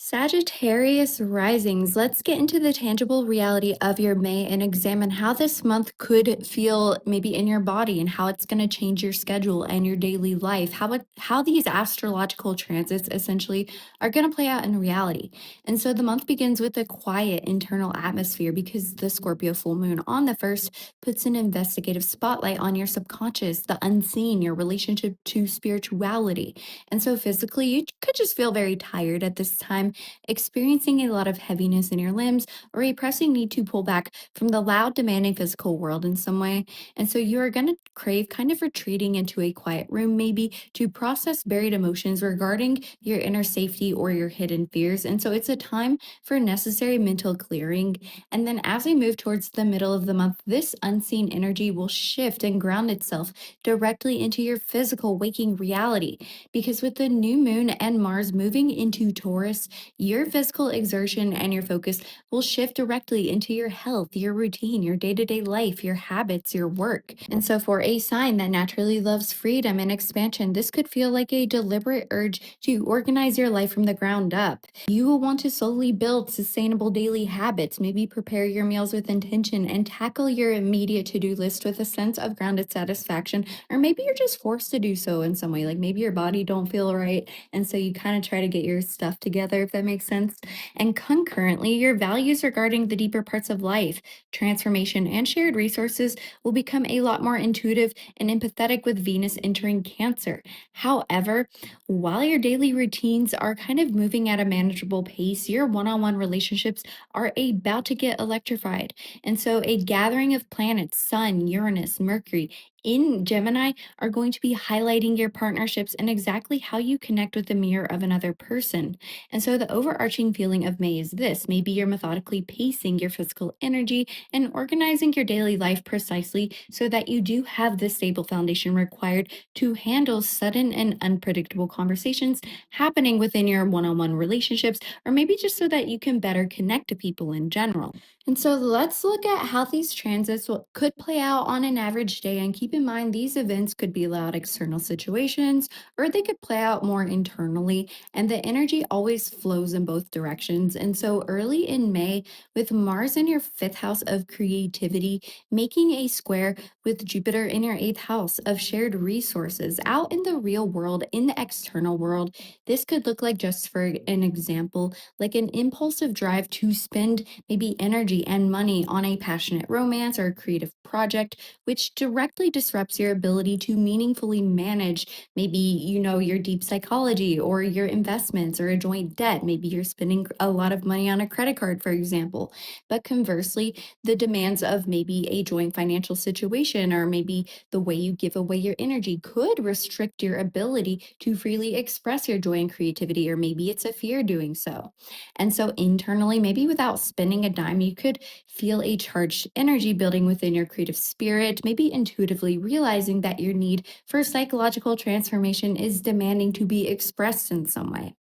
Sagittarius risings, let's get into the tangible reality of your May and examine how this month could feel maybe in your body and how it's going to change your schedule and your daily life. How these astrological transits essentially are going to play out in reality. And so the month begins with a quiet internal atmosphere because the Scorpio full moon on the first puts an investigative spotlight on your subconscious, the unseen, your relationship to spirituality. And so physically, you could just feel very tired at this time, experiencing a lot of heaviness in your limbs or a pressing need to pull back from the loud, demanding physical world in some way. And so you are going to crave kind of retreating into a quiet room, maybe to process buried emotions regarding your inner safety or your hidden fears. And so it's a time for necessary mental clearing. And then as we move towards the middle of the month, this unseen energy will shift and ground itself directly into your physical waking reality. Because with the new moon and Mars moving into Taurus, your physical exertion and your focus will shift directly into your health, your routine, your day to day life, your habits, your work. And so, for a sign that naturally loves freedom and expansion, this could feel like a deliberate urge to organize your life from the ground up. You will want to slowly build sustainable daily habits, maybe prepare your meals with intention, and tackle your immediate to do list with a sense of grounded satisfaction. Or maybe you're just forced to do so in some way, like maybe your body don't feel right, and so you kind of try to get your stuff together, if that makes sense. And concurrently, your values regarding the deeper parts of life, transformation, and shared resources will become a lot more intuitive intuitive and empathetic with Venus entering Cancer. However, while your daily routines are kind of moving at a manageable pace, your one on one relationships are about to get electrified. And so, a gathering of planets, Sun, Uranus, Mercury, in Gemini are going to be highlighting your partnerships and exactly how you connect with the mirror of another person. And so the overarching feeling of May is this: maybe you're methodically pacing your physical energy and organizing your daily life precisely so that you do have the stable foundation required to handle sudden and unpredictable conversations happening within your one on one relationships, or maybe just so that you can better connect to people in general. And so let's look at how these transits could play out on an average day. And keep in mind, these events could be loud external situations or they could play out more internally. And the energy always flows in both directions. And so early in May, with Mars in your fifth house of creativity, making a square with Jupiter in your eighth house of shared resources out in the real world, in the external world, this could look like, just for an example, like an impulsive drive to spend maybe energy and money on a passionate romance or a creative project, which directly disrupts your ability to meaningfully manage maybe, your deep psychology or your investments or a joint debt. Maybe you're spending a lot of money on a credit card, for example. But conversely, the demands of maybe a joint financial situation or maybe the way you give away your energy could restrict your ability to freely express your joy and creativity, or maybe it's a fear doing so. And so internally, maybe without spending a dime, you could feel a charged energy building within your creative spirit, maybe intuitively realizing that your need for psychological transformation is demanding to be expressed in some way.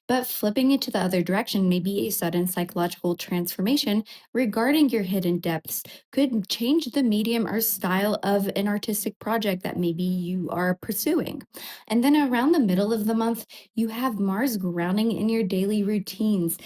But flipping it to the other direction, maybe a sudden psychological transformation regarding your hidden depths could change the medium or style of an artistic project that maybe you are pursuing. And then around the middle of the month, you have Mars grounding in your daily routines,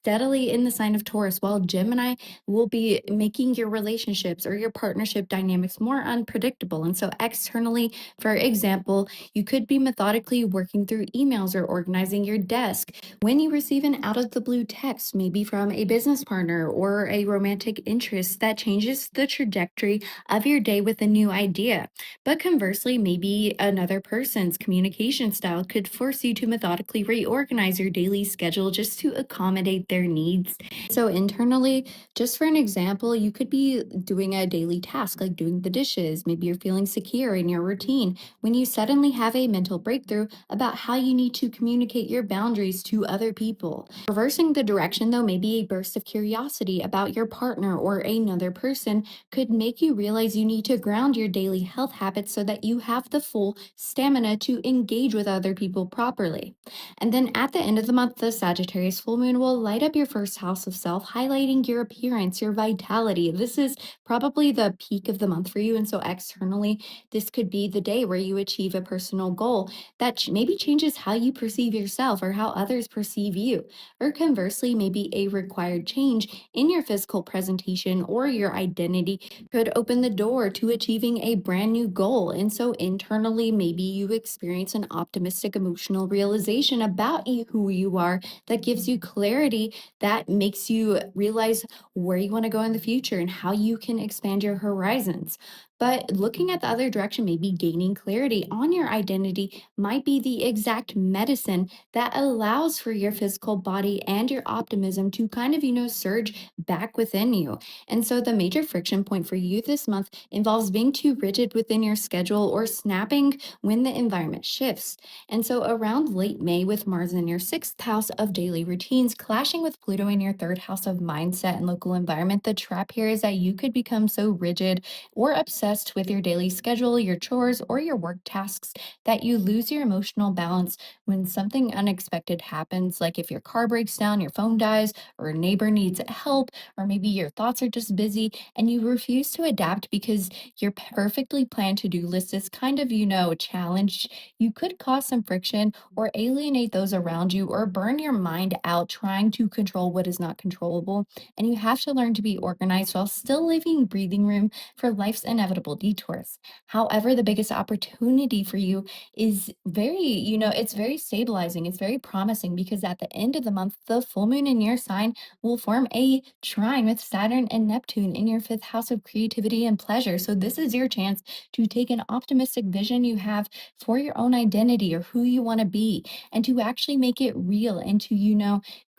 steadily in the sign of Taurus, while Gemini will be making your relationships or your partnership dynamics more unpredictable. And so, externally, for example, you could be methodically working through emails or organizing your desk when you receive an out of the blue text, maybe from a business partner or a romantic interest that changes the trajectory of your day with a new idea. But conversely, maybe another person's communication style could force you to methodically reorganize your daily schedule just to accommodate their needs. So, internally, just for an example, you could be doing a daily task like doing the dishes. Maybe you're feeling secure in your routine when you suddenly have a mental breakthrough about how you need to communicate your boundaries to other people. Reversing the direction, though, maybe a burst of curiosity about your partner or another person could make you realize you need to ground your daily health habits so that you have the full stamina to engage with other people properly. And then at the end of the month, the Sagittarius full moon will light up your first house of self, highlighting your appearance, your vitality. This is probably the peak of the month for you. And so externally, this could be the day where you achieve a personal goal that maybe changes how you perceive yourself or how others perceive you. Or conversely, maybe a required change in your physical presentation or your identity could open the door to achieving a brand new goal. And so internally, maybe you experience an optimistic emotional realization about who you are that gives you clarity, that makes you realize where you want to go in the future and how you can expand your horizons. But looking at the other direction, maybe gaining clarity on your identity might be the exact medicine that allows for your physical body and your optimism to kind of, surge back within you. And so the major friction point for you this month involves being too rigid within your schedule or snapping when the environment shifts. And so around late May, with Mars in your sixth house of daily routines, clashing with Pluto in your third house of mindset and local environment, the trap here is that you could become so rigid or obsessed with your daily schedule, your chores, or your work tasks that you lose your emotional balance when something unexpected happens, like if your car breaks down, your phone dies, or a neighbor needs help, or maybe your thoughts are just busy and you refuse to adapt because your perfectly planned to-do list is kind of, challenged. You could cause some friction or alienate those around you or burn your mind out trying to control what is not controllable. And you have to learn to be organized while still leaving breathing room for life's inevitable unavoidable detours. However, the biggest opportunity for you is it's very stabilizing. It's very promising because at the end of the month, the full moon in your sign will form a trine with Saturn and Neptune in your fifth house of creativity and pleasure. So, this is your chance to take an optimistic vision you have for your own identity or who you want to be and to actually make it real and to,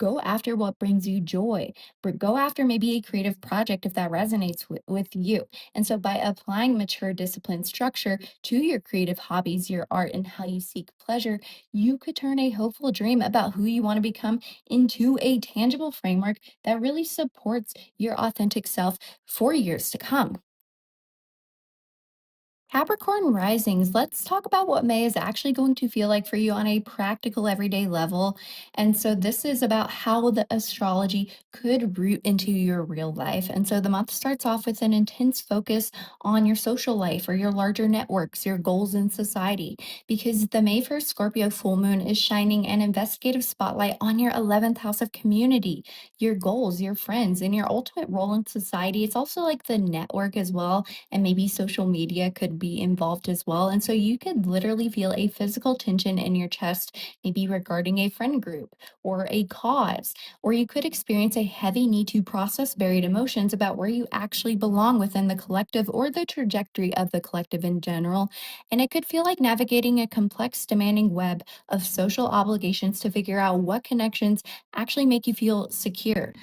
go after what brings you joy. But go after maybe a creative project if that resonates with you. And so, by applying mature discipline structure to your creative hobbies, your art, and how you seek pleasure, you could turn a hopeful dream about who you want to become into a tangible framework that really supports your authentic self for years to come. Capricorn risings, let's talk about what May is actually going to feel like for you on a practical everyday level. And so, this is about how the astrology could root into your real life. And so, the month starts off with an intense focus on your social life or your larger networks, your goals in society, because the May 1st Scorpio full moon is shining an investigative spotlight on your 11th house of community, your goals, your friends, and your ultimate role in society. It's also like the network as well, and maybe social media could be involved as well. And so you could literally feel a physical tension in your chest, maybe regarding a friend group or a cause, or you could experience a heavy need to process buried emotions about where you actually belong within the collective or the trajectory of the collective in general. And it could feel like navigating a complex, demanding web of social obligations to figure out what connections actually make you feel secure.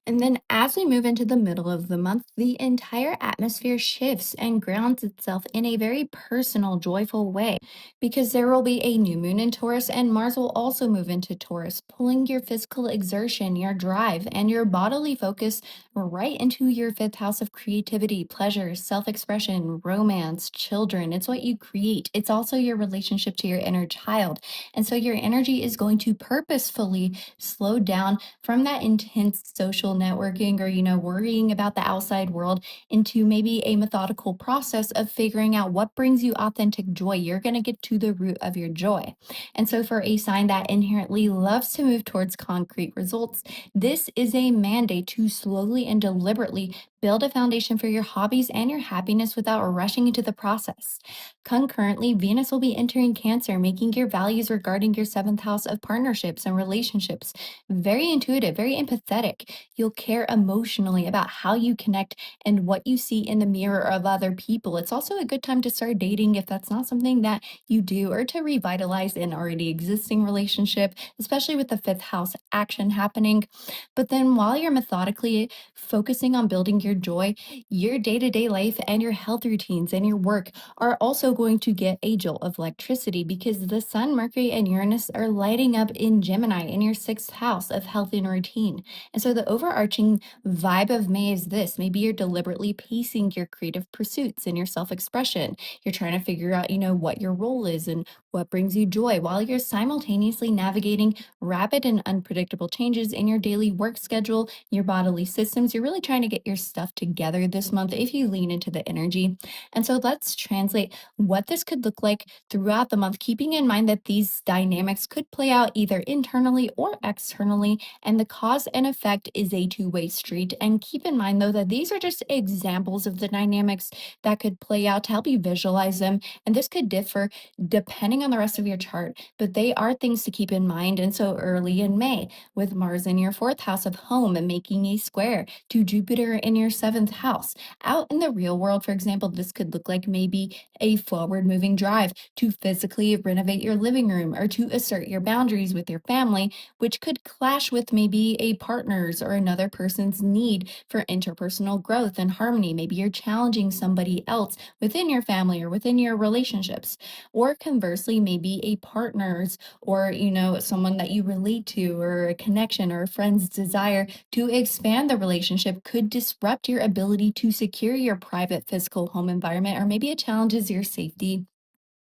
And then as we move into the middle of the month, the entire atmosphere shifts and grounds itself in a very personal, joyful way because there will be a new moon in Taurus and Mars will also move into Taurus, pulling your physical exertion, your drive, and your bodily focus right into your fifth house of creativity, pleasure, self expression, romance, children. It's what you create. It's also your relationship to your inner child. And so your energy is going to purposefully slow down from that intense social networking or, worrying about the outside world into maybe a methodical process of figuring out what brings you authentic joy. You're going to get to the root of your joy. And so, for a sign that inherently loves to move towards concrete results, this is a mandate to slowly and deliberately build a foundation for your hobbies and your happiness without rushing into the process. Concurrently, Venus will be entering Cancer, making your values regarding your seventh house of partnerships and relationships very intuitive, very empathetic. You'll care emotionally about how you connect and what you see in the mirror of other people. It's also a good time to start dating if that's not something that you do, or to revitalize an already existing relationship, especially with the fifth house action happening. But then while you're methodically focusing on building your joy, your day to day life and your health routines and your work are also going to get a jolt of electricity because the Sun, Mercury, and Uranus are lighting up in Gemini in your sixth house of health and routine. And so the overarching vibe of May is this: maybe you're deliberately pacing your creative pursuits and your self expression. You're trying to figure out, what your role is and what brings you joy while you're simultaneously navigating rapid and unpredictable changes in your daily work schedule, your bodily systems. You're really trying to get your stuff together this month if you lean into the energy. And so let's translate what this could look like throughout the month, keeping in mind that these dynamics could play out either internally or externally, and the cause and effect is a two-way street. And keep in mind, though, that these are just examples of the dynamics that could play out to help you visualize them. And this could differ depending on the rest of your chart, but they are things to keep in mind. And so early in May, with Mars in your fourth house of home and making a square to Jupiter in your seventh house, out in the real world, for example, this could look like maybe a forward moving drive to physically renovate your living room or to assert your boundaries with your family, which could clash with maybe a partner's or another person's need for interpersonal growth and harmony. Maybe you're challenging somebody else within your family or within your relationships. Or conversely, maybe a partner's or, someone that you relate to or a connection or a friend's desire to expand the relationship could disrupt your ability to secure your private physical home environment, or maybe it challenges your safety.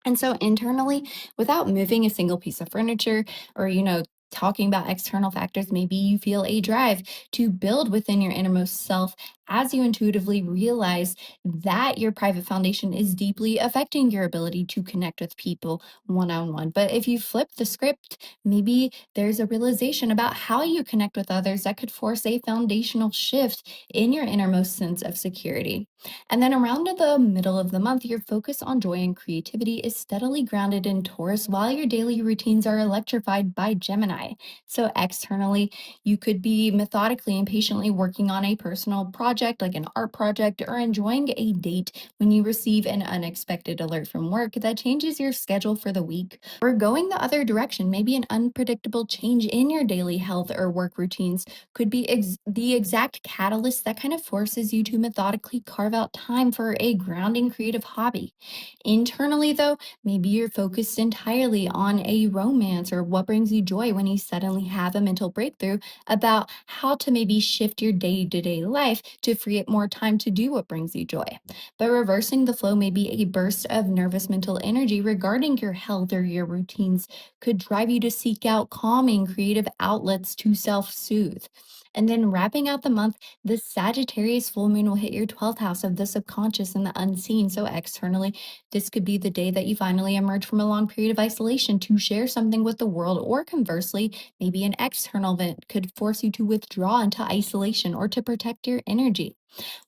And so internally, without moving a single piece of furniture or, talking about external factors, maybe you feel a drive to build within your innermost self as you intuitively realize that your private foundation is deeply affecting your ability to connect with people one on one. But if you flip the script, maybe there's a realization about how you connect with others that could force a foundational shift in your innermost sense of security. And then around the middle of the month, your focus on joy and creativity is steadily grounded in Taurus, while your daily routines are electrified by Gemini. So externally, you could be methodically and patiently working on a personal project like an art project, or enjoying a date when you receive an unexpected alert from work that changes your schedule for the week. Or going the other direction, maybe an unpredictable change in your daily health or work routines could be the exact catalyst that kind of forces you to methodically carve out time for a grounding creative hobby. Internally, though, maybe you're focused entirely on a romance or what brings you joy when you suddenly have a mental breakthrough about how to maybe shift your day to day life to free up more time to do what brings you joy. But reversing the flow may be a burst of nervous mental energy regarding your health or your routines could drive you to seek out calming creative outlets to self soothe. And then wrapping out the month, the Sagittarius full moon will hit your 12th house of the subconscious and the unseen. So, externally, this could be the day that you finally emerge from a long period of isolation to share something with the world, or conversely, maybe an external event could force you to withdraw into isolation or to protect your energy.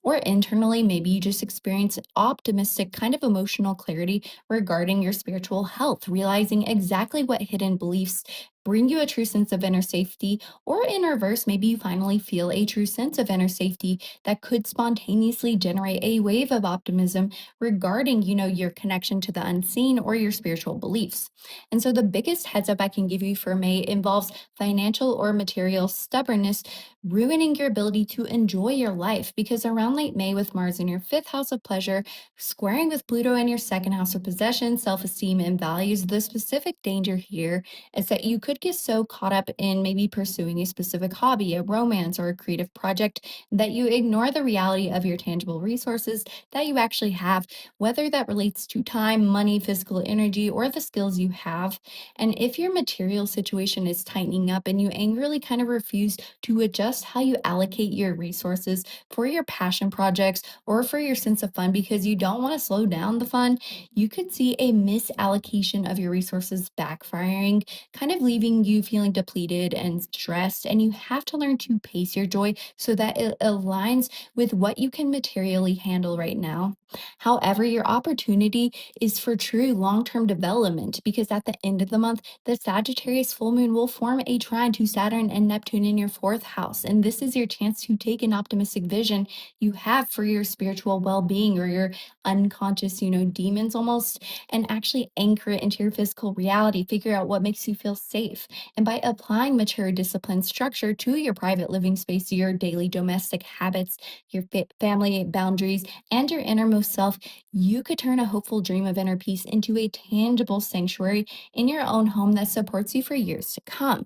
Or internally, maybe you just experience optimistic kind of emotional clarity regarding your spiritual health, realizing exactly what hidden beliefs bring you a true sense of inner safety. Or in reverse, maybe you finally feel a true sense of inner safety that could spontaneously generate a wave of optimism regarding, your connection to the unseen or your spiritual beliefs. And so the biggest heads up I can give you for May involves financial or material stubbornness ruining your ability to enjoy your life, because around late May, with Mars in your fifth house of pleasure, squaring with Pluto in your second house of possession, self esteem, and values, the specific danger here is that you could get so caught up in maybe pursuing a specific hobby, a romance, or a creative project that you ignore the reality of your tangible resources that you actually have, whether that relates to time, money, physical energy, or the skills you have. And if your material situation is tightening up and you angrily kind of refuse to adjust how you allocate your resources for your passion projects or for your sense of fun because you don't want to slow down the fun, you could see a misallocation of your resources backfiring, kind of leaving you feeling depleted and stressed. And you have to learn to pace your joy so that it aligns with what you can materially handle right now. However, your opportunity is for true long term development, because at the end of the month, the Sagittarius full moon will form a trine to Saturn and Neptune in your fourth house. And this is your chance to take an optimistic vision you have for your spiritual well being or your unconscious, demons almost, and actually anchor it into your physical reality. Figure out what makes you feel safe. And by applying mature discipline structure to your private living space, your daily domestic habits, your family boundaries, and your innermost self, you could turn a hopeful dream of inner peace into a tangible sanctuary in your own home that supports you for years to come.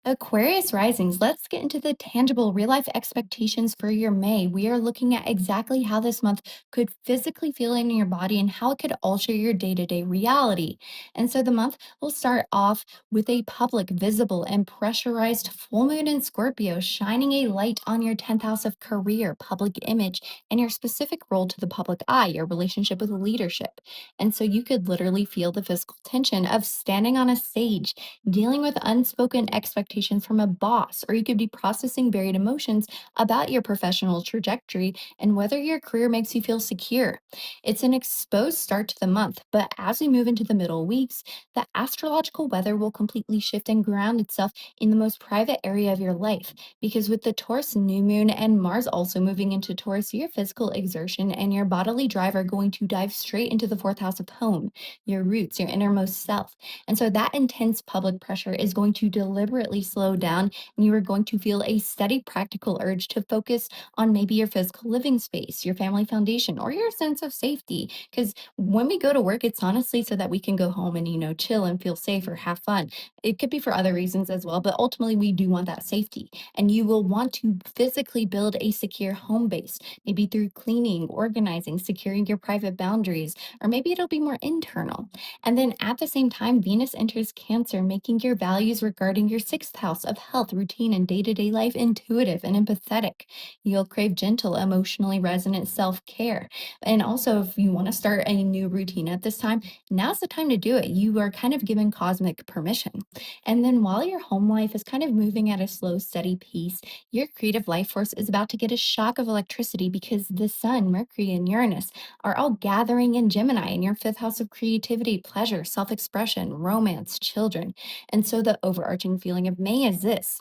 Aquarius Risings, let's get into the tangible real life expectations for your May. We are looking at exactly how this month could physically feel in your body and how it could alter your day to day reality. And so the month will start off with a public, visible, and pressurized full moon in Scorpio, shining a light on your 10th house of career, public image, and your specific role to the public eye, your relationship with leadership. And so you could literally feel the physical tension of standing on a stage, dealing with unspoken expectations from a boss, or you could be processing buried emotions about your professional trajectory and whether your career makes you feel secure. It's an exposed start to the month, but as we move into the middle weeks, the astrological weather will completely shift and ground itself in the most private area of your life. Because with the Taurus new moon and Mars also moving into Taurus, your physical exertion and your bodily drive are going to dive straight into the fourth house of home, your roots, your innermost self. And so that intense public pressure is going to deliberately slow down, and you are going to feel a steady practical urge to focus on maybe your physical living space, your family foundation, or your sense of safety. Because when we go to work, it's honestly so that we can go home and, chill and feel safe or have fun. It could be for other reasons as well, but ultimately we do want that safety. And you will want to physically build a secure home base, maybe through cleaning, organizing, securing your private boundaries, or maybe it'll be more internal. And then at the same time, Venus enters Cancer, making your values regarding your sixth 6th house of health, routine, and day-to-day life intuitive and empathetic. You'll crave gentle, emotionally resonant self-care. And also, if you want to start a new routine at this time, now's the time to do it. You are kind of given cosmic permission. And then while your home life is kind of moving at a slow, steady pace, your creative life force is about to get a shock of electricity because the Sun, Mercury, and Uranus are all gathering in Gemini in your 5th house of creativity, pleasure, self expression, romance, children. And so the overarching feeling of May is this: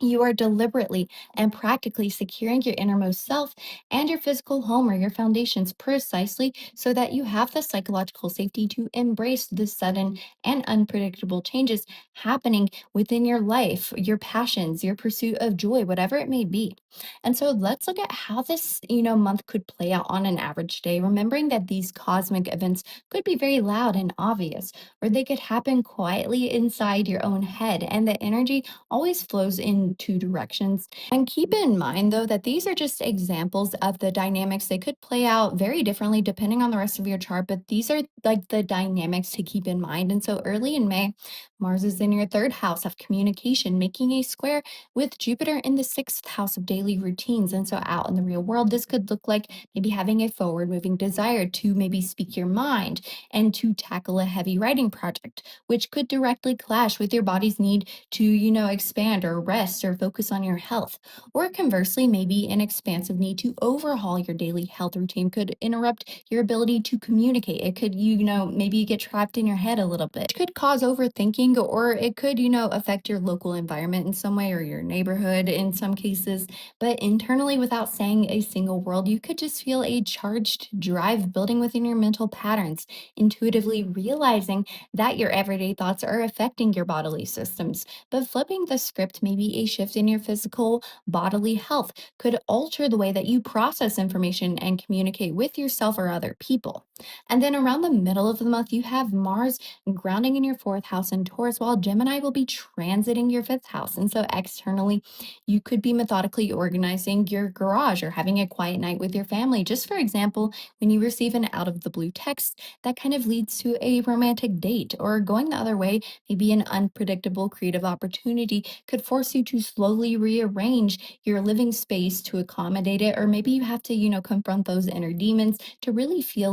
you are deliberately and practically securing your innermost self and your physical home or your foundations precisely so that you have the psychological safety to embrace the sudden and unpredictable changes happening within your life, your passions, your pursuit of joy, whatever it may be. And so let's look at how this, month could play out on an average day, remembering that these cosmic events could be very loud and obvious, or they could happen quietly inside your own head, and the energy always flows in two directions. And keep in mind, though, that these are just examples of the dynamics. They could play out very differently depending on the rest of your chart, but these are like the dynamics to keep in mind. And so early in May, Mars is in your 3rd house of communication, making a square with Jupiter in the 6th house of daily routines. And so out in the real world, this could look like maybe having a forward moving desire to maybe speak your mind and to tackle a heavy writing project, which could directly clash with your body's need to, expand or rest or focus on your health. Or conversely, maybe an expansive need to overhaul your daily health routine could interrupt your ability to communicate. It could, maybe you get trapped in your head a little bit. It could cause overthinking, or it could, affect your local environment in some way or your neighborhood in some cases. But internally, without saying a single word, you could just feel a charged drive building within your mental patterns, intuitively realizing that your everyday thoughts are affecting your bodily systems. But flipping the script, maybe a shift in your physical bodily health could alter the way that you process information and communicate with yourself or other people. And then around the middle of the month, you have Mars grounding in your 4th house in Taurus, while Gemini will be transiting your 5th house. And so externally, you could be methodically organizing your garage or having a quiet night with your family. Just for example, when you receive an out of the blue text that kind of leads to a romantic date, or going the other way, maybe an unpredictable creative opportunity could force you to slowly rearrange your living space to accommodate it, or maybe you have to, confront those inner demons to really feel,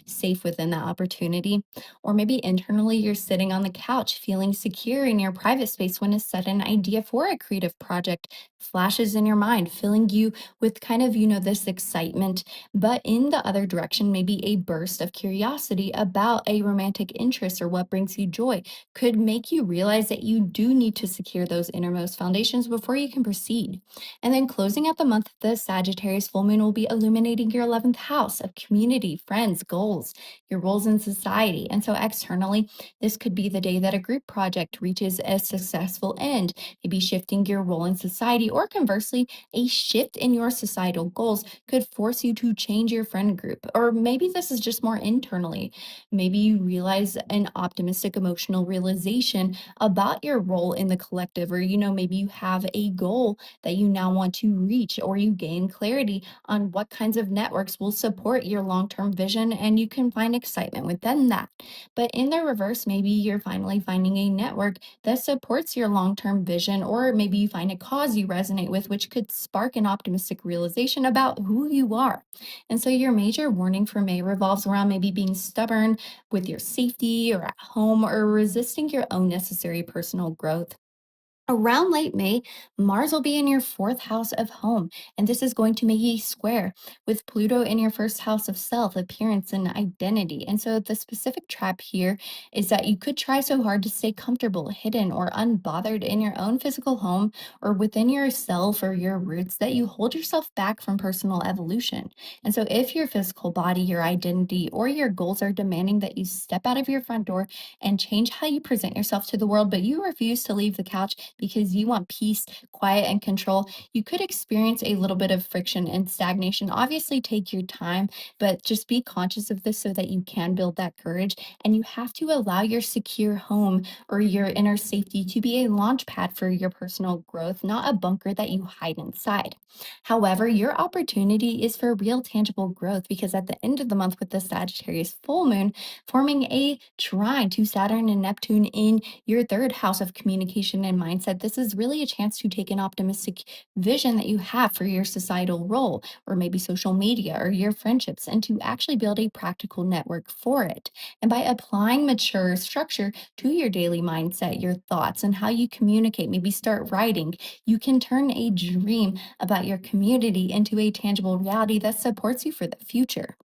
safe within that opportunity. Or maybe internally, you're sitting on the couch feeling secure in your private space when a sudden idea for a creative project flashes in your mind, filling you with kind of, this excitement. But in the other direction, maybe a burst of curiosity about a romantic interest or what brings you joy could make you realize that you do need to secure those innermost foundations before you can proceed. And then closing out the month, the Sagittarius full moon will be illuminating your 11th house of community, friends, goals, your roles in society. And so externally, this could be the day that a group project reaches a successful end, maybe shifting your role in society, or conversely, a shift in your societal goals could force you to change your friend group. Or maybe this is just more internally. Maybe you realize an optimistic emotional realization about your role in the collective, or, maybe you have a goal that you now want to reach, or you gain clarity on what kinds of networks will support your long term vision, and you can find excitement within that. But in the reverse, maybe you're finally finding a network that supports your long term vision, or maybe you find a cause you resonate with, which could spark an optimistic realization about who you are. And so your major warning for May revolves around maybe being stubborn with your safety or at home, or resisting your own necessary personal growth. Around late May, Mars will be in your 4th house of home, and this is going to make a square with Pluto in your 1st house of self, appearance, and identity. And so the specific trap here is that you could try so hard to stay comfortable, hidden, or unbothered in your own physical home or within yourself or your roots that you hold yourself back from personal evolution. And so if your physical body, your identity, or your goals are demanding that you step out of your front door and change how you present yourself to the world, but you refuse to leave the couch because you want peace, quiet, and control, you could experience a little bit of friction and stagnation. Obviously, take your time, but just be conscious of this so that you can build that courage. And you have to allow your secure home or your inner safety to be a launch pad for your personal growth, not a bunker that you hide inside. However, your opportunity is for real tangible growth, because at the end of the month, with the Sagittarius full moon forming a trine to Saturn and Neptune in your 3rd house of communication and mindset, mindset, this is really a chance to take an optimistic vision that you have for your societal role, or maybe social media or your friendships, and to actually build a practical network for it. And by applying mature structure to your daily mindset, your thoughts, and how you communicate, maybe start writing, you can turn a dream about your community into a tangible reality that supports you for the future.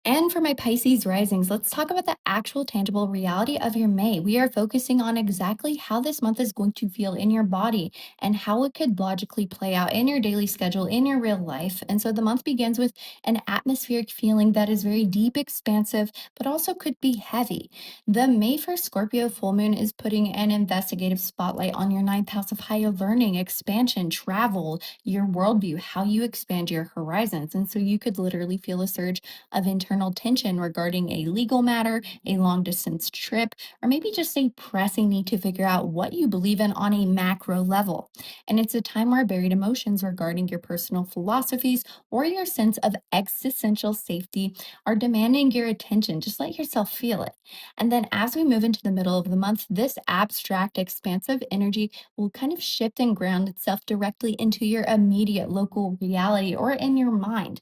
And for my Pisces risings, let's talk about the actual tangible reality of your May. We are focusing on exactly how this month is going to feel in your body and how it could logically play out in your daily schedule, in your real life. And so the month begins with an atmospheric feeling that is very deep, expansive, but also could be heavy. The May 1st Scorpio full moon is putting an investigative spotlight on your ninth house of higher learning, expansion, travel, your worldview, how you expand your horizons. And so you could literally feel a surge of internal tension regarding a legal matter, a long distance trip, or maybe just a pressing need to figure out what you believe in on a macro level. And it's a time where buried emotions regarding your personal philosophies or your sense of existential safety are demanding your attention. Just let yourself feel it. And then as we move into the middle of the month, this abstract, expansive energy will kind of shift and ground itself directly into your immediate local reality or in your mind.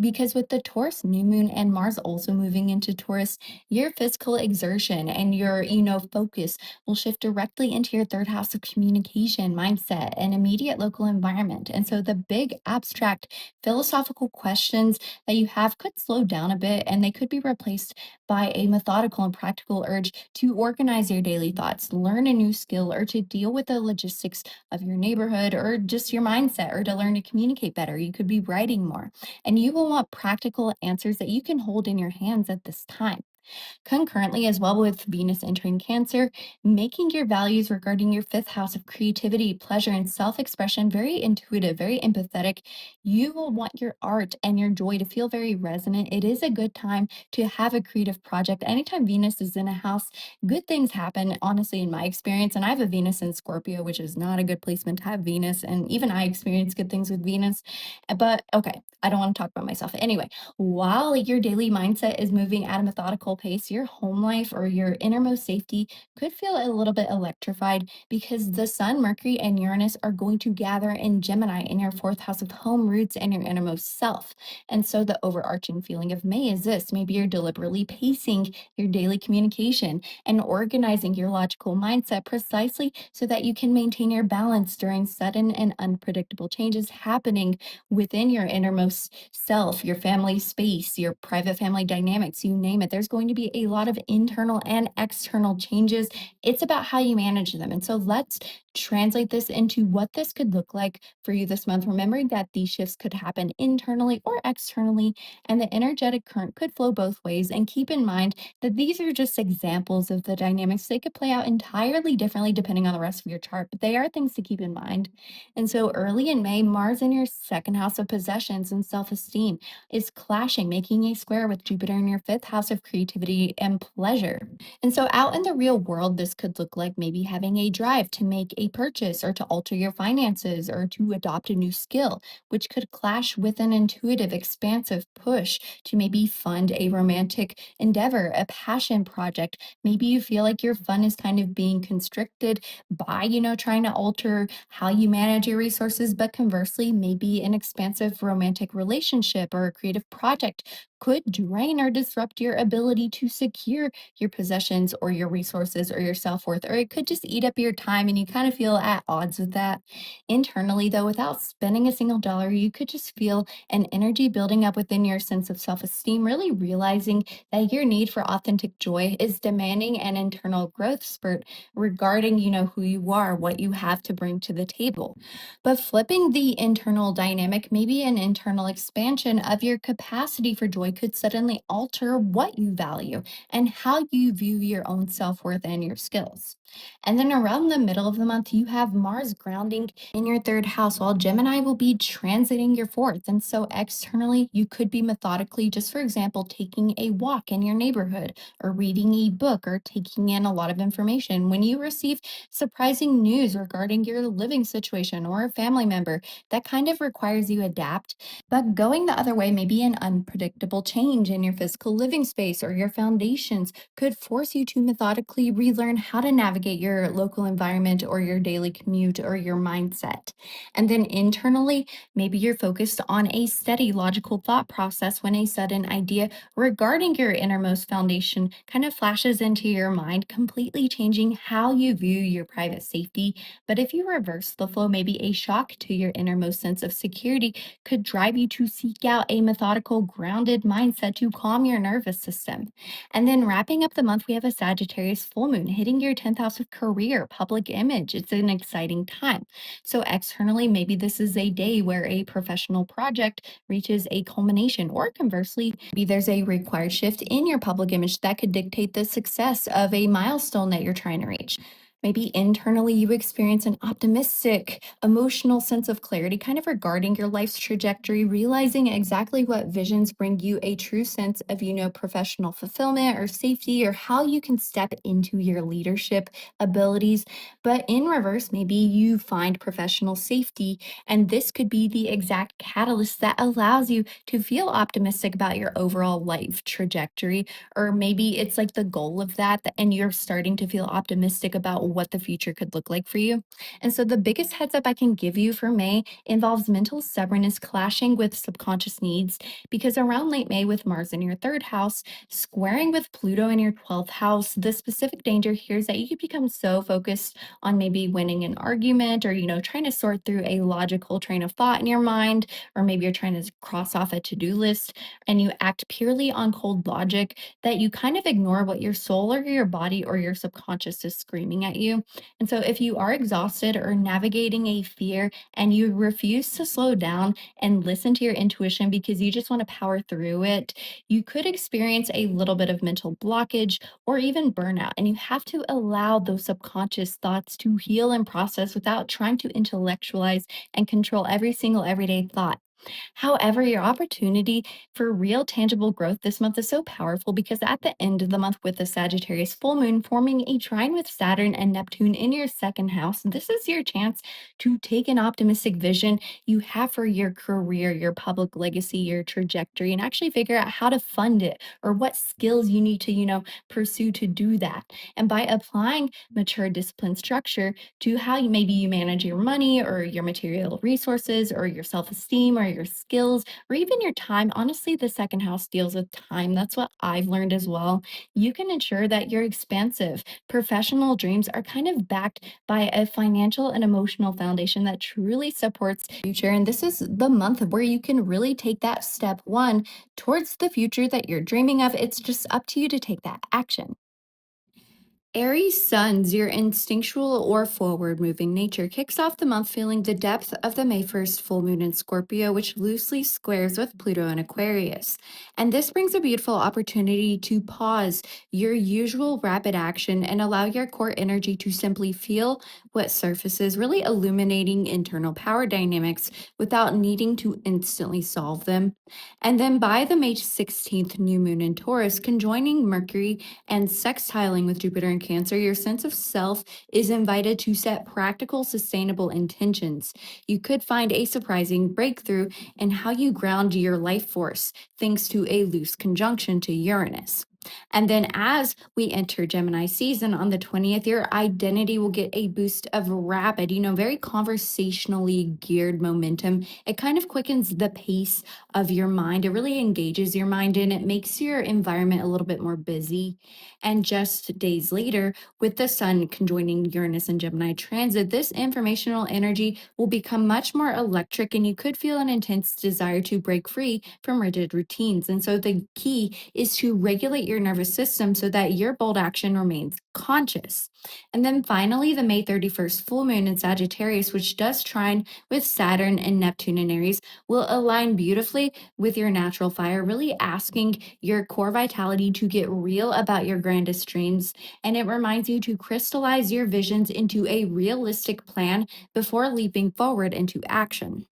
Because with the Taurus new moon and Mars also moving into Taurus, your physical exertion and your, focus will shift directly into your third house of communication, mindset, and immediate local environment. And so the big abstract philosophical questions that you have could slow down a bit and they could be replaced by a methodical and practical urge to organize your daily thoughts, learn a new skill, or to deal with the logistics of your neighborhood or just your mindset, or to learn to communicate better. You could be writing more. And you will want practical answers that you can hold in your hands at this time. Concurrently, as well with Venus entering Cancer, making your values regarding your fifth house of creativity, pleasure, and self expression very intuitive, very empathetic. You will want your art and your joy to feel very resonant. It is a good time to have a creative project. Anytime Venus is in a house, good things happen, honestly, in my experience. And I have a Venus in Scorpio, which is not a good placement to have Venus. And even I experience good things with Venus. But okay, I don't want to talk about myself. Anyway, while your daily mindset is moving at a methodical pace, your home life or your innermost safety could feel a little bit electrified because the Sun, Mercury, and Uranus are going to gather in Gemini in your fourth house of home roots and your innermost self. And so the overarching feeling of May is this: maybe you're deliberately pacing your daily communication and organizing your logical mindset precisely so that you can maintain your balance during sudden and unpredictable changes happening within your innermost self, your family space, your private family dynamics, you name it. There's going to be a lot of internal and external changes. It's about how you manage them. And so let's translate this into what this could look like for you this month, remembering that these shifts could happen internally or externally, and the energetic current could flow both ways. And keep in mind that these are just examples of the dynamics. They could play out entirely differently depending on the rest of your chart, but they are things to keep in mind. And so early in May, Mars in your second house of possessions and self esteem is clashing, making a square with Jupiter in your fifth house of creativity and pleasure. And so, out in the real world, this could look like maybe having a drive to make a purchase or to alter your finances or to adopt a new skill, which could clash with an intuitive, expansive push to maybe fund a romantic endeavor, a passion project. Maybe you feel like your fun is kind of being constricted by, trying to alter how you manage your resources. But conversely, maybe an expansive romantic relationship or a creative project could drain or disrupt your ability to secure your possessions or your resources or your self worth, or it could just eat up your time and you kind of feel at odds with that. Internally, though, without spending a single dollar, you could just feel an energy building up within your sense of self esteem, really realizing that your need for authentic joy is demanding an internal growth spurt regarding, who you are, what you have to bring to the table. But flipping the internal dynamic, maybe an internal expansion of your capacity for joy could suddenly alter what you value and how you view your own self worth and your skills. And then around the middle of the month, you have Mars grounding in your third house, while Gemini will be transiting your fourth. And so externally, you could be methodically, just for example, taking a walk in your neighborhood or reading a book or taking in a lot of information. When you receive surprising news regarding your living situation or a family member, that kind of requires you adapt. But going the other way may be an unpredictable change in your physical living space or your foundations could force you to methodically relearn how to navigate your local environment or your daily commute or your mindset. And then internally, maybe you're focused on a steady logical thought process when a sudden idea regarding your innermost foundation kind of flashes into your mind, completely changing how you view your private safety. But if you reverse the flow, maybe a shock to your innermost sense of security could drive you to seek out a methodical, grounded mindset to calm your nervous system. And then wrapping up the month, we have a Sagittarius full moon hitting your 10th house of career, public image. It's an exciting time. So, externally, maybe this is a day where a professional project reaches a culmination, or conversely, maybe there's a required shift in your public image that could dictate the success of a milestone that you're trying to reach. Maybe internally you experience an optimistic, emotional sense of clarity, kind of regarding your life's trajectory, realizing exactly what visions bring you a true sense of, professional fulfillment or safety, or how you can step into your leadership abilities. But in reverse, maybe you find professional safety, and this could be the exact catalyst that allows you to feel optimistic about your overall life trajectory. Or maybe it's like the goal of and you're starting to feel optimistic about what the future could look like for you. And so the biggest heads up I can give you for May involves mental stubbornness clashing with subconscious needs, because around late May, with Mars in your third house squaring with Pluto in your 12th house, the specific danger here is that you could become so focused on maybe winning an argument, or trying to sort through a logical train of thought in your mind, or maybe you're trying to cross off a to-do list, and you act purely on cold logic, that you kind of ignore what your soul or your body or your subconscious is screaming at you. And so, if you are exhausted or navigating a fear and you refuse to slow down and listen to your intuition because you just want to power through it, you could experience a little bit of mental blockage or even burnout. And you have to allow those subconscious thoughts to heal and process without trying to intellectualize and control every single everyday thought. However, your opportunity for real tangible growth this month is so powerful, because at the end of the month, with the Sagittarius full moon forming a trine with Saturn and Neptune in your second house, this is your chance to take an optimistic vision you have for your career, your public legacy, your trajectory, and actually figure out how to fund it, or what skills you need to, pursue to do that. And by applying mature discipline structure to how maybe you manage your money or your material resources or your self-esteem or your skills or even your time. Honestly, the second house deals with time. That's what I've learned as well. You can ensure that your expansive professional dreams are kind of backed by a financial and emotional foundation that truly supports the future. And this is the month where you can really take that step one towards the future that you're dreaming of. It's just up to you to take that action. Aries Suns, your instinctual or forward moving nature, kicks off the month feeling the depth of the May 1st full moon in Scorpio, which loosely squares with Pluto in Aquarius. And this brings a beautiful opportunity to pause your usual rapid action and allow your core energy to simply feel what surfaces, really illuminating internal power dynamics without needing to instantly solve them. And then by the May 16th new moon in Taurus, conjoining Mercury and sextiling with Jupiter in Cancer, your sense of self is invited to set practical, sustainable intentions. You could find a surprising breakthrough in how you ground your life force, thanks to a loose conjunction to Uranus. And then as we enter Gemini season on the 20th, your identity will get a boost of rapid, very conversationally geared momentum. It kind of quickens the pace of your mind. It really engages your mind, and it makes your environment a little bit more busy. And just days later, with the sun conjoining Uranus and Gemini transit, this informational energy will become much more electric, and you could feel an intense desire to break free from rigid routines. And so the key is to regulate your nervous system so that your bold action remains conscious. And then finally, the May 31st full moon in Sagittarius, which does trine with Saturn and Neptune in Aries, will align beautifully with your natural fire, really asking your core vitality to get real about your grandest dreams. And it reminds you to crystallize your visions into a realistic plan before leaping forward into action.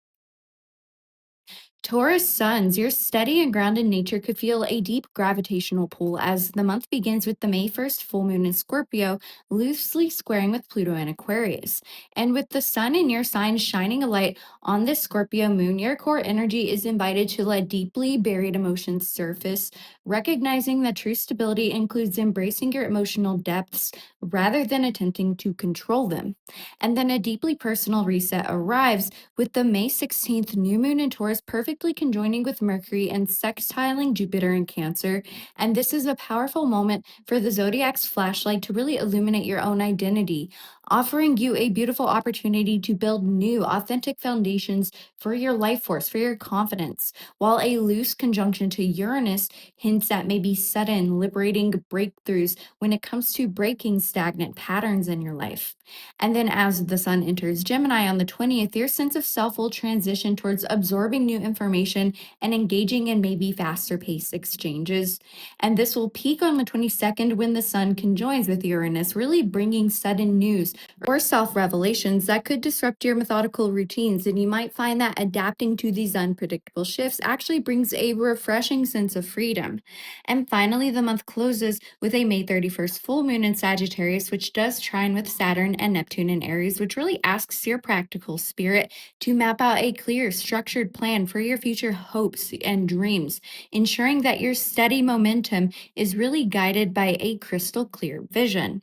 Taurus suns, your steady and grounded nature could feel a deep gravitational pull as the month begins with the May 1st full moon in Scorpio, loosely squaring with Pluto and Aquarius. And with the sun in your sign shining a light on this Scorpio moon, your core energy is invited to let deeply buried emotions surface, recognizing that true stability includes embracing your emotional depths rather than attempting to control them. And then a deeply personal reset arrives with the May 16th new moon in Taurus perfectly conjoining with Mercury and sextiling Jupiter in Cancer. And this is a powerful moment for the zodiac's flashlight to really illuminate your own identity, offering you a beautiful opportunity to build new, authentic foundations for your life force, for your confidence, while a loose conjunction to Uranus hints at maybe sudden, liberating breakthroughs when it comes to breaking stagnant patterns in your life. And then as the sun enters Gemini on the 20th, your sense of self will transition towards absorbing new information and engaging in maybe faster paced exchanges. And this will peak on the 22nd when the sun conjoins with Uranus, really bringing sudden news or self revelations that could disrupt your methodical routines. And you might find that adapting to these unpredictable shifts actually brings a refreshing sense of freedom. And finally, the month closes with a May 31st full moon in Sagittarius, which does trine with Saturn and Neptune in Aries, which really asks your practical spirit to map out a clear, structured plan for your future hopes and dreams, ensuring that your steady momentum is really guided by a crystal clear vision.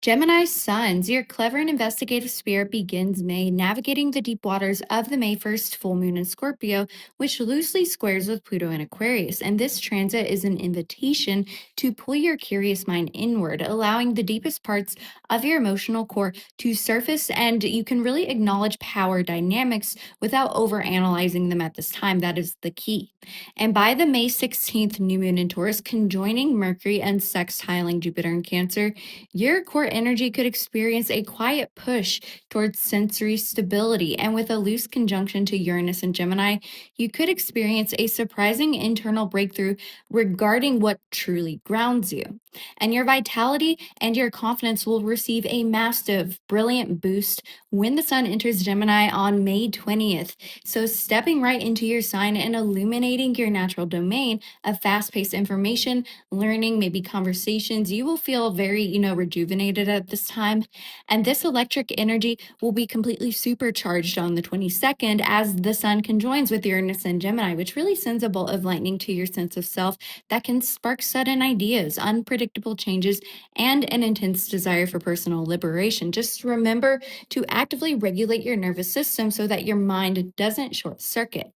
Gemini suns, your clever and investigative spirit begins May navigating the deep waters of the May 1st full moon in Scorpio, which loosely squares with Pluto in Aquarius. And this transit is an invitation to pull your curious mind inward, allowing the deepest parts of your emotional core to surface. And you can really acknowledge power dynamics without overanalyzing them at this time. That is the key. And by the May 16th new moon in Taurus, conjoining Mercury and sextiling Jupiter in Cancer, your core energy could experience a quiet push towards sensory stability. And with a loose conjunction to Uranus and Gemini, you could experience a surprising internal breakthrough regarding what truly grounds you. And your vitality and your confidence will receive a massive, brilliant boost when the sun enters Gemini on May 20th. So, stepping right into your sign and illuminating your natural domain of fast paced information, learning, maybe conversations, you will feel very, rejuvenated at this time. And this electric energy will be completely supercharged on the 22nd as the sun conjoins with Uranus and Gemini, which really sends a bolt of lightning to your sense of self that can spark sudden ideas, unpredictable changes, and an intense desire for personal liberation. Just remember to actively regulate your nervous system so that your mind doesn't short circuit.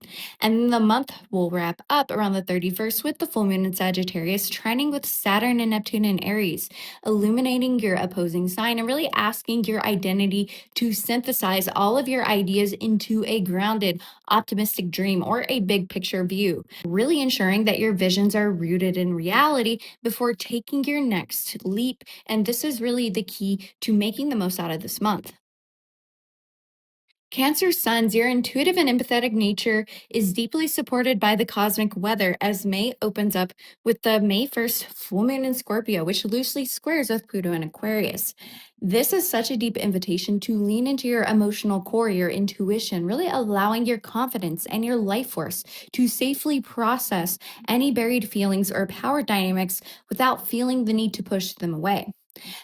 And the month will wrap up around the 31st with the full moon in Sagittarius, trining with Saturn and Neptune in Aries, illuminating your opposing sign and really asking your identity to synthesize all of your ideas into a grounded, optimistic dream or a big picture view, really ensuring that your visions are rooted in reality before taking your next leap. And this is really the key to making the most out of this month. Cancer suns, your intuitive and empathetic nature is deeply supported by the cosmic weather as May opens up with the May 1st full moon in Scorpio, which loosely squares with Pluto in Aquarius. This is such a deep invitation to lean into your emotional core, your intuition, really allowing your confidence and your life force to safely process any buried feelings or power dynamics without feeling the need to push them away.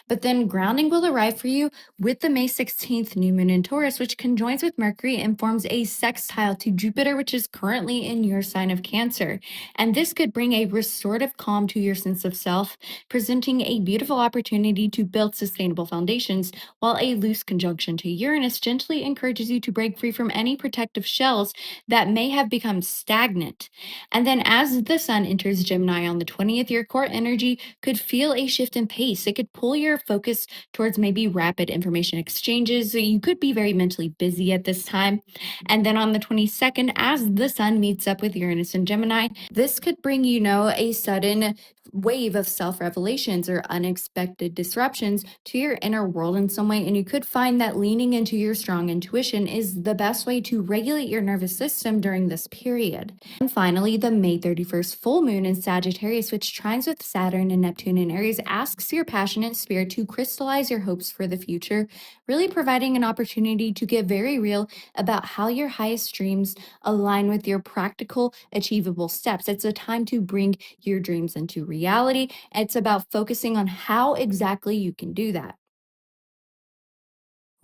But then grounding will arrive for you with the May 16th new moon in Taurus, which conjoins with Mercury and forms a sextile to Jupiter, which is currently in your sign of Cancer. And this could bring a restorative calm to your sense of self, presenting a beautiful opportunity to build sustainable foundations, while a loose conjunction to Uranus gently encourages you to break free from any protective shells that may have become stagnant. And then as the sun enters Gemini on the 20th, your core energy could feel a shift in pace. It could pull your focus towards maybe rapid information exchanges. So you could be very mentally busy at this time. And then on the 22nd, as the sun meets up with Uranus and Gemini, this could bring, a sudden wave of self revelations or unexpected disruptions to your inner world in some way. And you could find that leaning into your strong intuition is the best way to regulate your nervous system during this period. And finally, the May 31st full moon in Sagittarius, which trines with Saturn and Neptune in Aries, asks your passionate spirit to crystallize your hopes for the future, really providing an opportunity to get very real about how your highest dreams align with your practical, achievable steps. It's a time to bring your dreams into reality. It's about focusing on how exactly you can do that.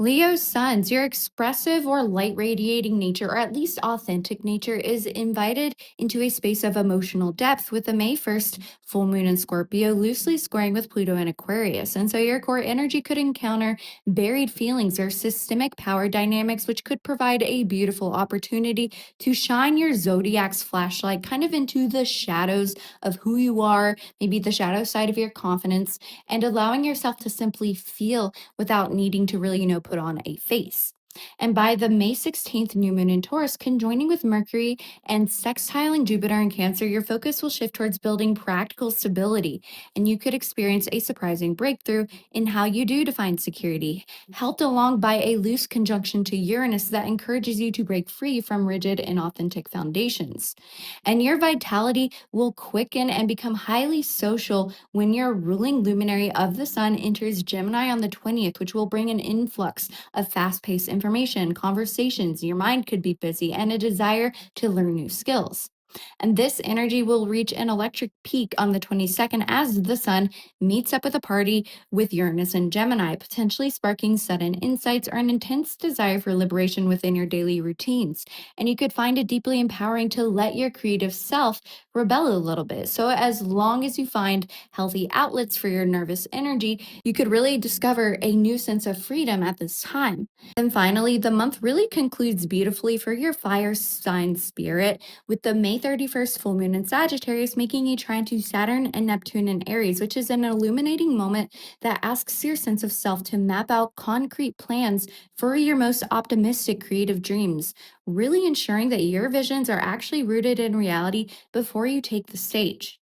Leo suns, your expressive or light radiating nature, or at least authentic nature, is invited into a space of emotional depth with the May 1st full moon in Scorpio loosely squaring with Pluto in Aquarius. And so your core energy could encounter buried feelings or systemic power dynamics, which could provide a beautiful opportunity to shine your zodiac's flashlight kind of into the shadows of who you are, maybe the shadow side of your confidence, and allowing yourself to simply feel without needing to really, put on a face. And by the May 16th new moon in Taurus, conjoining with Mercury and sextiling Jupiter in Cancer, your focus will shift towards building practical stability. And you could experience a surprising breakthrough in how you do define security, helped along by a loose conjunction to Uranus that encourages you to break free from rigid and authentic foundations. And your vitality will quicken and become highly social when your ruling luminary of the sun enters Gemini on the 20th, which will bring an influx of fast paced information, conversations. Your mind could be busy, and a desire to learn new skills. And this energy will reach an electric peak on the 22nd as the sun meets up with a party with Uranus and Gemini, potentially sparking sudden insights or an intense desire for liberation within your daily routines. And you could find it deeply empowering to let your creative self rebel a little bit. So, as long as you find healthy outlets for your nervous energy, you could really discover a new sense of freedom at this time. And finally, the month really concludes beautifully for your fire sign spirit with the May 31st full moon in Sagittarius making a trine to Saturn and Neptune in Aries, which is an illuminating moment that asks your sense of self to map out concrete plans for your most optimistic creative dreams, really ensuring that your visions are actually rooted in reality before you take the stage.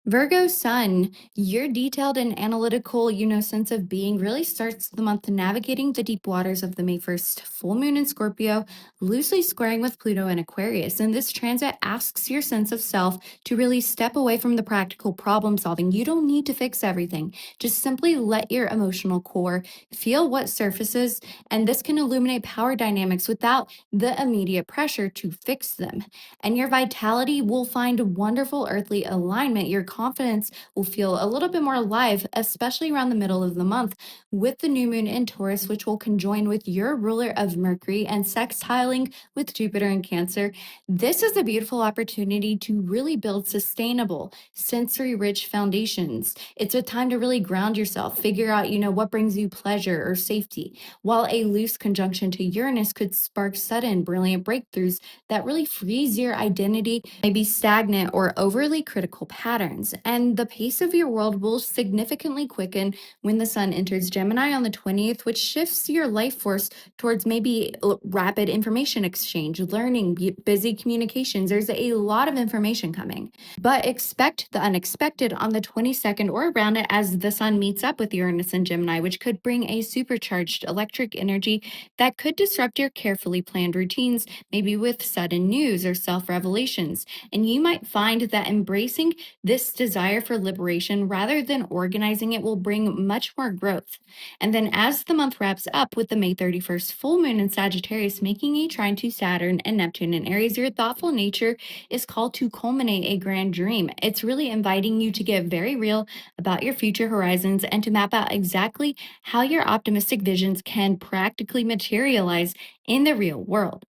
Virgo Sun, your detailed and analytical, sense of being really starts the month navigating the deep waters of the May 1st full moon in Scorpio, loosely squaring with Pluto in Aquarius. And this transit asks your sense of self to really step away from the practical problem solving. You don't need to fix everything. Just simply let your emotional core feel what surfaces, and this can illuminate power dynamics without the immediate pressure to fix them. And your vitality will find wonderful earthly alignment. Your confidence will feel a little bit more alive, especially around the middle of the month with the new moon in Taurus, which will conjoin with your ruler of Mercury and sextiling with Jupiter in Cancer. This is a beautiful opportunity to really build sustainable, sensory rich foundations. It's a time to really ground yourself, figure out, what brings you pleasure or safety, while a loose conjunction to Uranus could spark sudden, brilliant breakthroughs that really frees your identity, maybe stagnant or overly critical patterns. And the pace of your world will significantly quicken when the sun enters Gemini on the 20th, which shifts your life force towards maybe rapid information exchange, learning, busy communications. There's a lot of information coming. But expect the unexpected on the 22nd or around it as the sun meets up with Uranus and Gemini, which could bring a supercharged electric energy that could disrupt your carefully planned routines, maybe with sudden news or self revelations. And you might find that embracing this desire for liberation rather than organizing it will bring much more growth. And then as the month wraps up with the May 31st full moon in Sagittarius making a trine to Saturn and Neptune in Aries, your thoughtful nature is called to culminate a grand dream. It's really inviting you to get very real about your future horizons and to map out exactly how your optimistic visions can practically materialize in the real world.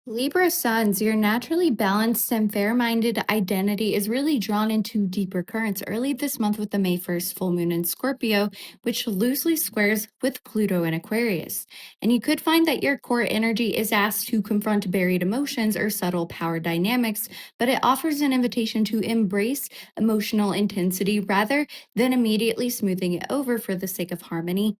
Libra suns, your naturally balanced and fair minded identity is really drawn into deeper currents early this month with the May 1st full moon in Scorpio, which loosely squares with Pluto in Aquarius. And you could find that your core energy is asked to confront buried emotions or subtle power dynamics, but it offers an invitation to embrace emotional intensity rather than immediately smoothing it over for the sake of harmony.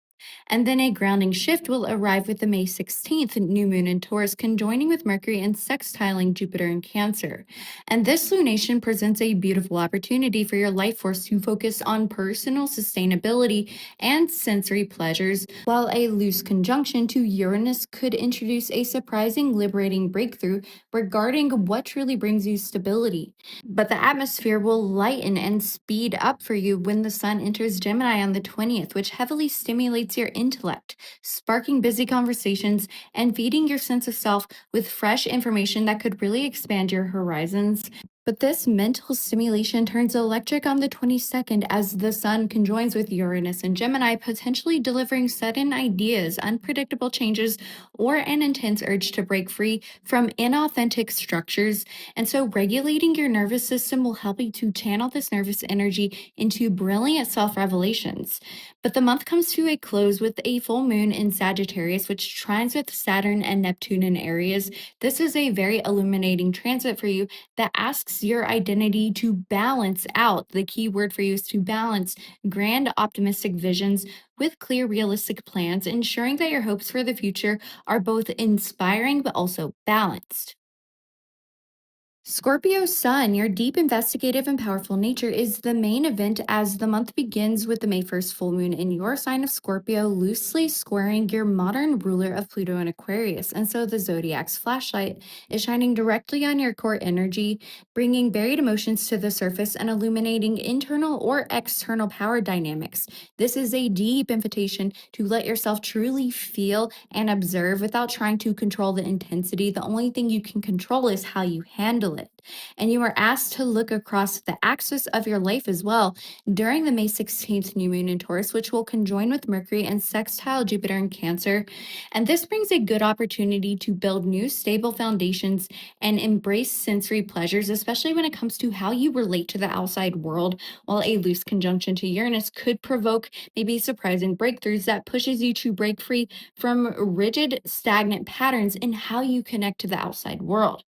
And then a grounding shift will arrive with the May 16th new moon in Taurus, conjoining with Mercury and sextiling Jupiter in Cancer. And this lunation presents a beautiful opportunity for your life force to focus on personal sustainability and sensory pleasures, while a loose conjunction to Uranus could introduce a surprising, liberating breakthrough regarding what truly brings you stability. But the atmosphere will lighten and speed up for you when the sun enters Gemini on the 20th, which heavily stimulates your intellect, sparking busy conversations and feeding your sense of self with fresh information that could really expand your horizons. But this mental stimulation turns electric on the 22nd as the sun conjoins with Uranus and Gemini, potentially delivering sudden ideas, unpredictable changes, or an intense urge to break free from inauthentic structures. And so, regulating your nervous system will help you to channel this nervous energy into brilliant self revelations. But the month comes to a close with a full moon in Sagittarius, which trines with Saturn and Neptune in Aries. This is a very illuminating transit for you that asks your identity to balance out. The key word for you is to balance grand, optimistic visions with clear, realistic plans, ensuring that your hopes for the future are both inspiring but also balanced. Scorpio Sun, your deep, investigative, and powerful nature is the main event as the month begins with the May 1st full moon in your sign of Scorpio, loosely squaring your modern ruler of Pluto and Aquarius. And so the zodiac's flashlight is shining directly on your core energy, bringing buried emotions to the surface and illuminating internal or external power dynamics. This is a deep invitation to let yourself truly feel and observe without trying to control the intensity. The only thing you can control is how you handle it. And you are asked to look across the axis of your life as well during the May 16th new moon in Taurus, which will conjoin with Mercury and sextile Jupiter in Cancer. And this brings a good opportunity to build new stable foundations and embrace sensory pleasures, especially when it comes to how you relate to the outside world, while a loose conjunction to Uranus could provoke maybe surprising breakthroughs that pushes you to break free from rigid, stagnant patterns in how you connect to the outside world.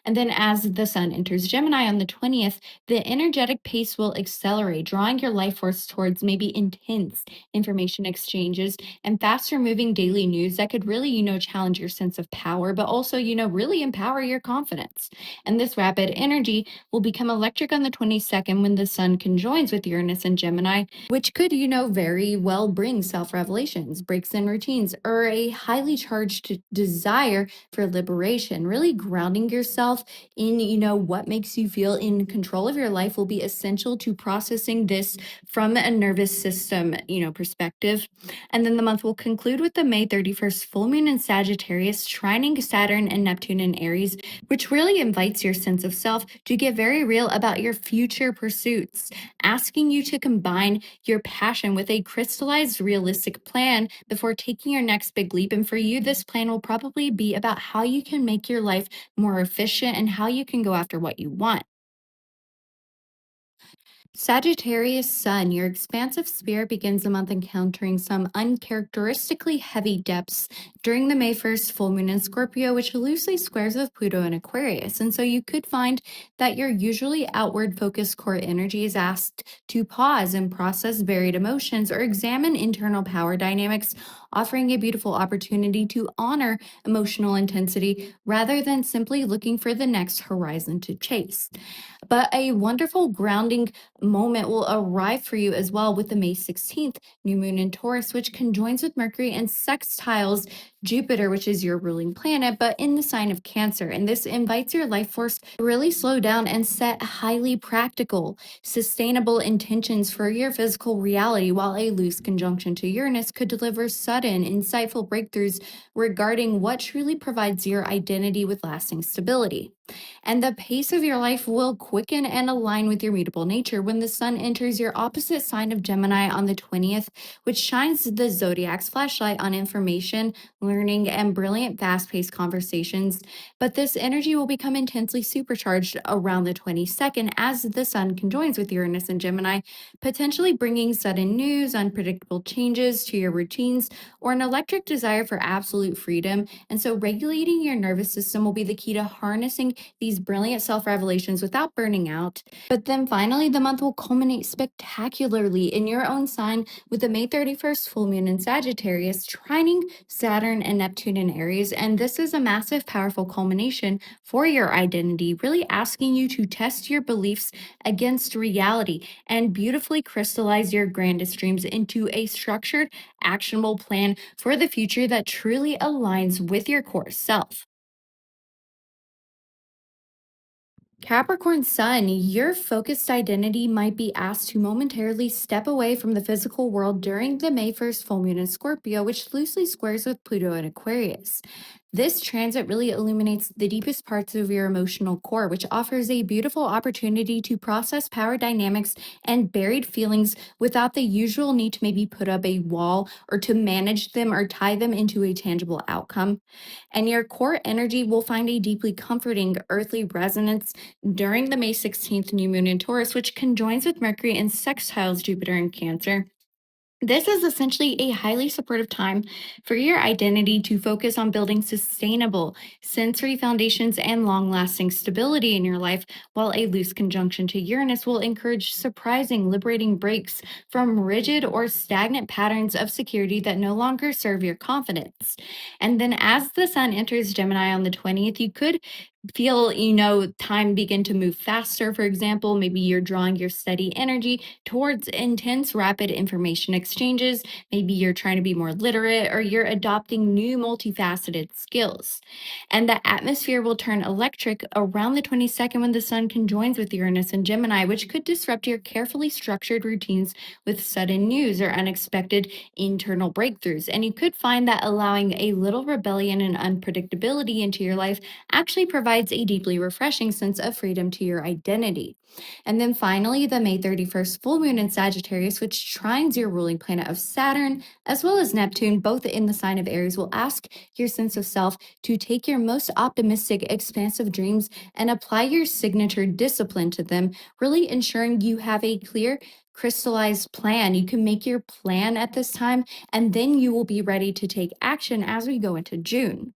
And then as the sun enters Gemini on the 20th, the energetic pace will accelerate, drawing your life force towards maybe intense information exchanges and faster moving daily news that could really, challenge your sense of power, but also, really empower your confidence. And this rapid energy will become electric on the 22nd when the sun conjoins with Uranus and Gemini, which could, very well bring self revelations, breaks in routines, or a highly charged desire for liberation. Really grounding yourself in, what makes you feel in control of your life will be essential to processing this from a nervous system, perspective. And then the month will conclude with the May 31st full moon in Sagittarius, trining Saturn and Neptune in Aries, which really invites your sense of self to get very real about your future pursuits, asking you to combine your passion with a crystallized, realistic plan before taking your next big leap. And for you, this plan will probably be about how you can make your life more efficient and how you can go after what you want. Sagittarius Sun, your expansive spirit begins the month encountering some uncharacteristically heavy depths during the May 1st full moon in Scorpio, which loosely squares with Pluto and Aquarius. And so you could find that your usually outward focused core energy is asked to pause and process buried emotions or examine internal power dynamics, offering a beautiful opportunity to honor emotional intensity rather than simply looking for the next horizon to chase. But a wonderful grounding moment will arrive for you as well with the May 16th new moon in Taurus, which conjoins with Mercury and sextiles Jupiter, which is your ruling planet, but in the sign of Cancer. And this invites your life force to really slow down and set highly practical, sustainable intentions for your physical reality, while a loose conjunction to Uranus could deliver sudden, insightful breakthroughs regarding what truly provides your identity with lasting stability. And the pace of your life will quicken and align with your mutable nature when the sun enters your opposite sign of Gemini on the 20th, which shines the zodiac's flashlight on information, learning, and brilliant, fast paced conversations. But this energy will become intensely supercharged around the 22nd as the sun conjoins with Uranus and Gemini, potentially bringing sudden news, unpredictable changes to your routines, or an electric desire for absolute freedom. And so, regulating your nervous system will be the key to harnessing these brilliant self revelations without burning out. But then finally, the month will culminate spectacularly in your own sign with the May 31st full moon in Sagittarius, trining Saturn and Neptune in Aries. And this is a massive, powerful culmination for your identity, really asking you to test your beliefs against reality and beautifully crystallize your grandest dreams into a structured, actionable plan for the future that truly aligns with your core self. Capricorn Sun, your focused identity might be asked to momentarily step away from the physical world during the May 1st full moon in Scorpio, which loosely squares with Pluto in Aquarius. This transit really illuminates the deepest parts of your emotional core, which offers a beautiful opportunity to process power dynamics and buried feelings without the usual need to maybe put up a wall or to manage them or tie them into a tangible outcome. And your core energy will find a deeply comforting earthly resonance during the May 16th new moon in Taurus, which conjoins with Mercury and sextiles Jupiter in Cancer. This is essentially a highly supportive time for your identity to focus on building sustainable sensory foundations and long lasting stability in your life, while a loose conjunction to Uranus will encourage surprising, liberating breaks from rigid or stagnant patterns of security that no longer serve your confidence. And then, as the sun enters Gemini on the 20th, you could feel, time begin to move faster. For example, maybe you're drawing your steady energy towards intense, rapid information exchanges. Maybe you're trying to be more literate or you're adopting new multifaceted skills. And the atmosphere will turn electric around the 22nd when the sun conjoins with Uranus and Gemini, which could disrupt your carefully structured routines with sudden news or unexpected internal breakthroughs. And you could find that allowing a little rebellion and unpredictability into your life actually provides a deeply refreshing sense of freedom to your identity. And then finally, the May 31st full moon in Sagittarius, which trines your ruling planet of Saturn, as well as Neptune, both in the sign of Aries, will ask your sense of self to take your most optimistic, expansive dreams and apply your signature discipline to them, really ensuring you have a clear, crystallized plan. You can make your plan at this time, and then you will be ready to take action as we go into June.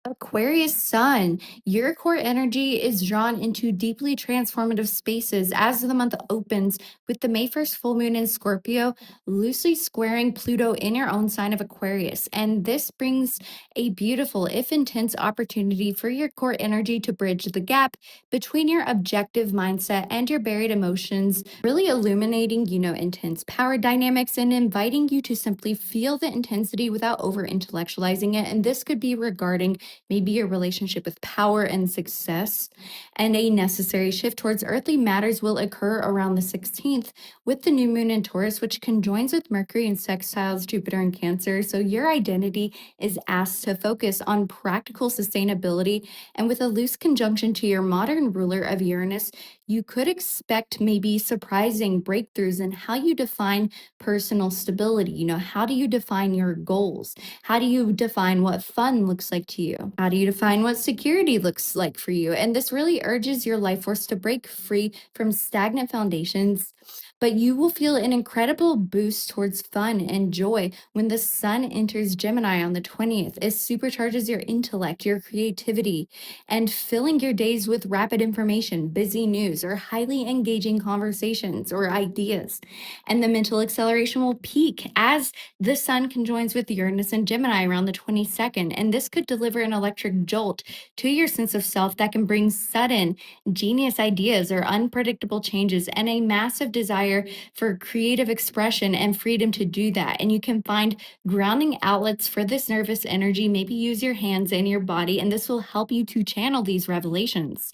Aquarius Sun, your core energy is drawn into deeply transformative spaces as the month opens with the May 1st full moon in Scorpio, loosely squaring Pluto in your own sign of Aquarius. And this brings a beautiful, if intense, opportunity for your core energy to bridge the gap between your objective mindset and your buried emotions, really illuminating, intense power dynamics and inviting you to simply feel the intensity without over intellectualizing it. And this could be regarding maybe your relationship with power and success, and a necessary shift towards earthly matters will occur around the 16th with the new moon in Taurus, which conjoins with Mercury and sextiles Jupiter in Cancer. So your identity is asked to focus on practical sustainability, and with a loose conjunction to your modern ruler of Uranus, you could expect maybe surprising breakthroughs in how you define personal stability. How do you define your goals? How do you define what fun looks like to you? How do you define what security looks like for you? And this really urges your life force to break free from stagnant foundations. But you will feel an incredible boost towards fun and joy when the sun enters Gemini on the 20th. It supercharges your intellect, your creativity, and filling your days with rapid information, busy news, or highly engaging conversations or ideas. And the mental acceleration will peak as the sun conjoins with Uranus and Gemini around the 22nd, and this could deliver an electric jolt to your sense of self that can bring sudden, genius ideas or unpredictable changes and a massive desire for creative expression and freedom to do that. And you can find grounding outlets for this nervous energy. Maybe use your hands and your body, and this will help you to channel these revelations.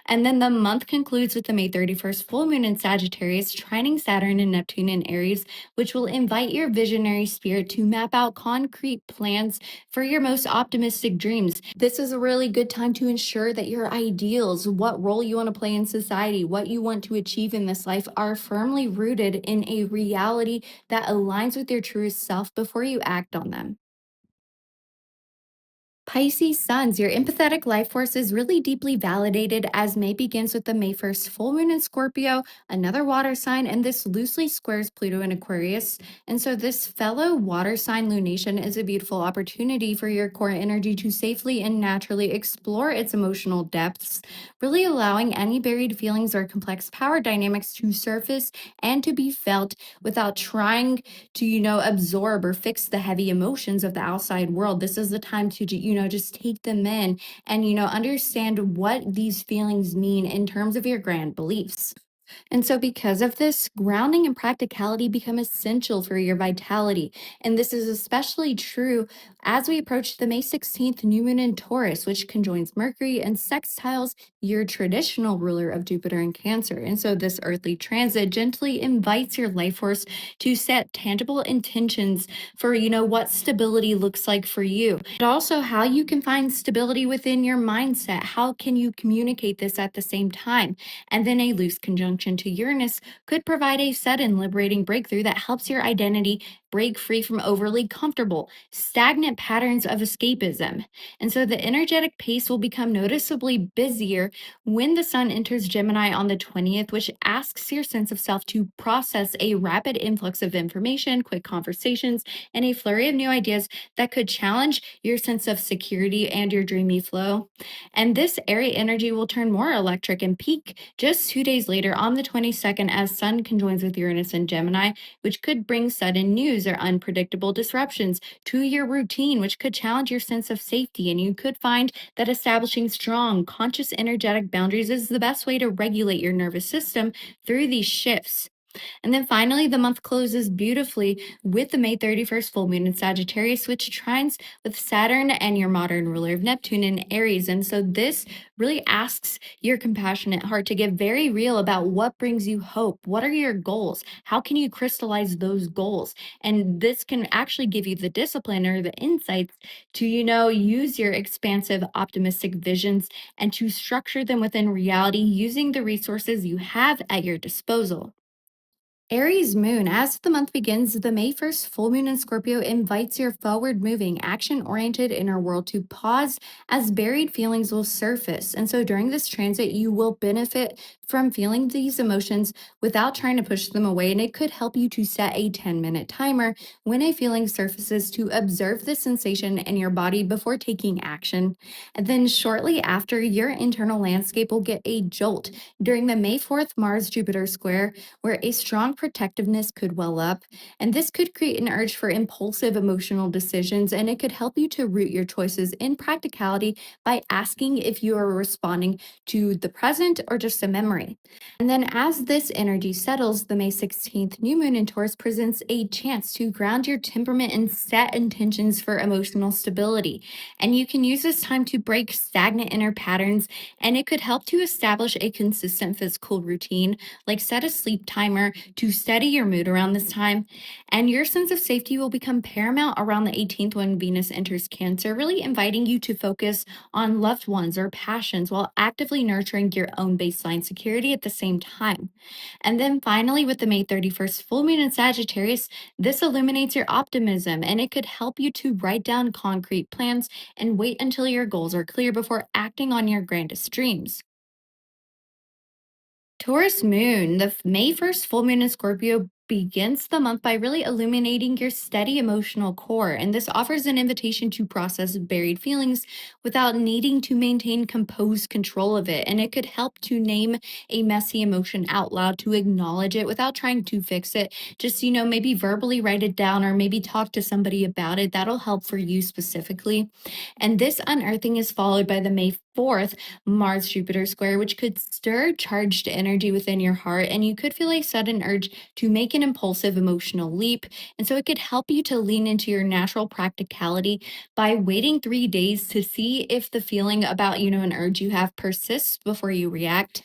And then the month concludes with the May 31st full moon in Sagittarius, trining Saturn and Neptune in Aries, which will invite your visionary spirit to map out concrete plans for your most optimistic dreams. This is a really good time to ensure that your ideals, what role you want to play in society, what you want to achieve in this life, are firmly rooted in a reality that aligns with your truest self before you act on them. Pisces suns, your empathetic life force is really deeply validated as May begins with the May 1st full moon in Scorpio, another water sign, and this loosely squares Pluto in Aquarius. And so, this fellow water sign lunation is a beautiful opportunity for your core energy to safely and naturally explore its emotional depths, really allowing any buried feelings or complex power dynamics to surface and to be felt without trying to, absorb or fix the heavy emotions of the outside world. This is the time to, just take them in and, understand what these feelings mean in terms of your grand beliefs. And so, because of this, grounding and practicality become essential for your vitality. And this is especially true as we approach the May 16th new moon in Taurus, which conjoins Mercury and sextiles your traditional ruler of Jupiter and Cancer. And so, this earthly transit gently invites your life force to set tangible intentions for, what stability looks like for you, but also how you can find stability within your mindset. How can you communicate this at the same time? And then a loose conjunction to Uranus could provide a sudden liberating breakthrough that helps your identity break free from overly comfortable, stagnant patterns of escapism. And so the energetic pace will become noticeably busier when the sun enters Gemini on the 20th, which asks your sense of self to process a rapid influx of information, quick conversations, and a flurry of new ideas that could challenge your sense of security and your dreamy flow. And this airy energy will turn more electric and peak just 2 days later on the 22nd as Sun conjoins with Uranus and Gemini, which could bring sudden news or unpredictable disruptions to your routine, which could challenge your sense of safety. And you could find that establishing strong, conscious, energetic boundaries is the best way to regulate your nervous system through these shifts. And then finally, the month closes beautifully with the May 31st full moon in Sagittarius, which trines with Saturn and your modern ruler of Neptune in Aries. And so this really asks your compassionate heart to get very real about what brings you hope. What are your goals? How can you crystallize those goals? And this can actually give you the discipline or the insights to, use your expansive, optimistic visions and to structure them within reality using the resources you have at your disposal. Aries Moon, as the month begins, the May 1st full moon in Scorpio invites your forward moving, action oriented inner world to pause as buried feelings will surface. And so during this transit, you will benefit from feeling these emotions without trying to push them away. And it could help you to set a 10-minute timer when a feeling surfaces to observe the sensation in your body before taking action. And then shortly after, your internal landscape will get a jolt during the May 4th Mars Jupiter square where a strong protectiveness could well up. And this could create an urge for impulsive emotional decisions, and it could help you to root your choices in practicality by asking if you are responding to the present or just a memory. And then, as this energy settles, the May 16th new moon in Taurus presents a chance to ground your temperament and set intentions for emotional stability. And you can use this time to break stagnant inner patterns, and it could help to establish a consistent physical routine, like set a sleep timer to steady your mood around this time. And your sense of safety will become paramount around the 18th when Venus enters Cancer, really inviting you to focus on loved ones or passions while actively nurturing your own baseline security at the same time. And then finally, with the May 31st full moon in Sagittarius, this illuminates your optimism and it could help you to write down concrete plans and wait until your goals are clear before acting on your grandest dreams. Taurus Moon, the May 1st full moon in Scorpio begins the month by really illuminating your steady emotional core. And this offers an invitation to process buried feelings without needing to maintain composed control of it. And it could help to name a messy emotion out loud, to acknowledge it without trying to fix it. Just, maybe verbally write it down or maybe talk to somebody about it. That'll help for you specifically. And this unearthing is followed by the May 4th Mars Jupiter square, which could stir charged energy within your heart, and you could feel a sudden urge to make an impulsive emotional leap. And so it could help you to lean into your natural practicality by waiting 3 days to see if the feeling about, an urge you have persists before you react.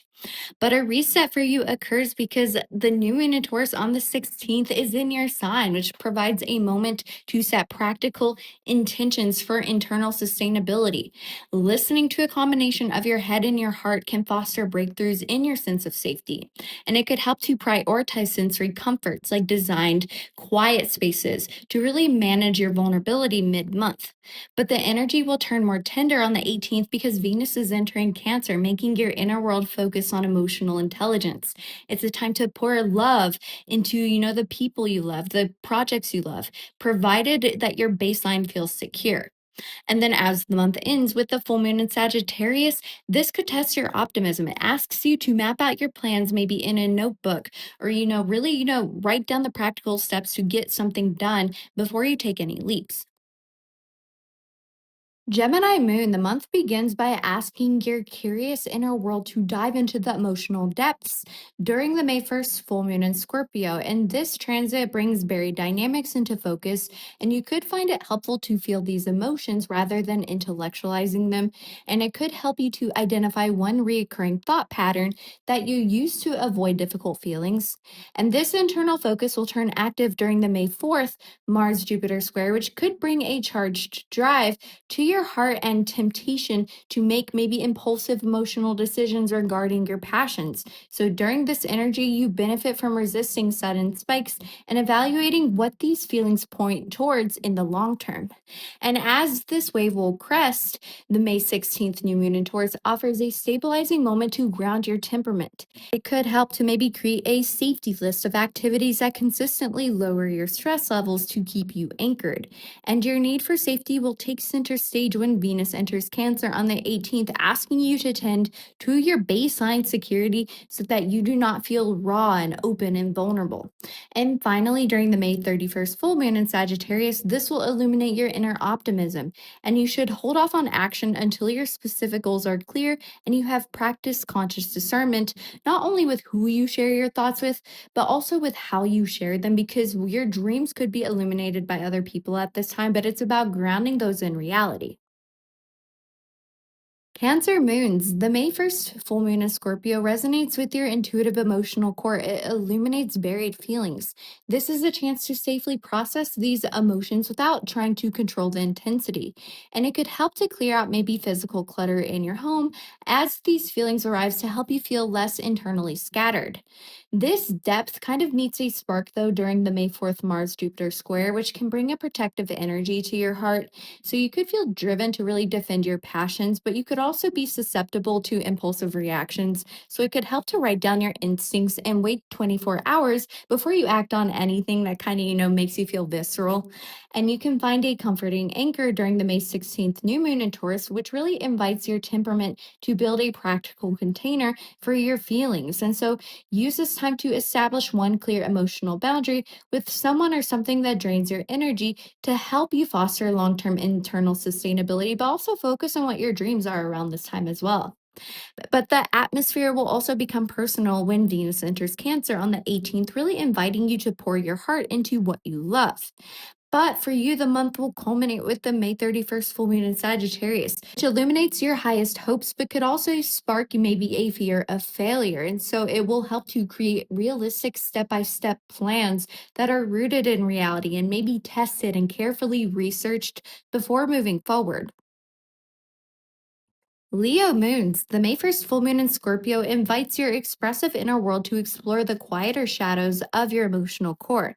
But a reset for you occurs because the new moon in Taurus on the 16th is in your sign, which provides a moment to set practical intentions for internal sustainability. Listening to a combination of your head and your heart can foster breakthroughs in your sense of safety. And it could help to prioritize sensory comforts like designed quiet spaces to really manage your vulnerability mid month. But the energy will turn more tender on the 18th because Venus is entering Cancer, making your inner world focus on emotional intelligence. It's a time to pour love into, the people you love, the projects you love, provided that your baseline feels secure. And then as the month ends with the full moon in Sagittarius, this could test your optimism. It asks you to map out your plans maybe in a notebook or, really, write down the practical steps to get something done before you take any leaps. Gemini Moon, the month begins by asking your curious inner world to dive into the emotional depths during the May 1st full moon in Scorpio. And this transit brings buried dynamics into focus, and you could find it helpful to feel these emotions rather than intellectualizing them. And it could help you to identify one reoccurring thought pattern that you use to avoid difficult feelings. And this internal focus will turn active during the May 4th Mars Jupiter square, which could bring a charged drive to your heart and temptation to make maybe impulsive emotional decisions regarding your passions. So during this energy, you benefit from resisting sudden spikes and evaluating what these feelings point towards in the long term. And as this wave will crest, the May 16th new moon in Taurus offers a stabilizing moment to ground your temperament. It could help to maybe create a safety list of activities that consistently lower your stress levels to keep you anchored. And your need for safety will take center stage when Venus enters Cancer on the 18th, asking you to tend to your baseline security so that you do not feel raw and open and vulnerable. And finally, during the May 31st full moon in Sagittarius, this will illuminate your inner optimism. And you should hold off on action until your specific goals are clear and you have practiced conscious discernment, not only with who you share your thoughts with, but also with how you share them, because your dreams could be illuminated by other people at this time, but it's about grounding those in reality. Cancer moons. The May 1st full moon in Scorpio resonates with your intuitive emotional core. It illuminates buried feelings. This is a chance to safely process these emotions without trying to control the intensity. And it could help to clear out maybe physical clutter in your home as these feelings arise to help you feel less internally scattered. This depth kind of needs a spark though during the May 4th Mars Jupiter square, which can bring a protective energy to your heart. So you could feel driven to really defend your passions, but you could also be susceptible to impulsive reactions. So it could help to write down your instincts and wait 24 hours before you act on anything that kind of, makes you feel visceral. And you can find a comforting anchor during the May 16th new moon in Taurus, which really invites your temperament to build a practical container for your feelings. And so use this time to establish one clear emotional boundary with someone or something that drains your energy to help you foster long term internal sustainability, but also focus on what your dreams are around this time as well. But the atmosphere will also become personal when Venus enters Cancer on the 18th, really inviting you to pour your heart into what you love. But for you, the month will culminate with the May 31st full moon in Sagittarius, which illuminates your highest hopes, but could also spark maybe a fear of failure. And so it will help to create realistic step by step plans that are rooted in reality and maybe tested and carefully researched before moving forward. Leo moons. The May 1st full moon in Scorpio invites your expressive inner world to explore the quieter shadows of your emotional core.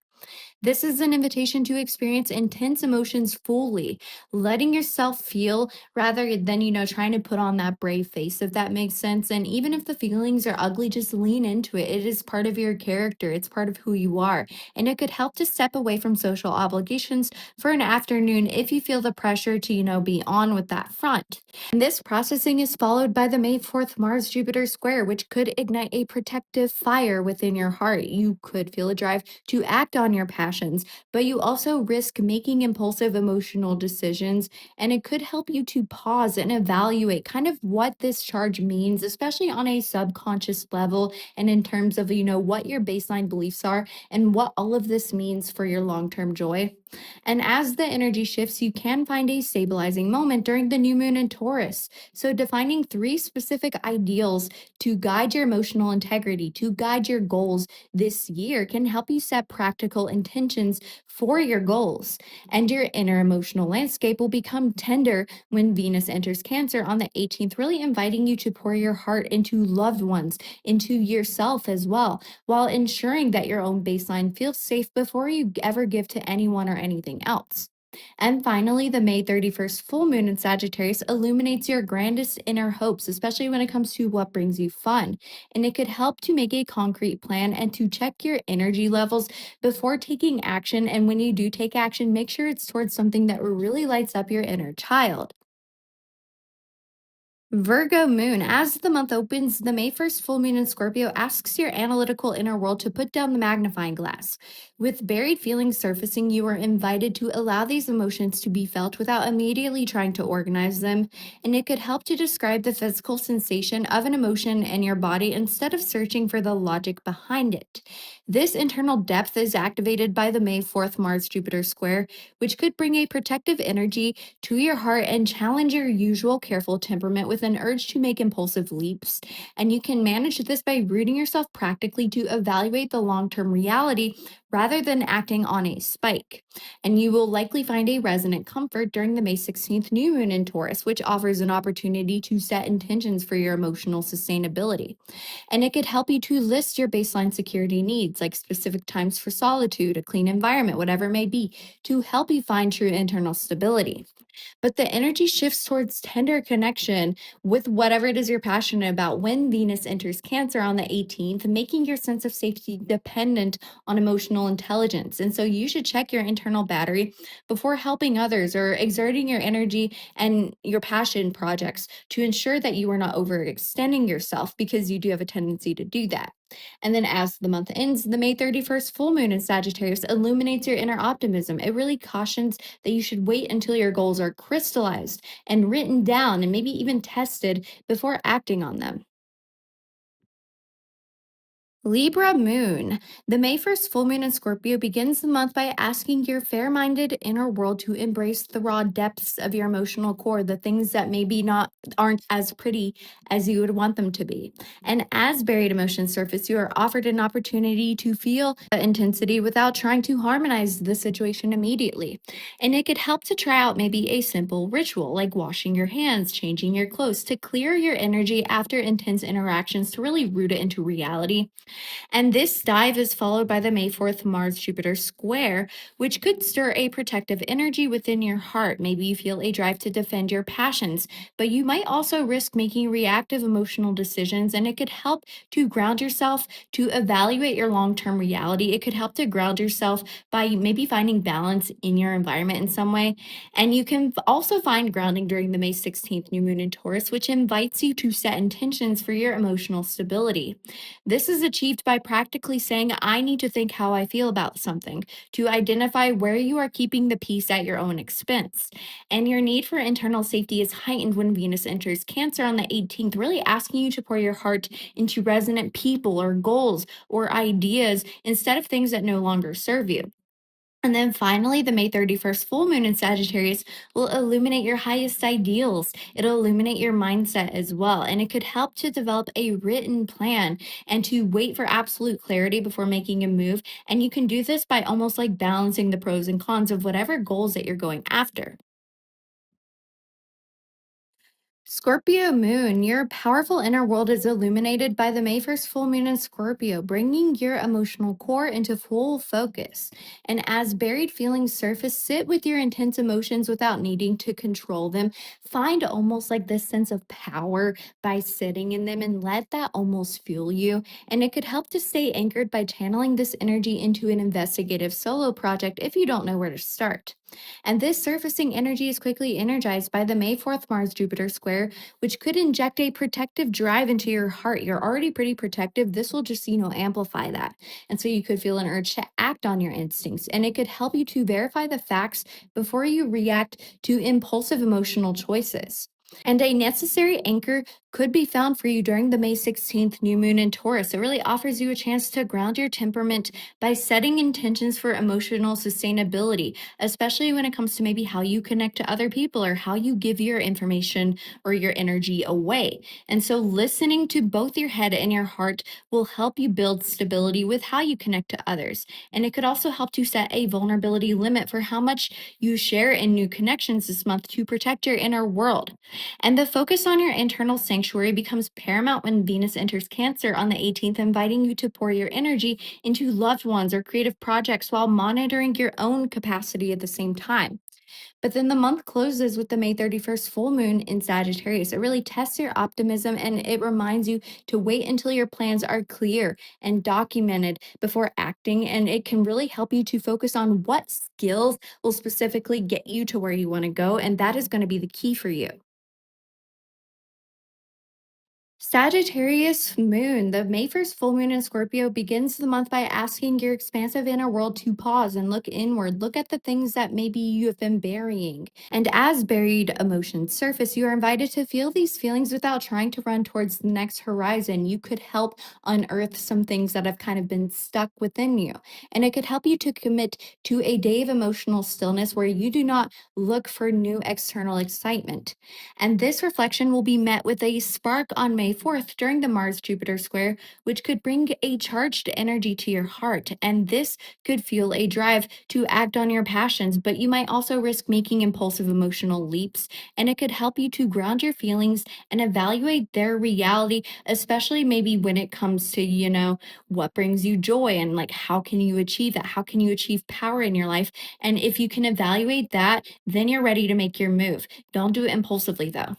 This is an invitation to experience intense emotions fully, letting yourself feel rather than, trying to put on that brave face, if that makes sense. And even if the feelings are ugly, just lean into it. It is part of your character, it's part of who you are. And it could help to step away from social obligations for an afternoon if you feel the pressure to, be on with that front. And this processing is followed by the May 4th Mars Jupiter square, which could ignite a protective fire within your heart. You could feel a drive to act on your passions, but you also risk making impulsive emotional decisions. And it could help you to pause and evaluate kind of what this charge means, especially on a subconscious level, and in terms of, what your baseline beliefs are and what all of this means for your long term joy. And as the energy shifts, you can find a stabilizing moment during the new moon in Taurus. So, defining three specific ideals to guide your emotional integrity, to guide your goals this year, can help you set practical intentions for your goals. And your inner emotional landscape will become tender when Venus enters Cancer on the 18th, really inviting you to pour your heart into loved ones, into yourself as well, while ensuring that your own baseline feels safe before you ever give to anyone or anything else. And finally, the May 31st full moon in Sagittarius illuminates your grandest inner hopes, especially when it comes to what brings you fun. And it could help to make a concrete plan and to check your energy levels before taking action. And when you do take action, make sure it's towards something that really lights up your inner child. Virgo moon. As the month opens, the May 1st full moon in Scorpio asks your analytical inner world to put down the magnifying glass. With buried feelings surfacing, you are invited to allow these emotions to be felt without immediately trying to organize them, and it could help to describe the physical sensation of an emotion in your body instead of searching for the logic behind it. This internal depth is activated by the May 4th Mars Jupiter square, which could bring a protective energy to your heart and challenge your usual careful temperament with an urge to make impulsive leaps. And you can manage this by rooting yourself practically to evaluate the long term reality rather than acting on a spike. And you will likely find a resonant comfort during the May 16th new moon in Taurus, which offers an opportunity to set intentions for your emotional sustainability. And it could help you to list your baseline security needs, like specific times for solitude, a clean environment, whatever it may be, to help you find true internal stability. But the energy shifts towards tender connection with whatever it is you're passionate about when Venus enters Cancer on the 18th, making your sense of safety dependent on emotional intelligence. And so you should check your internal battery before helping others or exerting your energy and your passion projects to ensure that you are not overextending yourself, because you do have a tendency to do that. And then as the month ends, the May 31st full moon in Sagittarius illuminates your inner optimism. It really cautions that you should wait until your goals are crystallized and written down and maybe even tested before acting on them. Libra Moon. The May 1st full moon in Scorpio begins the month by asking your fair minded inner world to embrace the raw depths of your emotional core, the things that maybe not aren't as pretty as you would want them to be. And as buried emotions surface, you are offered an opportunity to feel the intensity without trying to harmonize the situation immediately. And it could help to try out maybe a simple ritual like washing your hands, changing your clothes to clear your energy after intense interactions to really root it into reality. And this dive is followed by the May 4th Mars Jupiter square, which could stir a protective energy within your heart. Maybe you feel a drive to defend your passions, but you might also risk making reactive emotional decisions, and it could help to ground yourself to evaluate your long term reality. It could help to ground yourself by maybe finding balance in your environment in some way. And you can also find grounding during the May 16th new moon in Taurus, which invites you to set intentions for your emotional stability. This is achieved by practically saying, I need to think how I feel about something, to identify where you are keeping the peace at your own expense. And your need for internal safety is heightened when Venus enters Cancer on the 18th, really asking you to pour your heart into resonant people or goals or ideas instead of things that no longer serve you. And then finally, the May 31st full moon in Sagittarius will illuminate your highest ideals. It'll illuminate your mindset as well. And it could help to develop a written plan and to wait for absolute clarity before making a move. And you can do this by almost like balancing the pros and cons of whatever goals that you're going after. Scorpio moon, your powerful inner world is illuminated by the May 1st full moon in Scorpio, bringing your emotional core into full focus. And as buried feelings surface, sit with your intense emotions without needing to control them. Find almost like this sense of power by sitting in them and let that almost fuel you. And it could help to stay anchored by channeling this energy into an investigative solo project if you don't know where to start. And this surfacing energy is quickly energized by the May 4th Mars Jupiter square, which could inject a protective drive into your heart. You're already pretty protective. This will just, amplify that. And so you could feel an urge to act on your instincts. And it could help you to verify the facts before you react to impulsive emotional choices. And a necessary anchor could be found for you during the May 16th new moon in Taurus. It really offers you a chance to ground your temperament by setting intentions for emotional sustainability, especially when it comes to maybe how you connect to other people or how you give your information or your energy away. And so, listening to both your head and your heart will help you build stability with how you connect to others. And it could also help to set a vulnerability limit for how much you share in new connections this month to protect your inner world. And the focus on your internal sanctuary becomes paramount when Venus enters Cancer on the 18th, inviting you to pour your energy into loved ones or creative projects while monitoring your own capacity at the same time. But then the month closes with the May 31st full moon in Sagittarius. It really tests your optimism and it reminds you to wait until your plans are clear and documented before acting. And it can really help you to focus on what skills will specifically get you to where you want to go. And that is going to be the key for you. Sagittarius moon, the May 1st full moon in Scorpio begins the month by asking your expansive inner world to pause and look inward. Look at the things that maybe you have been burying. And as buried emotions surface, you are invited to feel these feelings without trying to run towards the next horizon. You could help unearth some things that have kind of been stuck within you. And it could help you to commit to a day of emotional stillness where you do not look for new external excitement. And this reflection will be met with a spark on May 4th during the Mars Jupiter square, which could bring a charged energy to your heart. And this could fuel a drive to act on your passions, but you might also risk making impulsive emotional leaps. And it could help you to ground your feelings and evaluate their reality, especially maybe when it comes to, what brings you joy and like how can you achieve that? How can you achieve power in your life? And if you can evaluate that, then you're ready to make your move. Don't do it impulsively, though.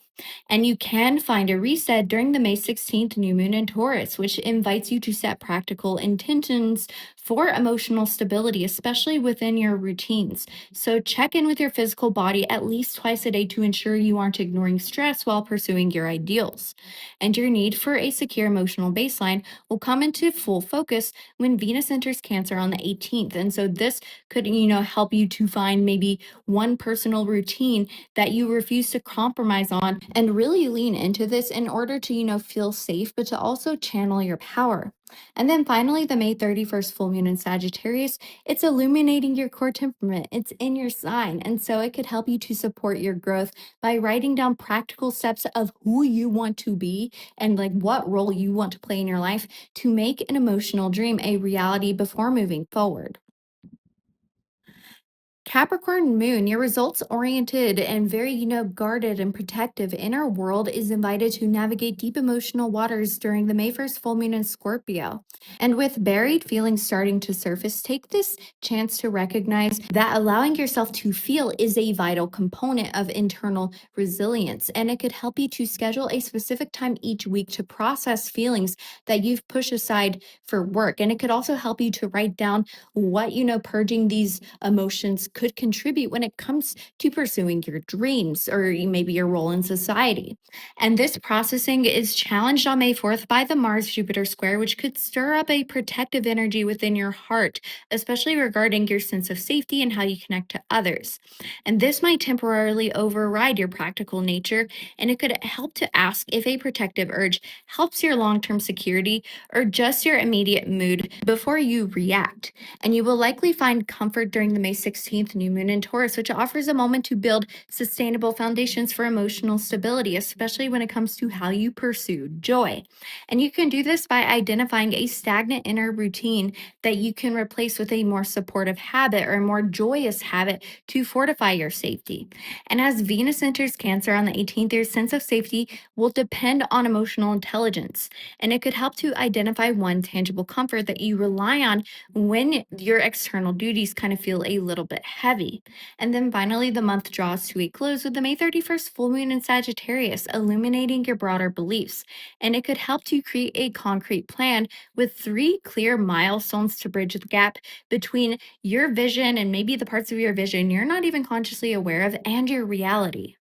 And you can find a reset during the May 16th new moon in Taurus, which invites you to set practical intentions for emotional stability, especially within your routines. So check in with your physical body at least twice a day to ensure you aren't ignoring stress while pursuing your ideals. And your need for a secure emotional baseline will come into full focus when Venus enters Cancer on the 18th. And so this could, help you to find maybe one personal routine that you refuse to compromise on and really lean into this in order to, feel safe, but to also channel your power. And then finally, the May 31st full moon in Sagittarius, it's illuminating your core temperament. It's in your sign. And so it could help you to support your growth by writing down practical steps of who you want to be and like what role you want to play in your life to make an emotional dream a reality before moving forward. Capricorn moon, your results oriented and very, guarded and protective inner world is invited to navigate deep emotional waters during the May 1st full moon in Scorpio. And with buried feelings starting to surface, take this chance to recognize that allowing yourself to feel is a vital component of internal resilience. And it could help you to schedule a specific time each week to process feelings that you've pushed aside for work. And it could also help you to write down what, purging these emotions could contribute when it comes to pursuing your dreams or maybe your role in society. And this processing is challenged on May 4th by the Mars Jupiter square, which could stir up a protective energy within your heart, especially regarding your sense of safety and how you connect to others. And this might temporarily override your practical nature, and it could help to ask if a protective urge helps your long term security or just your immediate mood before you react. And you will likely find comfort during the May 16th new moon in Taurus, which offers a moment to build sustainable foundations for emotional stability, especially when it comes to how you pursue joy. And you can do this by identifying a stagnant inner routine that you can replace with a more supportive habit or a more joyous habit to fortify your safety. And as Venus enters Cancer on the 18th, your sense of safety will depend on emotional intelligence. And it could help to identify one tangible comfort that you rely on when your external duties kind of feel a little bit heavy. And then finally, the month draws to a close with the May 31st full moon in Sagittarius, illuminating your broader beliefs. And it could help to create a concrete plan with three clear milestones to bridge the gap between your vision and maybe the parts of your vision you're not even consciously aware of and your reality.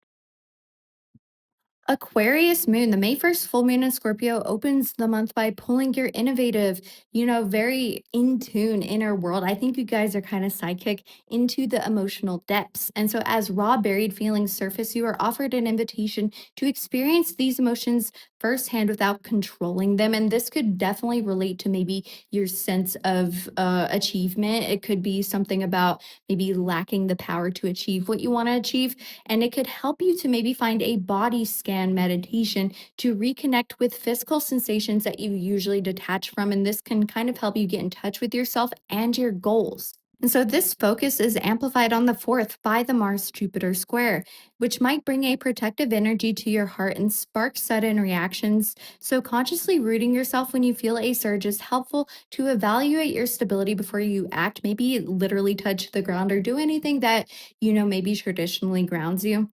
Aquarius moon, the May 1st full moon in Scorpio opens the month by pulling your innovative, very in tune inner world. I think you guys are kind of psychic into the emotional depths. And so, as raw, buried feelings surface, you are offered an invitation to experience these emotions firsthand without controlling them. And this could definitely relate to maybe your sense of achievement. It could be something about maybe lacking the power to achieve what you want to achieve, and it could help you to maybe find a body scan meditation to reconnect with physical sensations that you usually detach from. And this can kind of help you get in touch with yourself and your goals. And so this focus is amplified on the 4th by the Mars Jupiter square, which might bring a protective energy to your heart and spark sudden reactions. So, consciously rooting yourself when you feel a surge is helpful to evaluate your stability before you act, maybe literally touch the ground or do anything that, maybe traditionally grounds you.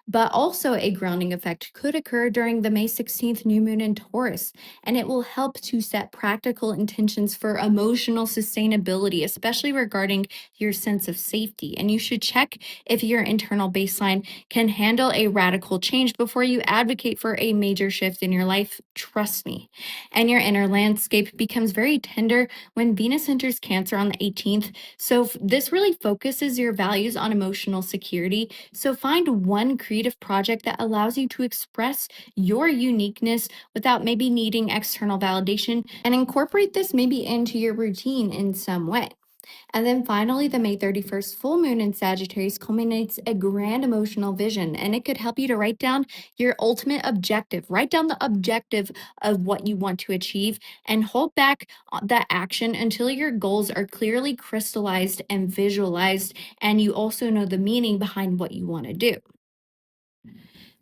But also, a grounding effect could occur during the May 16th new moon in Taurus, and it will help to set practical intentions for emotional sustainability, especially regarding your sense of safety. And you should check if your internal baseline can handle a radical change before you advocate for a major shift in your life. Trust me. And your inner landscape becomes very tender when Venus enters Cancer on the 18th. So, this really focuses your values on emotional security. So, find one creative project that allows you to express your uniqueness without maybe needing external validation, and incorporate this maybe into your routine in some way. And then finally, the May 31st full moon in Sagittarius culminates a grand emotional vision, and it could help you to write down your ultimate objective. Write down the objective of what you want to achieve and hold back that action until your goals are clearly crystallized and visualized, and you also know the meaning behind what you want to do.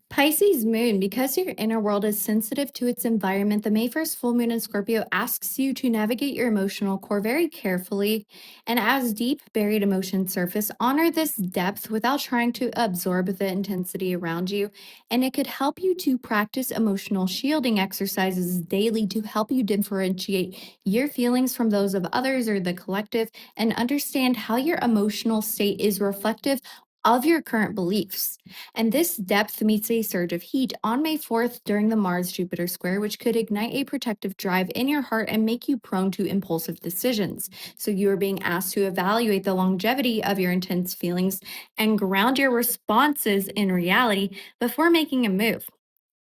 Pisces moon, because your inner world is sensitive to its environment, the May 1st full moon in Scorpio asks you to navigate your emotional core very carefully. And as deep buried emotions surface, honor this depth without trying to absorb the intensity around you. And it could help you to practice emotional shielding exercises daily to help you differentiate your feelings from those of others or the collective, and understand how your emotional state is reflective of your current beliefs. And this depth meets a surge of heat on May 4th during the Mars Jupiter square, which could ignite a protective drive in your heart and make you prone to impulsive decisions. So, you are being asked to evaluate the longevity of your intense feelings and ground your responses in reality before making a move.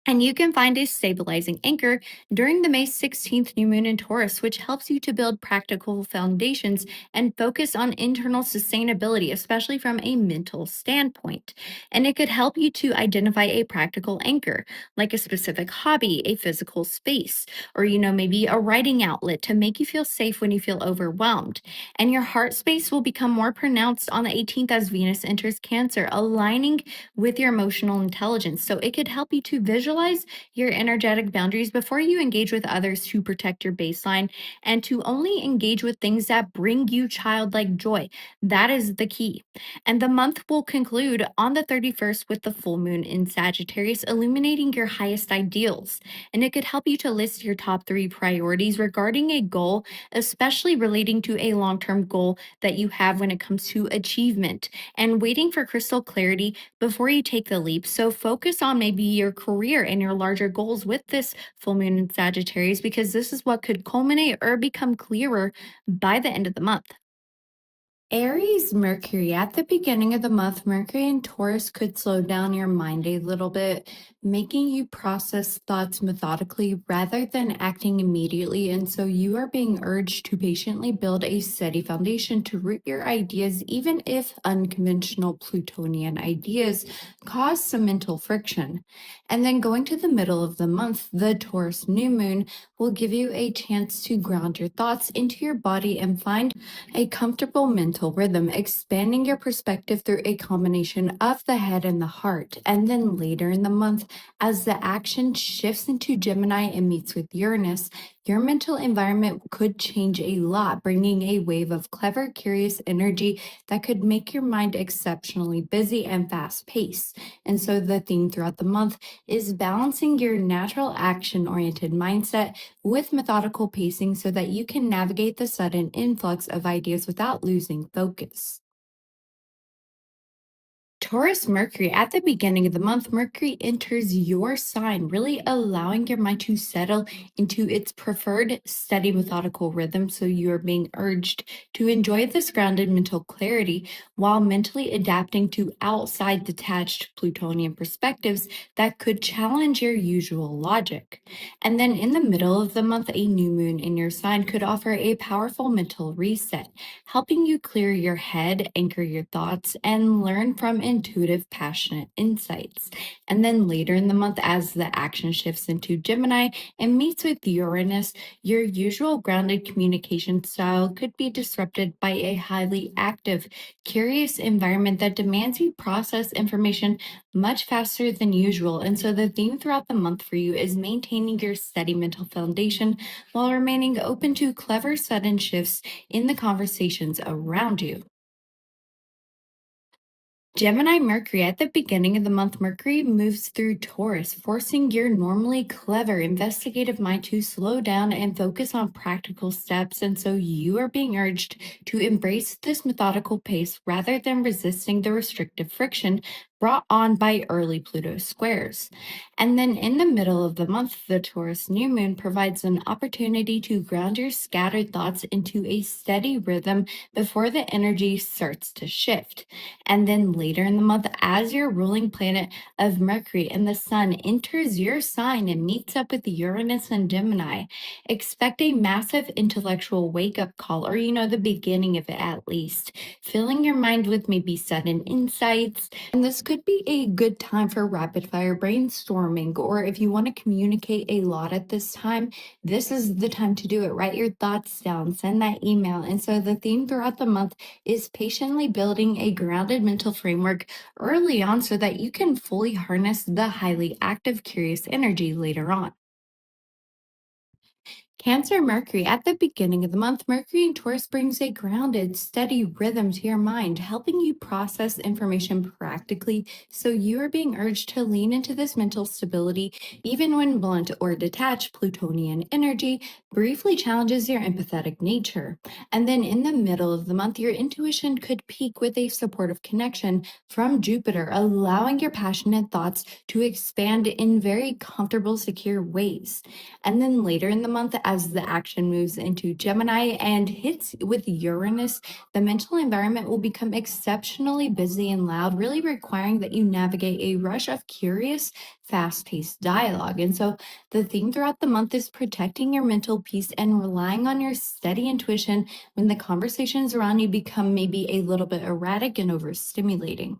And you can find a stabilizing anchor during the May 16th new moon in Taurus, which helps you to build practical foundations and focus on internal sustainability, especially from a mental standpoint. And it could help you to identify a practical anchor, like a specific hobby, a physical space, or, maybe a writing outlet to make you feel safe when you feel overwhelmed. And your heart space will become more pronounced on the 18th as Venus enters Cancer, aligning with your emotional intelligence. So it could help you to visualize your energetic boundaries before you engage with others to protect your baseline, and to only engage with things that bring you childlike joy. That is the key. And the month will conclude on the 31st with the full moon in Sagittarius, illuminating your highest ideals. And it could help you to list your top 3 priorities regarding a goal, especially relating to a long term goal that you have when it comes to achievement, and waiting for crystal clarity before you take the leap. So focus on maybe your career and your larger goals with this full moon in Sagittarius, because this is what could culminate or become clearer by the end of the month. Aries Mercury. At the beginning of the month, Mercury in Taurus could slow down your mind a little bit, making you process thoughts methodically rather than acting immediately. And so you are being urged to patiently build a steady foundation to root your ideas, even if unconventional Plutonian ideas cause some mental friction. And then going to the middle of the month, the Taurus new moon will give you a chance to ground your thoughts into your body and find a comfortable mental rhythm, expanding your perspective through a combination of the head and the heart. And then later in the month, as the action shifts into Gemini and meets with Uranus, your mental environment could change a lot, bringing a wave of clever, curious energy that could make your mind exceptionally busy and fast paced. And so, the theme throughout the month is balancing your natural action oriented mindset with methodical pacing so that you can navigate the sudden influx of ideas without losing focus. Taurus Mercury, at the beginning of the month, Mercury enters your sign, really allowing your mind to settle into its preferred steady methodical rhythm. So you are being urged to enjoy this grounded mental clarity while mentally adapting to outside detached Plutonian perspectives that could challenge your usual logic. And then in the middle of the month, a new moon in your sign could offer a powerful mental reset, helping you clear your head, anchor your thoughts, and learn from intuitive, passionate insights. And then later in the month, as the action shifts into Gemini and meets with Uranus, your usual grounded communication style could be disrupted by a highly active, curious environment that demands you process information much faster than usual. And so the theme throughout the month for you is maintaining your steady mental foundation while remaining open to clever, sudden shifts in the conversations around you. Gemini Mercury, at the beginning of the month, Mercury moves through Taurus, forcing your normally clever, investigative mind to slow down and focus on practical steps. And so you are being urged to embrace this methodical pace rather than resisting the restrictive friction brought on by early Pluto squares. And then in the middle of the month, the Taurus new moon provides an opportunity to ground your scattered thoughts into a steady rhythm before the energy starts to shift. And then later in the month, as your ruling planet of Mercury and the Sun enters your sign and meets up with Uranus and Gemini, expect a massive intellectual wake up call, or the beginning of it at least, filling your mind with maybe sudden insights. And this could be a good time for rapid fire brainstorming, or if you want to communicate a lot at this time, this is the time to do it. Write your thoughts down, send that email. And so the theme throughout the month is patiently building a grounded mental framework early on so that you can fully harness the highly active, curious energy later on. Cancer Mercury, at the beginning of the month, Mercury in Taurus brings a grounded, steady rhythm to your mind, helping you process information practically. So you are being urged to lean into this mental stability, even when blunt or detached Plutonian energy briefly challenges your empathetic nature. And then in the middle of the month, your intuition could peak with a supportive connection from Jupiter, allowing your passionate thoughts to expand in very comfortable, secure ways. And then later in the month, as the action moves into Gemini and hits with Uranus, the mental environment will become exceptionally busy and loud, really requiring that you navigate a rush of curious, fast paced dialogue. And so the theme throughout the month is protecting your mental peace and relying on your steady intuition when the conversations around you become maybe a little bit erratic and overstimulating.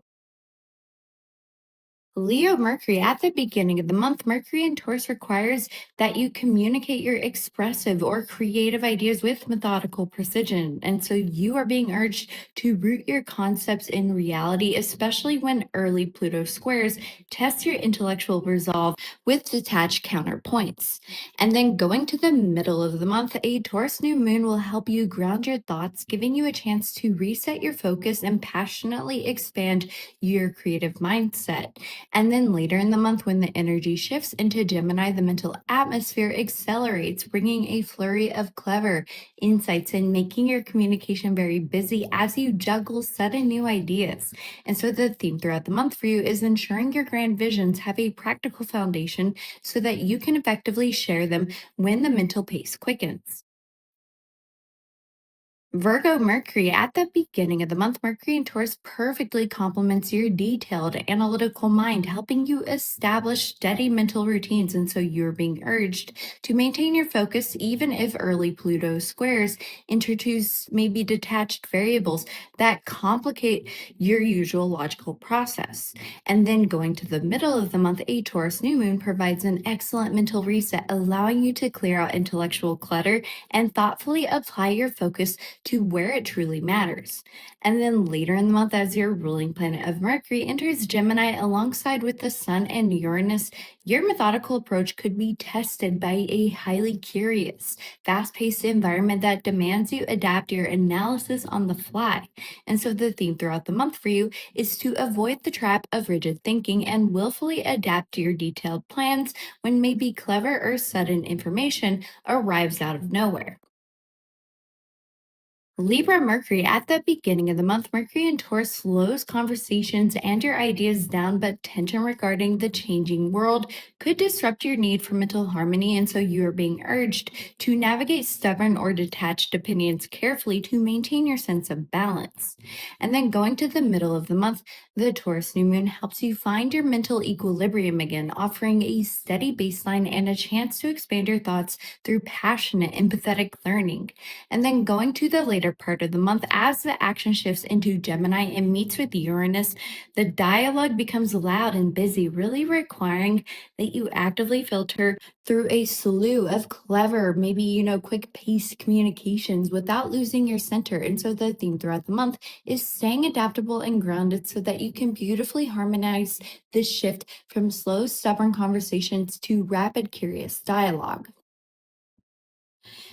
Leo Mercury, at the beginning of the month, Mercury in Taurus requires that you communicate your expressive or creative ideas with methodical precision. And so you are being urged to root your concepts in reality, especially when early Pluto squares test your intellectual resolve with detached counterpoints. And then going to the middle of the month, a Taurus new moon will help you ground your thoughts, giving you a chance to reset your focus and passionately expand your creative mindset. And then later in the month, when the energy shifts into Gemini, the mental atmosphere accelerates, bringing a flurry of clever insights and making your communication very busy as you juggle sudden new ideas. And so the theme throughout the month for you is ensuring your grand visions have a practical foundation so that you can effectively share them when the mental pace quickens. Virgo Mercury, at the beginning of the month, Mercury in Taurus perfectly complements your detailed analytical mind, helping you establish steady mental routines. And so you're being urged to maintain your focus, even if early Pluto squares introduce maybe detached variables that complicate your usual logical process. And then going to the middle of the month, a Taurus new moon provides an excellent mental reset, allowing you to clear out intellectual clutter and thoughtfully apply your focus to where it truly matters. And then later in the month, as your ruling planet of Mercury enters Gemini alongside with the Sun and Uranus, your methodical approach could be tested by a highly curious, fast paced environment that demands you adapt your analysis on the fly. And so the theme throughout the month for you is to avoid the trap of rigid thinking and willfully adapt your detailed plans when maybe clever or sudden information arrives out of nowhere. Libra Mercury. At the beginning of the month, Mercury in Taurus slows conversations and your ideas down, but tension regarding the changing world could disrupt your need for mental harmony. And so you are being urged to navigate stubborn or detached opinions carefully to maintain your sense of balance. And then going to the middle of the month, the Taurus new moon helps you find your mental equilibrium again, offering a steady baseline and a chance to expand your thoughts through passionate, empathetic learning. And then going to the later part of the month, as the action shifts into Gemini and meets with Uranus, the dialogue becomes loud and busy, really requiring that you actively filter through a slew of clever, maybe, quick paced communications without losing your center. And so the theme throughout the month is staying adaptable and grounded so that you can beautifully harmonize this shift from slow, stubborn conversations to rapid, curious dialogue.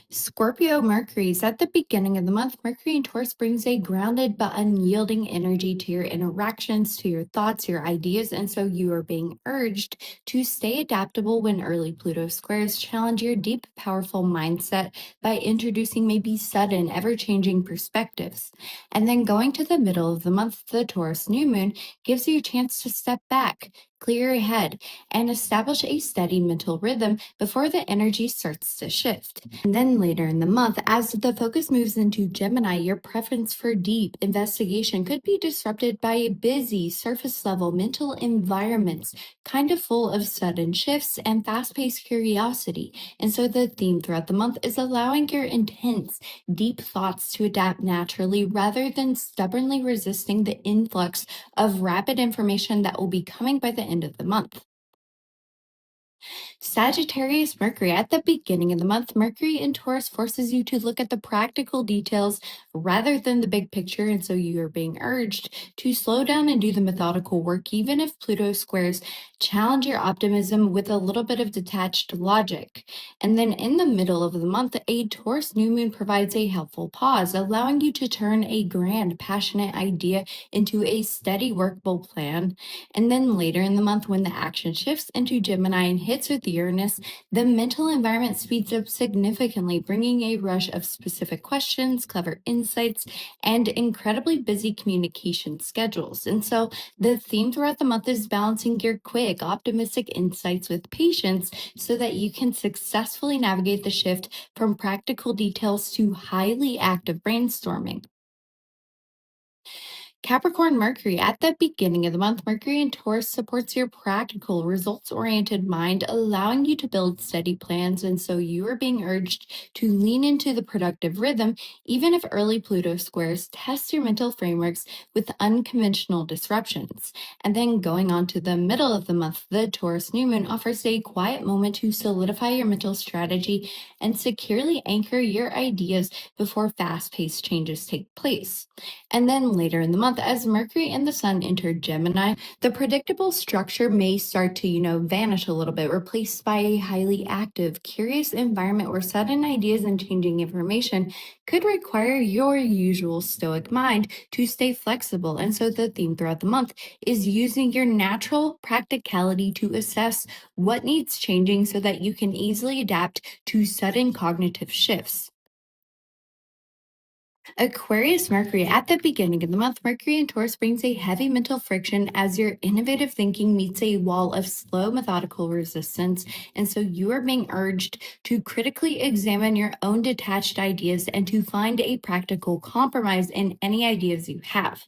Scorpio Mercury is at the beginning of the month. Mercury in Taurus brings a grounded but unyielding energy to your interactions, to your thoughts, your ideas, and so you are being urged to stay adaptable when early Pluto squares challenge your deep, powerful mindset by introducing maybe sudden, ever changing perspectives. And then going to the middle of the month, the Taurus new moon gives you a chance to step back, clear your head, and establish a steady mental rhythm before the energy starts to shift. And then later in the month, as the focus moves into Gemini, your preference for deep investigation could be disrupted by busy, surface level mental environments, kind of full of sudden shifts and fast paced curiosity. And so the theme throughout the month is allowing your intense, deep thoughts to adapt naturally rather than stubbornly resisting the influx of rapid information that will be coming by the end of the month. Sagittarius Mercury. At the beginning of the month, Mercury in Taurus forces you to look at the practical details rather than the big picture. And so you are being urged to slow down and do the methodical work, even if Pluto squares challenge your optimism with a little bit of detached logic. And then in the middle of the month, a Taurus new moon provides a helpful pause, allowing you to turn a grand, passionate idea into a steady, workable plan. And then later in the month, when the action shifts into Gemini and hits with Uranus, the mental environment speeds up significantly, bringing a rush of specific questions, clever insights, and incredibly busy communication schedules. And so the theme throughout the month is balancing your quick, optimistic insights with patience so that you can successfully navigate the shift from practical details to highly active brainstorming. Capricorn Mercury. At the beginning of the month, Mercury in Taurus supports your practical, results oriented mind, allowing you to build steady plans. And so you are being urged to lean into the productive rhythm, even if early Pluto squares test your mental frameworks with unconventional disruptions. And then going on to the middle of the month, the Taurus new moon offers a quiet moment to solidify your mental strategy and securely anchor your ideas before fast paced changes take place. And then later in the month, as Mercury and the Sun enter Gemini, the predictable structure may start to, vanish a little bit, replaced by a highly active, curious environment where sudden ideas and changing information could require your usual stoic mind to stay flexible. And so the theme throughout the month is using your natural practicality to assess what needs changing so that you can easily adapt to sudden cognitive shifts. Aquarius Mercury. At the beginning of the month, Mercury in Taurus brings a heavy mental friction as your innovative thinking meets a wall of slow, methodical resistance. And so you are being urged to critically examine your own detached ideas and to find a practical compromise in any ideas you have.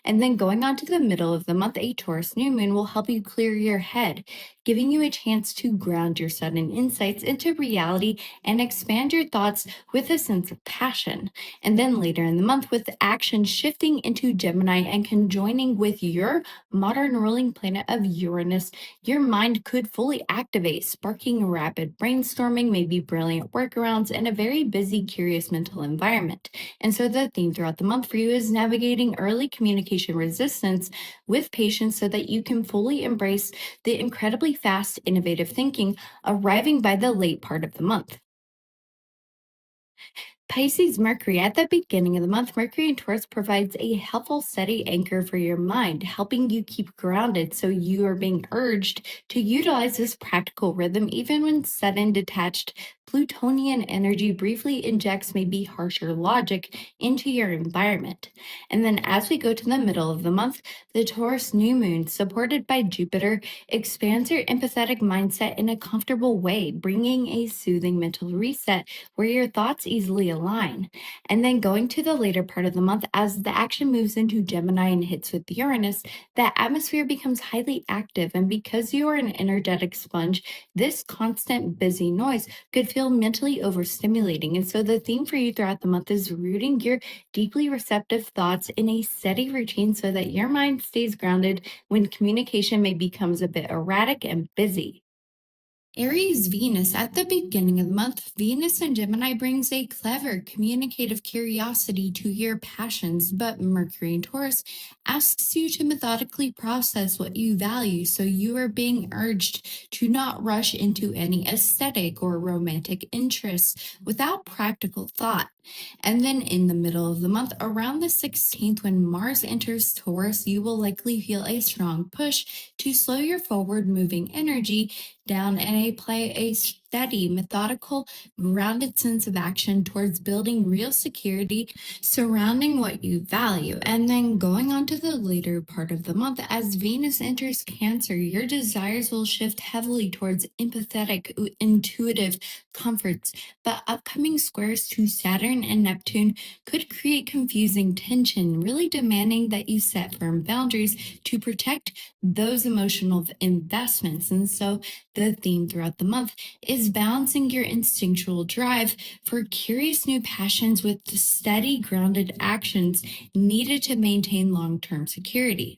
And then going on to the middle of the month, a Taurus new moon will help you clear your head, giving you a chance to ground your sudden insights into reality and expand your thoughts with a sense of passion. And then later in the month, with action shifting into Gemini and conjoining with your modern ruling planet of Uranus, your mind could fully activate, sparking rapid brainstorming, maybe brilliant workarounds, and a very busy, curious mental environment. And so the theme throughout the month for you is navigating early communication resistance with patience so that you can fully embrace the incredibly fast, innovative thinking arriving by the late part of the month. Pisces Mercury. At the beginning of the month, Mercury in Taurus provides a helpful, steady anchor for your mind, helping you keep grounded. So you are being urged to utilize this practical rhythm, even when sudden, detached Plutonian energy briefly injects maybe harsher logic into your environment. And then as we go to the middle of the month, the Taurus new moon, supported by Jupiter, expands your empathetic mindset in a comfortable way, bringing a soothing mental reset where your thoughts easily align. And then going to the later part of the month, as the action moves into Gemini and hits with Uranus, the atmosphere becomes highly active. And because you are an energetic sponge, this constant busy noise could feel mentally overstimulating. And so the theme for you throughout the month is rooting your deeply receptive thoughts in a steady routine so that your mind stays grounded when communication may becomes a bit erratic and busy. Aries Venus. At the beginning of the month, Venus in Gemini brings a clever, communicative curiosity to your passions, but Mercury in Taurus asks you to methodically process what you value. So you are being urged to not rush into any aesthetic or romantic interests without practical thought. And then in the middle of the month, around the 16th, when Mars enters Taurus, you will likely feel a strong push to slow your forward moving energy down and apply a steady, methodical, grounded sense of action towards building real security surrounding what you value. And then going on to the later part of the month, as Venus enters Cancer, your desires will shift heavily towards empathetic, intuitive comforts. But upcoming squares to Saturn and Neptune could create confusing tension, really demanding that you set firm boundaries to protect those emotional investments. And so the theme throughout the month is balancing your instinctual drive for curious new passions with the steady, grounded actions needed to maintain long term security.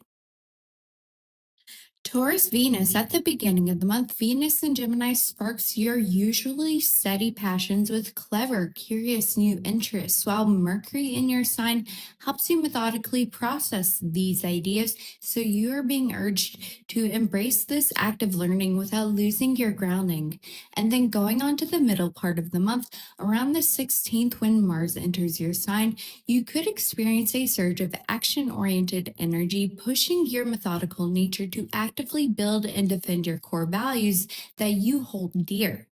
Taurus Venus. At the beginning of the month, Venus in Gemini sparks your usually steady passions with clever, curious new interests, while Mercury in your sign helps you methodically process these ideas. So you are being urged to embrace this active learning without losing your grounding. And then going on to the middle part of the month, around the 16th, when Mars enters your sign, you could experience a surge of action oriented energy, pushing your methodical nature to actively build and defend your core values that you hold dear.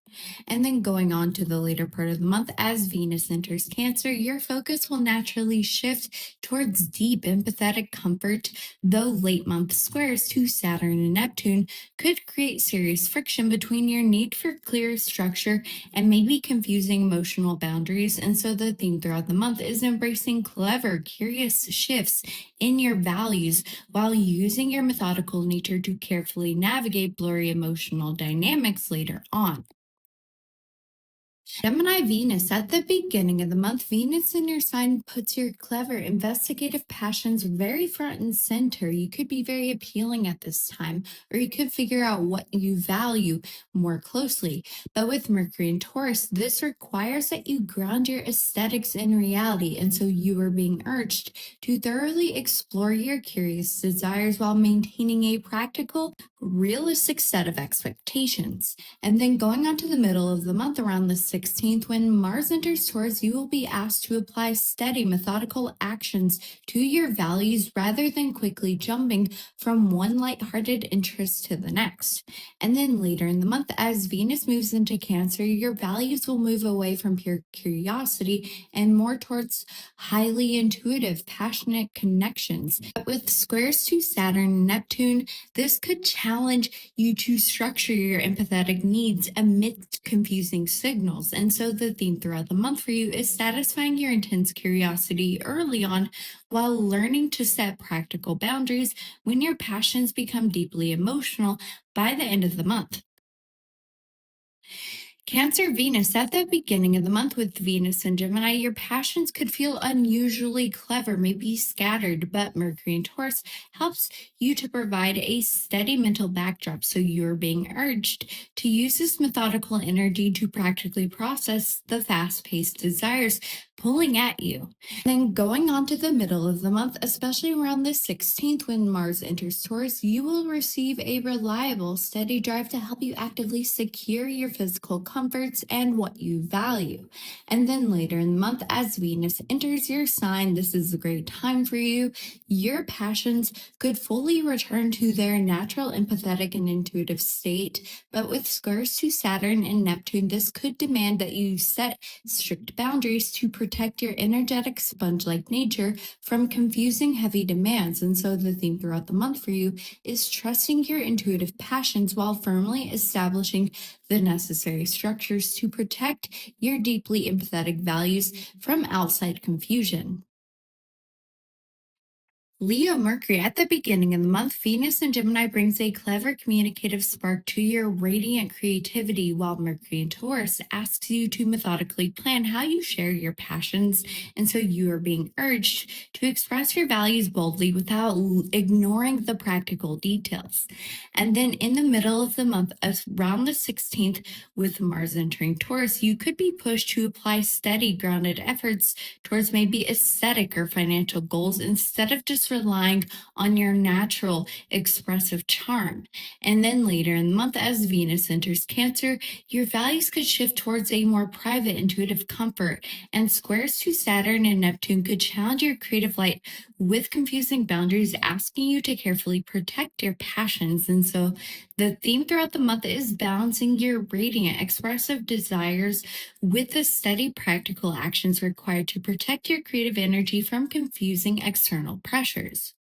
And then going on to the later part of the month, as Venus enters Cancer, your focus will naturally shift towards deep empathetic comfort, though late month squares to Saturn and Neptune could create serious friction between your need for clear structure and maybe confusing emotional boundaries. And so the theme throughout the month is embracing clever, curious shifts in your values while using your methodical nature to carefully navigate blurry emotional dynamics later on. Gemini Venus. At the beginning of the month, Venus in your sign puts your clever, investigative passions very front and center. You could be very appealing at this time, or you could figure out what you value more closely. But with Mercury and Taurus, this requires that you ground your aesthetics in reality. And so you are being urged to thoroughly explore your curious desires while maintaining a practical, realistic set of expectations. And then going on to the middle of the month, around the 16th, when Mars enters Taurus, you will be asked to apply steady, methodical actions to your values rather than quickly jumping from one lighthearted interest to the next. And then later in the month, as Venus moves into Cancer, your values will move away from pure curiosity and more towards highly intuitive, passionate connections. But with squares to Saturn and Neptune, this could challenge you to structure your empathetic needs amidst confusing signals. And so the theme throughout the month for you is satisfying your intense curiosity early on while learning to set practical boundaries when your passions become deeply emotional by the end of the month. Cancer Venus. At the beginning of the month, with Venus and Gemini, your passions could feel unusually clever, maybe scattered, but Mercury and Taurus helps you to provide a steady mental backdrop. So you're being urged to use this methodical energy to practically process the fast paced desires pulling at you. Then going on to the middle of the month, especially around the 16th, when Mars enters Taurus, you will receive a reliable, steady drive to help you actively secure your physical comforts and what you value. And then later in the month, as Venus enters your sign, this is a great time for you. Your passions could fully return to their natural empathetic and intuitive state. But with squares to Saturn and Neptune, this could demand that you set strict boundaries to protect your energetic sponge like nature from confusing heavy demands. And so the theme throughout the month for you is trusting your intuitive passions while firmly establishing the necessary structures to protect your deeply empathetic values from outside confusion. Leo Mercury, at the beginning of the month, Venus and Gemini brings a clever communicative spark to your radiant creativity, while Mercury in Taurus asks you to methodically plan how you share your passions. And so you are being urged to express your values boldly without ignoring the practical details. And then in the middle of the month, around the 16th, with Mars entering Taurus, you could be pushed to apply steady, grounded efforts towards maybe aesthetic or financial goals instead of just relying on your natural expressive charm. And then later in the month, as Venus enters Cancer, your values could shift towards a more private, intuitive comfort, and squares to Saturn and Neptune could challenge your creative light with confusing boundaries, asking you to carefully protect your passions. And so the theme throughout the month is balancing your radiant, expressive desires with the steady, practical actions required to protect your creative energy from confusing external pressures.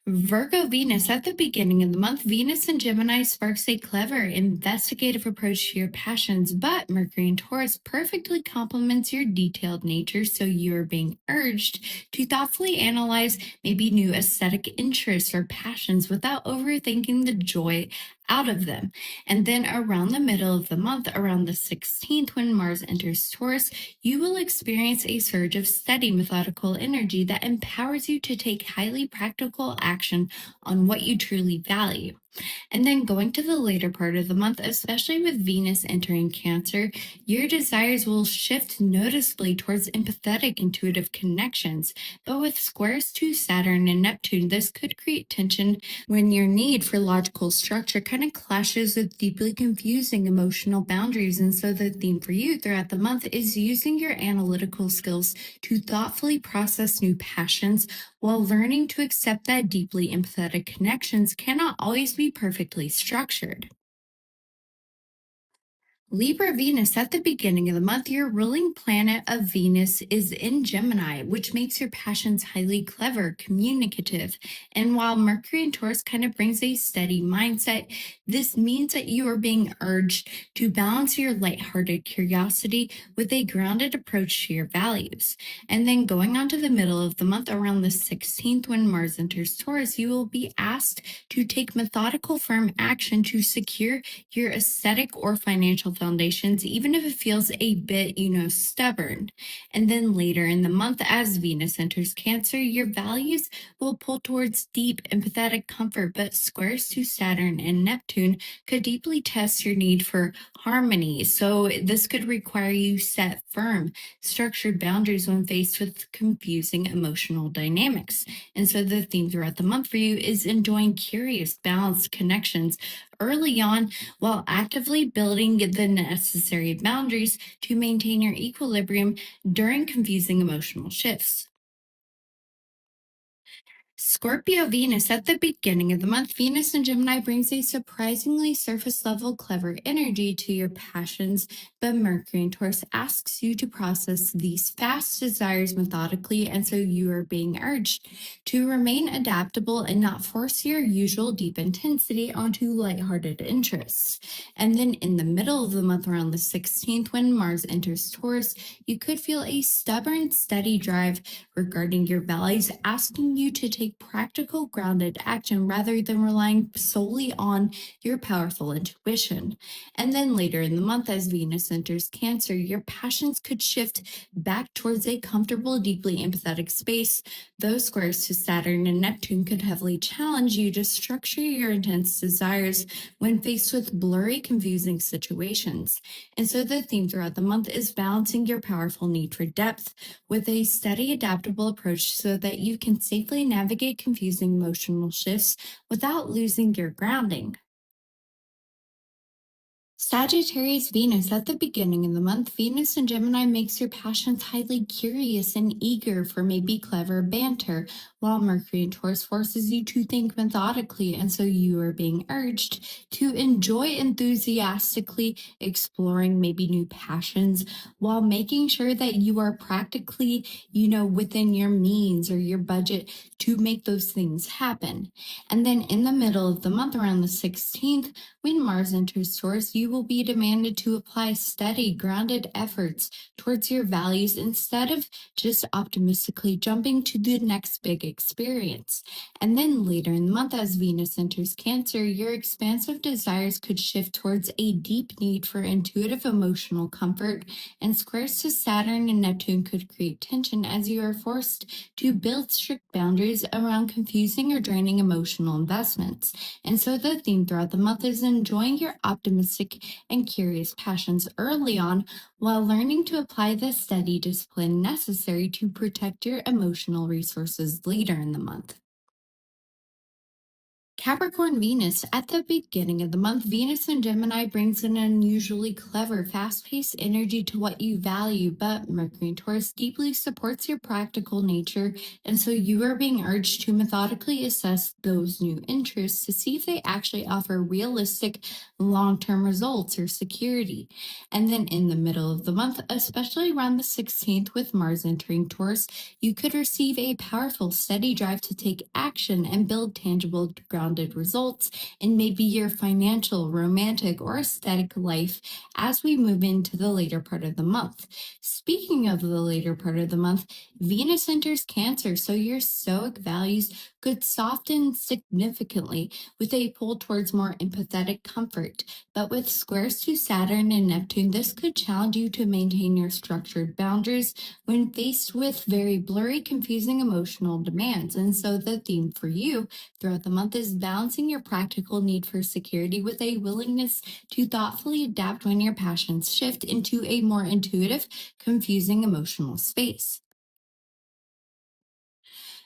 Virgo Venus, at the beginning of the month, Venus in Gemini sparks a clever, investigative approach to your passions, but Mercury in Taurus perfectly complements your detailed nature, so you're being urged to thoughtfully analyze maybe new aesthetic interests or passions without overthinking the joy out of them. And then around the middle of the month, around the 16th, when Mars enters Taurus, you will experience a surge of steady, methodical energy that empowers you to take highly practical action on what you truly value. And then going to the later part of the month, especially with Venus entering Cancer, your desires will shift noticeably towards empathetic, intuitive connections. But with squares to Saturn and Neptune, this could create tension when your need for logical structure kind of clashes with deeply confusing emotional boundaries. And so the theme for you throughout the month is using your analytical skills to thoughtfully process new passions while learning to accept that deeply empathetic connections cannot always be perfectly structured. Libra Venus, at the beginning of the month, your ruling planet of Venus is in Gemini, which makes your passions highly clever, communicative. And while Mercury in Taurus kind of brings a steady mindset, this means that you are being urged to balance your lighthearted curiosity with a grounded approach to your values. And then going on to the middle of the month, around the 16th, when Mars enters Taurus, you will be asked to take methodical, firm action to secure your aesthetic or financial foundations, even if it feels a bit, stubborn. And then later in the month, as Venus enters Cancer, your values will pull towards deep, empathetic comfort, but squares to Saturn and Neptune could deeply test your need for harmony. So this could require you set firm, structured boundaries when faced with confusing emotional dynamics. And so the theme throughout the month for you is enjoying curious, balanced connections early on while actively building the necessary boundaries to maintain your equilibrium during confusing emotional shifts. Scorpio Venus, at the beginning of the month, Venus in Gemini brings a surprisingly surface level, clever energy to your passions, but Mercury in Taurus asks you to process these fast desires methodically, and so you are being urged to remain adaptable and not force your usual deep intensity onto lighthearted interests. And then in the middle of the month, around the 16th, when Mars enters Taurus, you could feel a stubborn, steady drive regarding your values, asking you to take practical, grounded action rather than relying solely on your powerful intuition. And then later in the month, as Venus enters Cancer, your passions could shift back towards a comfortable, deeply empathetic space. Those squares to Saturn and Neptune could heavily challenge you to structure your intense desires when faced with blurry, confusing situations. And so the theme throughout the month is balancing your powerful need for depth with a steady, adaptable approach so that you can safely navigate confusing emotional shifts without losing your grounding. Sagittarius Venus at the beginning of the month, Venus in Gemini makes your passions highly curious and eager for maybe clever banter, while Mercury in Taurus forces you to think methodically, and so you are being urged to enjoy enthusiastically exploring maybe new passions while making sure that you are practically, within your means or your budget to make those things happen. And then in the middle of the month, around the 16th, when Mars enters Taurus, you will be demanded to apply steady, grounded efforts towards your values instead of just optimistically jumping to the next big experience. And then later in the month, as Venus enters Cancer, your expansive desires could shift towards a deep need for intuitive emotional comfort, and squares to Saturn and Neptune could create tension as you are forced to build strict boundaries around confusing or draining emotional investments. And so the theme throughout the month is enjoying your optimistic and curious passions early on while learning to apply the steady discipline necessary to protect your emotional resources later in the month. Capricorn Venus. At the beginning of the month, Venus in Gemini brings an unusually clever, fast paced energy to what you value, but Mercury in Taurus deeply supports your practical nature, and so you are being urged to methodically assess those new interests to see if they actually offer realistic long term results or security. And then in the middle of the month, especially around the 16th, with Mars entering Taurus, you could receive a powerful, steady drive to take action and build tangible, grounded results in maybe your financial, romantic, or aesthetic life as we move into the later part of the month. Speaking of the later part of the month, Venus enters Cancer, so your stoic values could soften significantly with a pull towards more empathetic comfort. But with squares to Saturn and Neptune, this could challenge you to maintain your structured boundaries when faced with very blurry, confusing emotional demands. And so the theme for you throughout the month is balancing your practical need for security with a willingness to thoughtfully adapt when your passions shift into a more intuitive, confusing emotional space.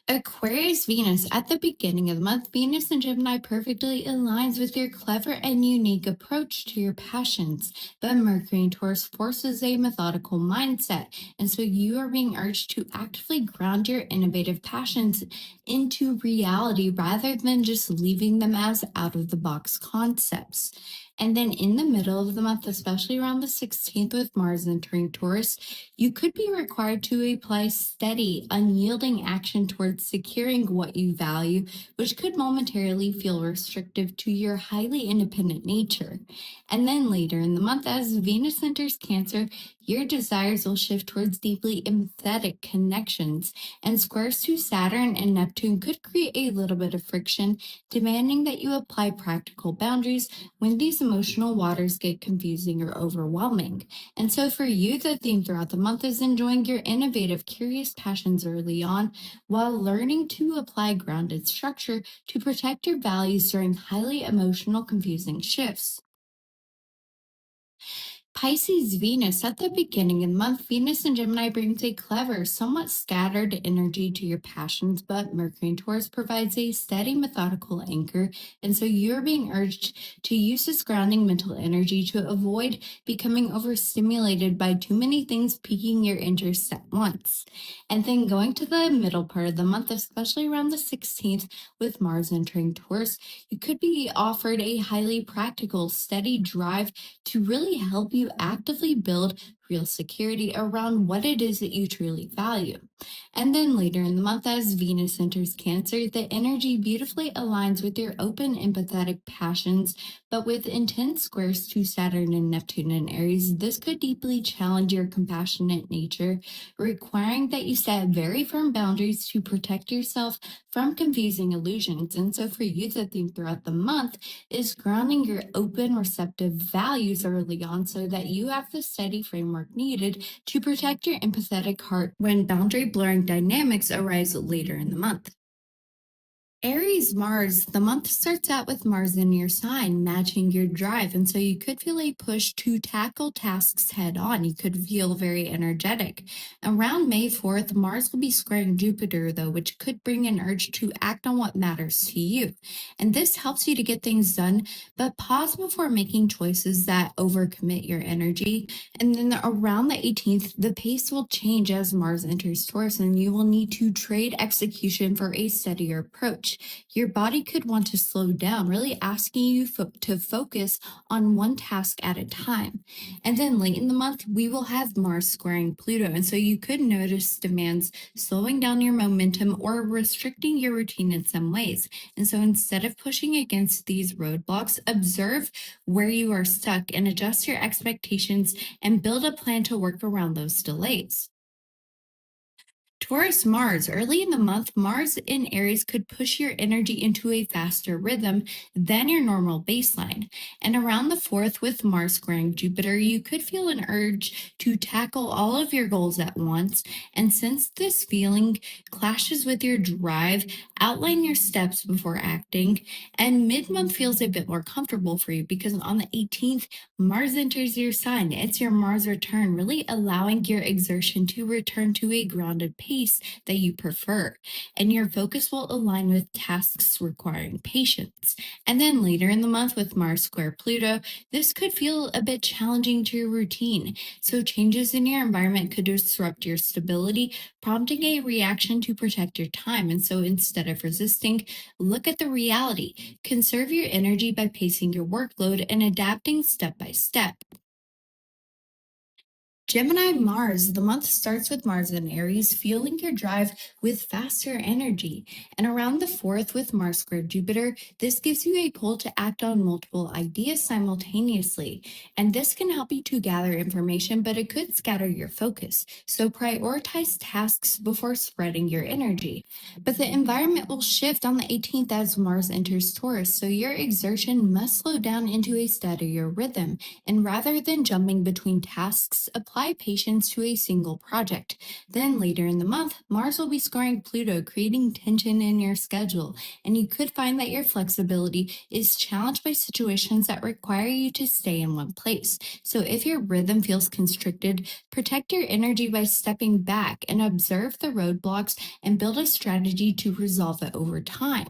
Aquarius Venus. At the beginning of the month, Venus in Gemini perfectly aligns with your clever and unique approach to your passions. But Mercury in Taurus forces a methodical mindset, and so you are being urged to actively ground your innovative passions into reality rather than just leaving them as out of the box concepts. And then in the middle of the month, especially around the 16th with Mars entering Taurus, you could be required to apply steady, unyielding action towards securing what you value, which could momentarily feel restrictive to your highly independent nature. And then later in the month, as Venus enters Cancer, your desires will shift towards deeply empathetic connections, and squares to Saturn and Neptune could create a little bit of friction, demanding that you apply practical boundaries when these emotional waters get confusing or overwhelming. And so for you, the theme throughout the month is enjoying your innovative, curious passions early on while learning to apply grounded structure to protect your values during highly emotional, confusing shifts. Pisces Venus. At the beginning of the month, Venus in Gemini brings a clever, somewhat scattered energy to your passions, but Mercury in Taurus provides a steady, methodical anchor. And so you're being urged to use this grounding mental energy to avoid becoming overstimulated by too many things piquing your interest at once. And then going to the middle part of the month, especially around the 16th, with Mars entering Taurus, you could be offered a highly practical, steady drive to really help you actively build real security around what it is that you truly value. And then later in the month, as Venus enters Cancer, the energy beautifully aligns with your open, empathetic passions, but with intense squares to Saturn and Neptune and Aries, this could deeply challenge your compassionate nature, requiring that you set very firm boundaries to protect yourself from confusing illusions. And so for you, the theme throughout the month is grounding your open, receptive values early on so that you have the steady framework needed to protect your empathetic heart when boundary blurring dynamics arise later in the month. Aries Mars, the month starts out with Mars in your sign, matching your drive. And so you could feel a push to tackle tasks head on. You could feel very energetic. Around May 4th, Mars will be squaring Jupiter, though, which could bring an urge to act on what matters to you. And this helps you to get things done, but pause before making choices that overcommit your energy. And then around the 18th, the pace will change as Mars enters Taurus, and you will need to trade execution for a steadier approach. Your body could want to slow down, really asking you to focus on one task at a time. And then late in the month, we will have Mars squaring Pluto. And so you could notice demands slowing down your momentum or restricting your routine in some ways. And so instead of pushing against these roadblocks, observe where you are stuck and adjust your expectations and build a plan to work around those delays. Taurus Mars, early in the month, Mars in Aries could push your energy into a faster rhythm than your normal baseline. And around the 4th, with Mars squaring Jupiter, you could feel an urge to tackle all of your goals at once. And since this feeling clashes with your drive, outline your steps before acting. And mid month feels a bit more comfortable for you because on the 18th, Mars enters your sign. It's your Mars return, really allowing your exertion to return to a grounded pace that you prefer. And your focus will align with tasks requiring patience. And then later in the month with Mars square Pluto, this could feel a bit challenging to your routine. So changes in your environment could disrupt your stability, prompting a reaction to protect your time. And so instead of resisting, look at the reality. Conserve your energy by pacing your workload and adapting step by step. Gemini Mars, the month starts with Mars in Aries, fueling your drive with faster energy. And around the 4th, with Mars square Jupiter, this gives you a pull to act on multiple ideas simultaneously. And this can help you to gather information, but it could scatter your focus. So prioritize tasks before spreading your energy. But the environment will shift on the 18th as Mars enters Taurus, so your exertion must slow down into a steadier rhythm. And rather than jumping between tasks, apply patience to a single project. Then later in the month, Mars will be scoring Pluto, creating tension in your schedule. And you could find that your flexibility is challenged by situations that require you to stay in one place. So if your rhythm feels constricted, protect your energy by stepping back and observe the roadblocks and build a strategy to resolve it over time.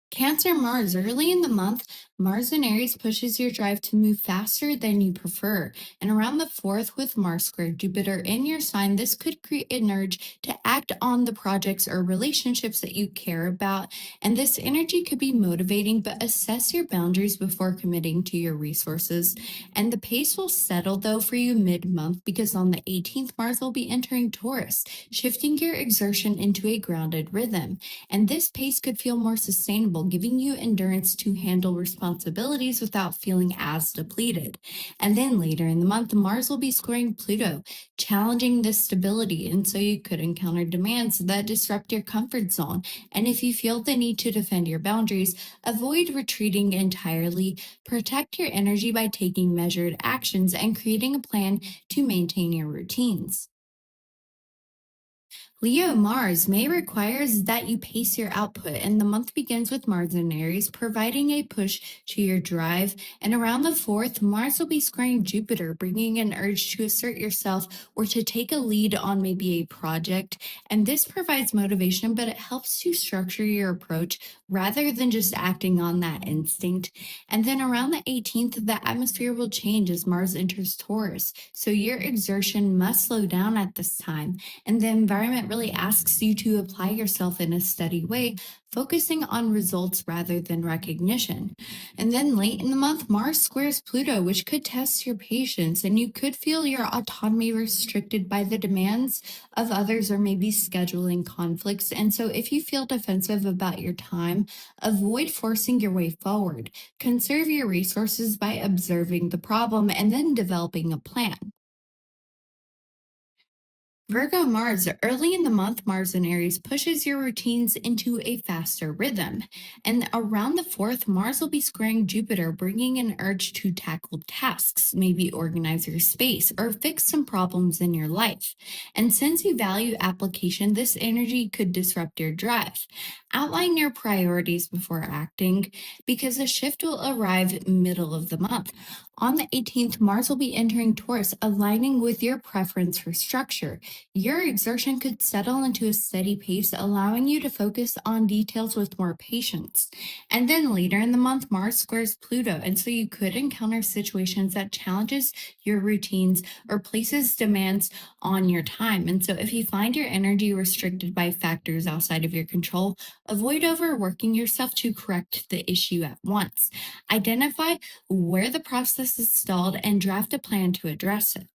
Cancer Mars, early in the month, Mars in Aries pushes your drive to move faster than you prefer. And around the 4th, with Mars square Jupiter in your sign, this could create an urge to act on the projects or relationships that you care about. And this energy could be motivating, but assess your boundaries before committing to your resources. And the pace will settle though for you mid month because on the 18th, Mars will be entering Taurus, shifting your exertion into a grounded rhythm. And this pace could feel more sustainable, giving you endurance to handle responsibilities without feeling as depleted. And then later in the month, Mars will be squaring Pluto, challenging this stability. And so you could encounter demands that disrupt your comfort zone. And if you feel the need to defend your boundaries, avoid retreating entirely. Protect your energy by taking measured actions and creating a plan to maintain your routines. Leo Mars May requires that you pace your output, and the month begins with Mars in Aries, providing a push to your drive. And around the 4th, Mars will be squaring Jupiter, bringing an urge to assert yourself or to take a lead on maybe a project. And this provides motivation, but it helps to structure your approach rather than just acting on that instinct. And then around the 18th, the atmosphere will change as Mars enters Taurus. So your exertion must slow down at this time, and the environment really asks you to apply yourself in a steady way, focusing on results rather than recognition. And then late in the month, Mars squares Pluto, which could test your patience, and you could feel your autonomy restricted by the demands of others or maybe scheduling conflicts. And so, if you feel defensive about your time, avoid forcing your way forward. Conserve your resources by observing the problem and then developing a plan. Virgo Mars, early in the month, Mars in Aries pushes your routines into a faster rhythm. And around the 4th, Mars will be squaring Jupiter, bringing an urge to tackle tasks, maybe organize your space or fix some problems in your life. And since you value application, this energy could disrupt your drive. Outline your priorities before acting because the shift will arrive middle of the month. On the 18th, Mars will be entering Taurus, aligning with your preference for structure. Your exertion could settle into a steady pace, allowing you to focus on details with more patience. And then later in the month, Mars squares Pluto, and so you could encounter situations that challenges your routines or places demands on your time. And so if you find your energy restricted by factors outside of your control, avoid overworking yourself to correct the issue at once. Identify where the process is stalled and draft a plan to address it.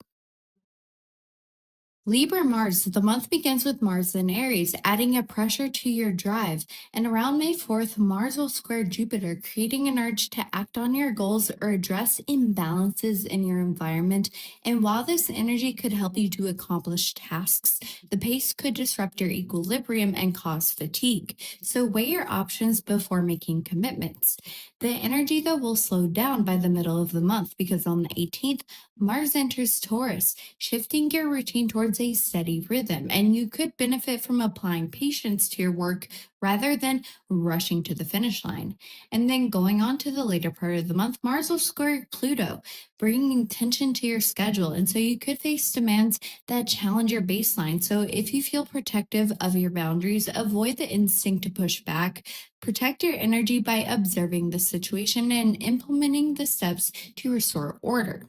Libra Mars, the month begins with Mars in Aries, adding a pressure to your drive. And around May 4th, Mars will square Jupiter, creating an urge to act on your goals or address imbalances in your environment. And while this energy could help you to accomplish tasks, the pace could disrupt your equilibrium and cause fatigue. So weigh your options before making commitments. The energy, though, will slow down by the middle of the month because on the 18th, Mars enters Taurus, shifting your routine towards a steady rhythm, and you could benefit from applying patience to your work rather than rushing to the finish line. And then going on to the later part of the month, Mars will square Pluto, bringing tension to your schedule. And so you could face demands that challenge your baseline. So if you feel protective of your boundaries, avoid the instinct to push back. Protect your energy by observing the situation and implementing the steps to restore order.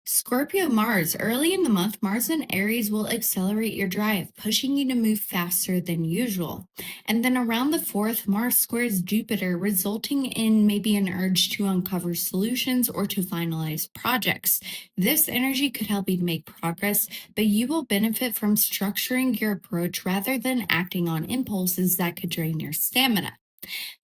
Scorpio Mars, early in the month, Mars and Aries will accelerate your drive, pushing you to move faster than usual. And then around the 4th, Mars squares Jupiter, resulting in maybe an urge to uncover solutions or to finalize projects. This energy could help you make progress, but you will benefit from structuring your approach rather than acting on impulses that could drain your stamina.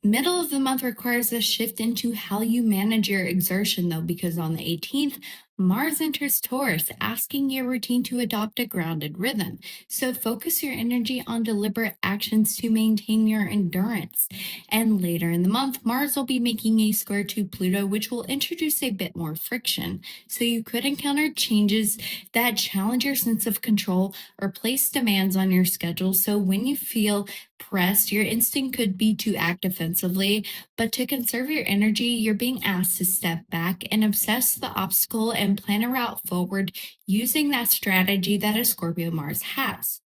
Middle of the month requires a shift into how you manage your exertion, though, because on the 18th, Mars enters Taurus, asking your routine to adopt a grounded rhythm. So focus your energy on deliberate actions to maintain your endurance. And later in the month, Mars will be making a square to Pluto, which will introduce a bit more friction. So you could encounter changes that challenge your sense of control or place demands on your schedule. So when you feel pressed, your instinct could be to act defensively, but to conserve your energy, you're being asked to step back and assess the obstacle and plan a route forward using that strategy that a Scorpio Mars has.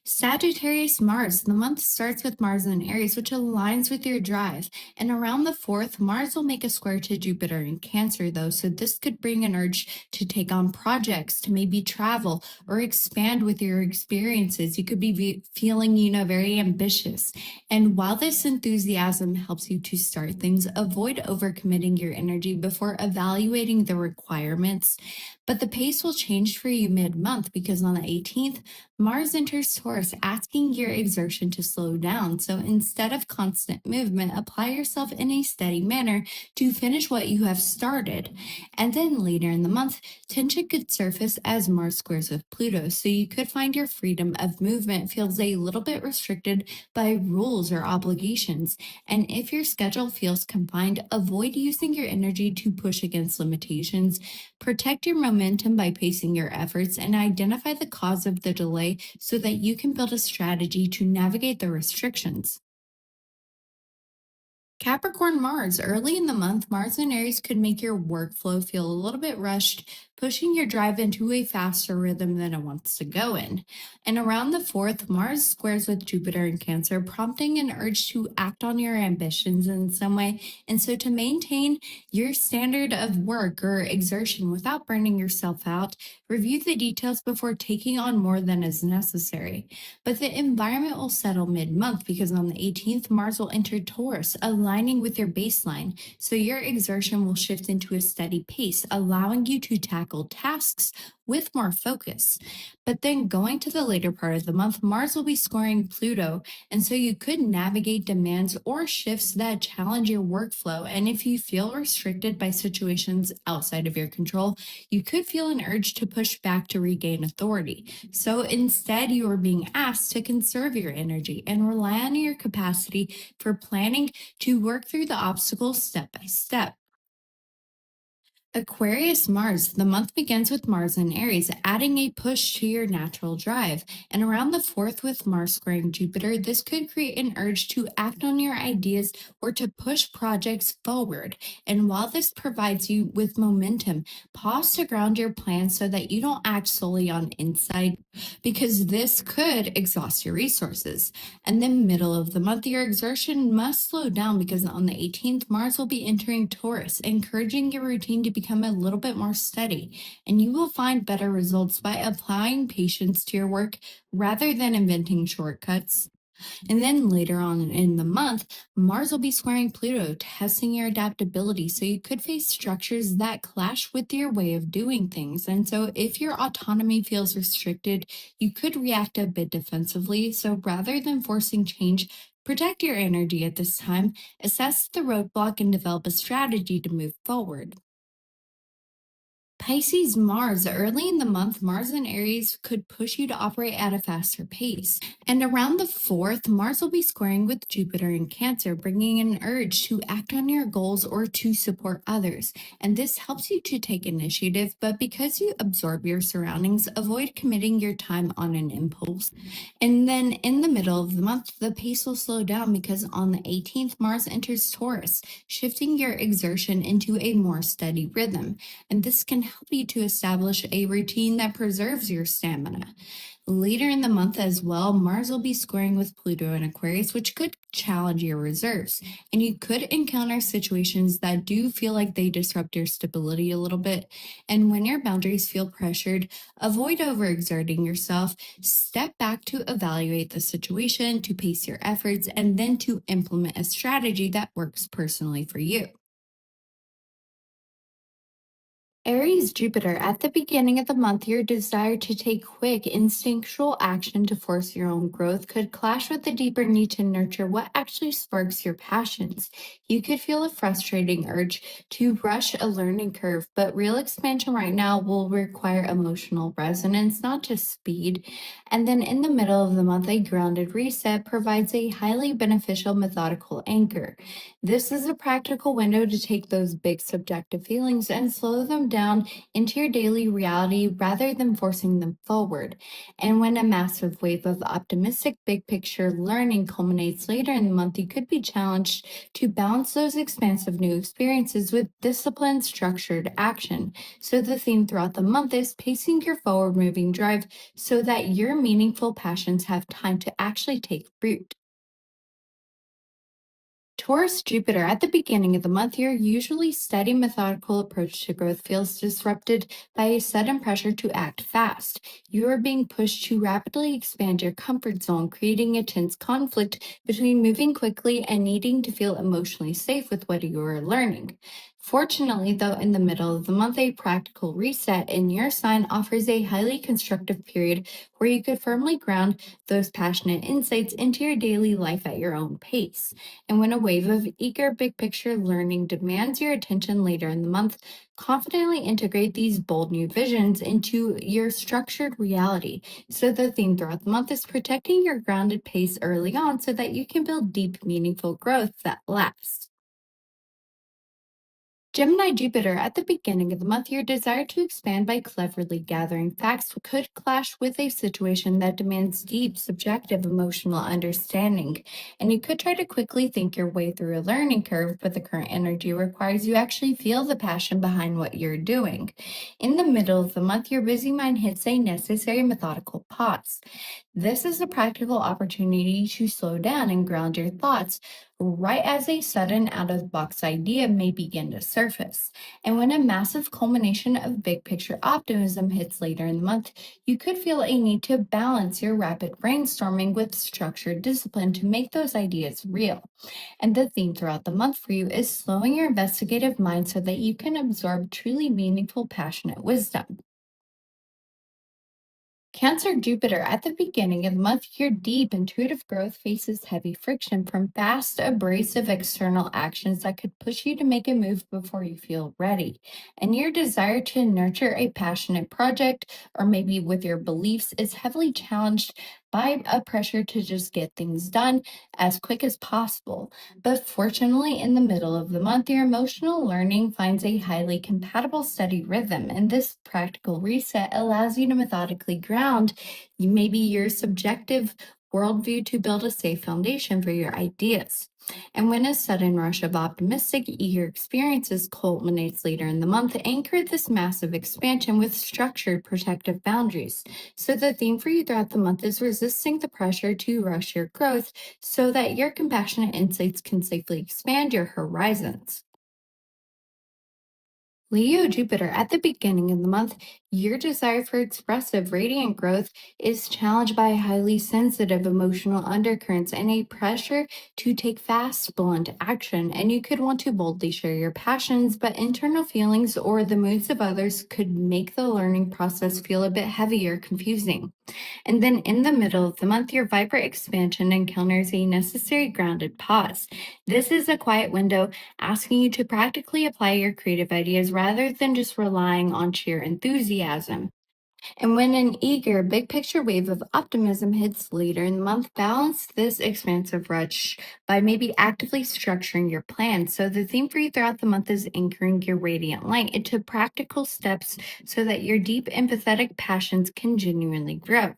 Sagittarius Mars. The month starts with Mars in Aries, which aligns with your drive. And around the 4th, Mars will make a square to Jupiter in Cancer, though. So this could bring an urge to take on projects, to maybe travel or expand with your experiences. You could be feeling, very ambitious. And while this enthusiasm helps you to start things, avoid overcommitting your energy before evaluating the requirements. But the pace will change for you mid month because on the 18th, Mars enters Taurus, asking your exertion to slow down. So instead of constant movement, apply yourself in a steady manner to finish what you have started. And then later in the month, tension could surface as Mars squares with Pluto. So you could find your freedom of movement feels a little bit restricted by rules or obligations. And if your schedule feels confined, avoid using your energy to push against limitations. Protect your momentum by pacing your efforts and identify the cause of the delay so that you can build a strategy to navigate the restrictions. Capricorn Mars, early in the month, Mars and Aries could make your workflow feel a little bit rushed, pushing your drive into a faster rhythm than it wants to go in. And around the 4th, Mars squares with Jupiter in Cancer, prompting an urge to act on your ambitions in some way. And so to maintain your standard of work or exertion without burning yourself out, review the details before taking on more than is necessary. But the environment will settle mid month because on the 18th, Mars will enter Taurus, aligning with your baseline. So your exertion will shift into a steady pace, allowing you to tackle difficult tasks with more focus. But then going to the later part of the month, Mars will be squaring Pluto, and so you could navigate demands or shifts that challenge your workflow. And if you feel restricted by situations outside of your control, you could feel an urge to push back to regain authority. So instead, you are being asked to conserve your energy and rely on your capacity for planning to work through the obstacles step by step. Aquarius Mars. The month begins with Mars in Aries, adding a push to your natural drive. And around the 4th, with Mars squaring Jupiter, this could create an urge to act on your ideas or to push projects forward. And while this provides you with momentum, pause to ground your plans so that you don't act solely on insight, because this could exhaust your resources. And then, middle of the month, your exertion must slow down because on the 18th, Mars will be entering Taurus, encouraging your routine to become a little bit more steady. And you will find better results by applying patience to your work rather than inventing shortcuts. And then later on in the month, Mars will be squaring Pluto, testing your adaptability. So you could face structures that clash with your way of doing things. And so if your autonomy feels restricted, you could react a bit defensively. So rather than forcing change, protect your energy at this time, assess the roadblock, and develop a strategy to move forward. Pisces Mars. Early in the month, Mars in Aries could push you to operate at a faster pace. And around the 4th, Mars will be squaring with Jupiter in Cancer, bringing an urge to act on your goals or to support others. And this helps you to take initiative, but because you absorb your surroundings, avoid committing your time on an impulse. And then in the middle of the month, the pace will slow down because on the 18th, Mars enters Taurus, shifting your exertion into a more steady rhythm. And this can help you to establish a routine that preserves your stamina. Later in the month as well, Mars will be squaring with Pluto in Aquarius, which could challenge your reserves. And you could encounter situations that do feel like they disrupt your stability a little bit. And when your boundaries feel pressured, avoid overexerting yourself. Step back to evaluate the situation, to pace your efforts, and then to implement a strategy that works personally for you. Aries Jupiter, at the beginning of the month, your desire to take quick, instinctual action to force your own growth could clash with the deeper need to nurture what actually sparks your passions. You could feel a frustrating urge to rush a learning curve, but real expansion right now will require emotional resonance, not just speed. And then in the middle of the month, a grounded reset provides a highly beneficial methodical anchor. This is a practical window to take those big subjective feelings and slow them down into your daily reality rather than forcing them forward. And when a massive wave of optimistic big picture learning culminates later in the month, you could be challenged to balance those expansive new experiences with disciplined, structured action. So the theme throughout the month is pacing your forward moving drive so that your meaningful passions have time to actually take root. Taurus Jupiter, at the beginning of the month, your usually steady, methodical approach to growth feels disrupted by a sudden pressure to act fast. You are being pushed to rapidly expand your comfort zone, creating a tense conflict between moving quickly and needing to feel emotionally safe with what you are learning. Fortunately, though, in the middle of the month, a practical reset in your sign offers a highly constructive period where you could firmly ground those passionate insights into your daily life at your own pace. And when a wave of eager big picture learning demands your attention later in the month, confidently integrate these bold new visions into your structured reality. So the theme throughout the month is protecting your grounded pace early on so that you can build deep, meaningful growth that lasts. Gemini Jupiter, at the beginning of the month, your desire to expand by cleverly gathering facts could clash with a situation that demands deep, subjective, emotional understanding. And you could try to quickly think your way through a learning curve, but the current energy requires you actually feel the passion behind what you're doing. In the middle of the month, your busy mind hits a necessary methodical pause. This is a practical opportunity to slow down and ground your thoughts right as a sudden out of the box idea may begin to surface. And when a massive culmination of big picture optimism hits later in the month, you could feel a need to balance your rapid brainstorming with structured discipline to make those ideas real. And the theme throughout the month for you is slowing your investigative mind so that you can absorb truly meaningful, passionate wisdom. Cancer Jupiter, at the beginning of the month, your deep intuitive growth faces heavy friction from fast, abrasive external actions that could push you to make a move before you feel ready. And your desire to nurture a passionate project, or maybe with your beliefs, is heavily challenged by a pressure to just get things done as quick as possible. But fortunately, in the middle of the month, your emotional learning finds a highly compatible steady rhythm, and this practical reset allows you to methodically ground maybe your subjective worldview to build a safe foundation for your ideas. And when a sudden rush of optimistic, eager experiences culminates later in the month, anchor this massive expansion with structured protective boundaries. So the theme for you throughout the month is resisting the pressure to rush your growth so that your compassionate insights can safely expand your horizons. Leo Jupiter, at the beginning of the month, your desire for expressive, radiant growth is challenged by highly sensitive emotional undercurrents and a pressure to take fast, blunt action. And you could want to boldly share your passions, but internal feelings or the moods of others could make the learning process feel a bit heavy or confusing. And then in the middle of the month, your vibrant expansion encounters a necessary grounded pause. This is a quiet window asking you to practically apply your creative ideas rather than just relying on sheer enthusiasm. And when an eager, big picture wave of optimism hits later in the month, balance this expansive rush by maybe actively structuring your plan. So the theme for you throughout the month is anchoring your radiant light into practical steps so that your deep empathetic passions can genuinely grow.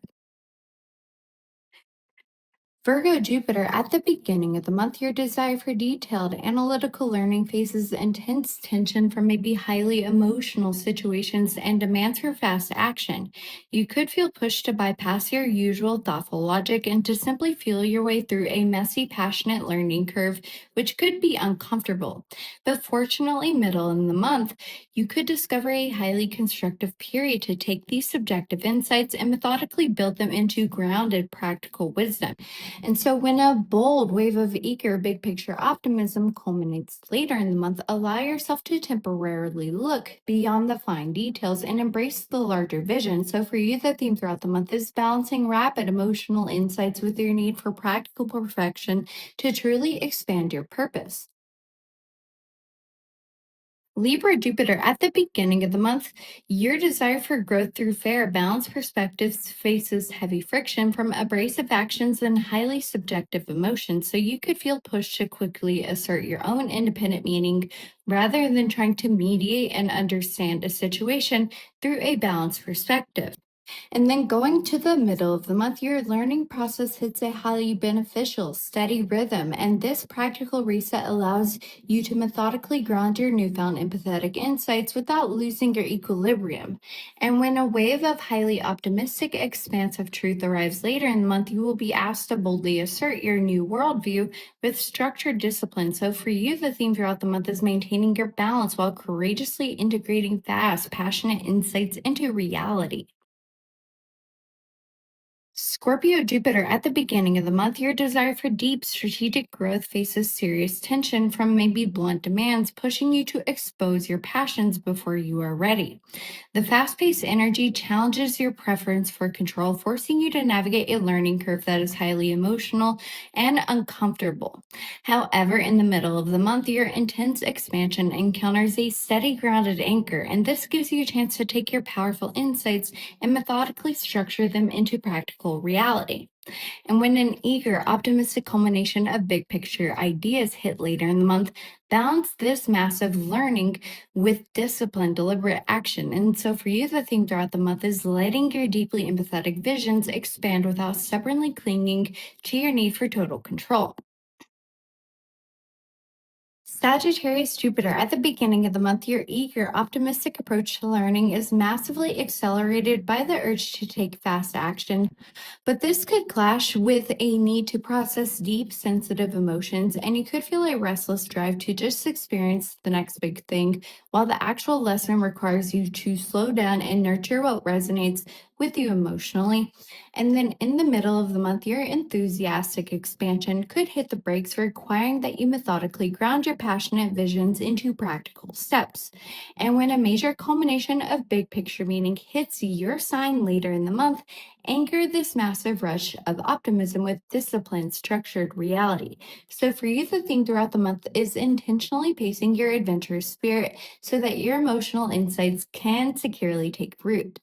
Virgo Jupiter, at the beginning of the month, your desire for detailed analytical learning faces intense tension from maybe highly emotional situations and demands for fast action. You could feel pushed to bypass your usual thoughtful logic and to simply feel your way through a messy, passionate learning curve, which could be uncomfortable. But fortunately, middle in the month, you could discover a highly constructive period to take these subjective insights and methodically build them into grounded, practical wisdom. And so, when a bold wave of eager big picture optimism culminates later in the month, allow yourself to temporarily look beyond the fine details and embrace the larger vision. So, for you, the theme throughout the month is balancing rapid emotional insights with your need for practical perfection to truly expand your purpose. Libra Jupiter, at the beginning of the month, your desire for growth through fair, balanced perspectives faces heavy friction from abrasive actions and highly subjective emotions. So you could feel pushed to quickly assert your own independent meaning rather than trying to mediate and understand a situation through a balanced perspective. And then going to the middle of the month, your learning process hits a highly beneficial, steady rhythm. And this practical reset allows you to methodically ground your newfound empathetic insights without losing your equilibrium. And when a wave of highly optimistic, expansive truth arrives later in the month, you will be asked to boldly assert your new worldview with structured discipline. So for you, the theme throughout the month is maintaining your balance while courageously integrating fast, passionate insights into reality. Scorpio Jupiter, at the beginning of the month, your desire for deep strategic growth faces serious tension from maybe blunt demands, pushing you to expose your passions before you are ready. The fast paced energy challenges your preference for control, forcing you to navigate a learning curve that is highly emotional and uncomfortable. However, in the middle of the month, your intense expansion encounters a steady, grounded anchor, and this gives you a chance to take your powerful insights and methodically structure them into practical reality. And when an eager, optimistic culmination of big picture ideas hit later in the month, balance this massive learning with disciplined, deliberate action. And so for you, the theme throughout the month is letting your deeply empathetic visions expand without stubbornly clinging to your need for total control. Sagittarius Jupiter, at the beginning of the month, your eager, optimistic approach to learning is massively accelerated by the urge to take fast action. But this could clash with a need to process deep, sensitive emotions, and you could feel a restless drive to just experience the next big thing, while the actual lesson requires you to slow down and nurture what resonates with you emotionally. And then in the middle of the month, your enthusiastic expansion could hit the brakes, requiring that you methodically ground your passionate visions into practical steps. And when a major culmination of big picture meaning hits your sign later in the month, anchor this massive rush of optimism with disciplined, structured reality. So, for you, the theme throughout the month is intentionally pacing your adventurous spirit so that your emotional insights can securely take root.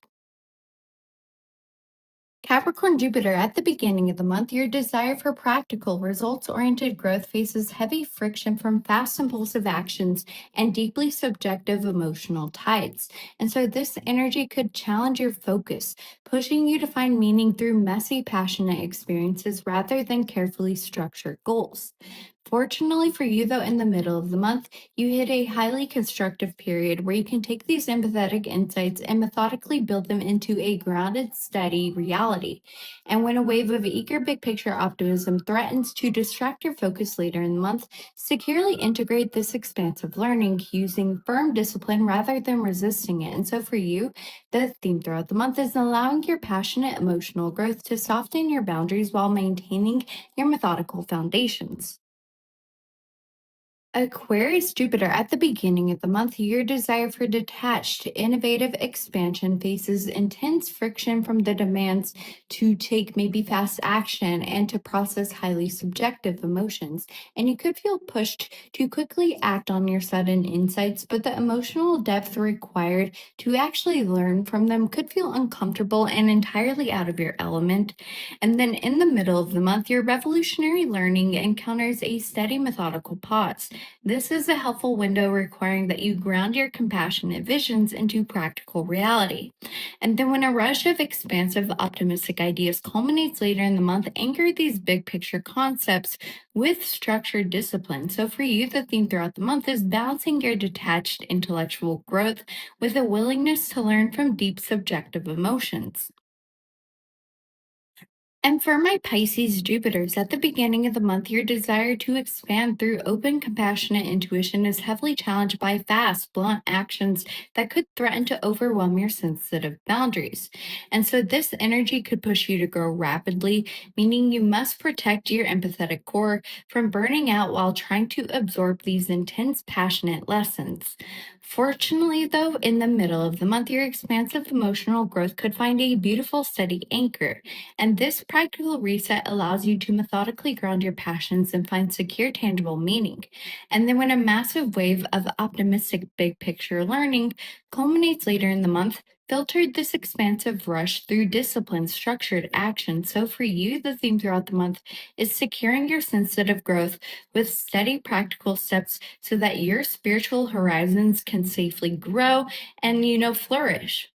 Capricorn Jupiter, at the beginning of the month, your desire for practical, results oriented growth faces heavy friction from fast, impulsive actions and deeply subjective emotional tides. And so, this energy could challenge your focus, pushing you to find meaning through messy, passionate experiences rather than carefully structured goals. Fortunately for you, though, in the middle of the month, you hit a highly constructive period where you can take these empathetic insights and methodically build them into a grounded, steady reality. And when a wave of eager big picture optimism threatens to distract your focus later in the month, securely integrate this expansive learning using firm discipline rather than resisting it. And so for you, the theme throughout the month is allowing your passionate emotional growth to soften your boundaries while maintaining your methodical foundations. Aquarius Jupiter, at the beginning of the month, your desire for detached, innovative expansion faces intense friction from the demands to take maybe fast action and to process highly subjective emotions. And you could feel pushed to quickly act on your sudden insights, but the emotional depth required to actually learn from them could feel uncomfortable and entirely out of your element. And then in the middle of the month, your revolutionary learning encounters a steady, methodical pause. This is a helpful window requiring that you ground your compassionate visions into practical reality. And then, when a rush of expansive, optimistic ideas culminates later in the month, anchor these big picture concepts with structured discipline. So, for you, the theme throughout the month is balancing your detached intellectual growth with a willingness to learn from deep subjective emotions. And for my Pisces Jupiters, at the beginning of the month, your desire to expand through open, compassionate intuition is heavily challenged by fast, blunt actions that could threaten to overwhelm your sensitive boundaries. And so, this energy could push you to grow rapidly, meaning you must protect your empathetic core from burning out while trying to absorb these intense, passionate lessons. Fortunately, though, in the middle of the month, your expansive emotional growth could find a beautiful, steady anchor. And this practical reset allows you to methodically ground your passions and find secure, tangible meaning. And then, when a massive wave of optimistic, big picture learning culminates later in the month, filtered this expansive rush through disciplined, structured action. So, for you, the theme throughout the month is securing your sensitive growth with steady, practical steps so that your spiritual horizons can safely grow and, flourish.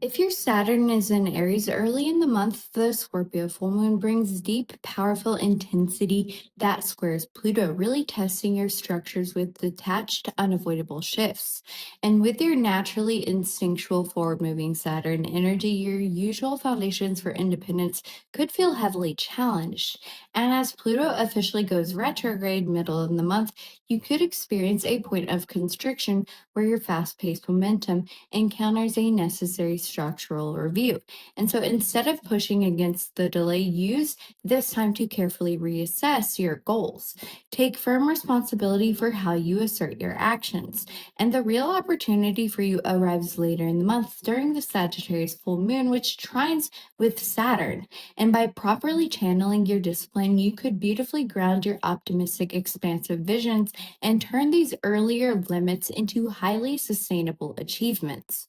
If your Saturn is in Aries early in the month, the Scorpio full moon brings deep, powerful intensity that squares Pluto, really testing your structures with detached, unavoidable shifts. And with your naturally instinctual forward moving Saturn energy, your usual foundations for independence could feel heavily challenged. And as Pluto officially goes retrograde middle of the month, you could experience a point of constriction where your fast paced momentum encounters a necessary structural review. And so instead of pushing against the delay, use this time to carefully reassess your goals. Take firm responsibility for how you assert your actions. And the real opportunity for you arrives later in the month during the Sagittarius full moon, which trines with Saturn. And by properly channeling your discipline, you could beautifully ground your optimistic, expansive visions and turn these earlier limits into highly sustainable achievements.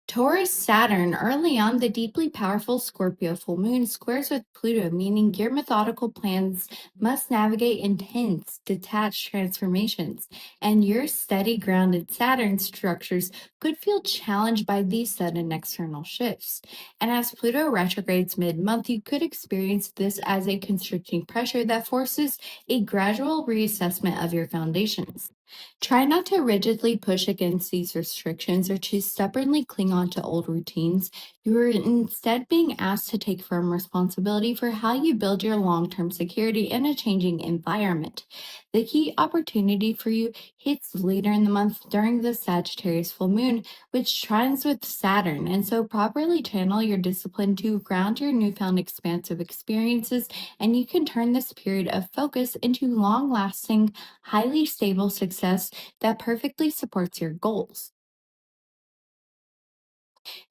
Taurus Saturn, early on, the deeply powerful Scorpio full moon squares with Pluto, meaning your methodical plans must navigate intense, detached transformations, and your steady, grounded Saturn structures could feel challenged by these sudden external shifts. And as Pluto retrogrades mid month, you could experience this as a constricting pressure that forces a gradual reassessment of your foundations. Try not to rigidly push against these restrictions or to stubbornly cling on to old routines. You are instead being asked to take firm responsibility for how you build your long term security in a changing environment. The key opportunity for you hits later in the month during the Sagittarius full moon, which trines with Saturn. And so, properly channel your discipline to ground your newfound expansive experiences, and you can turn this period of focus into long lasting, highly stable success that perfectly supports your goals.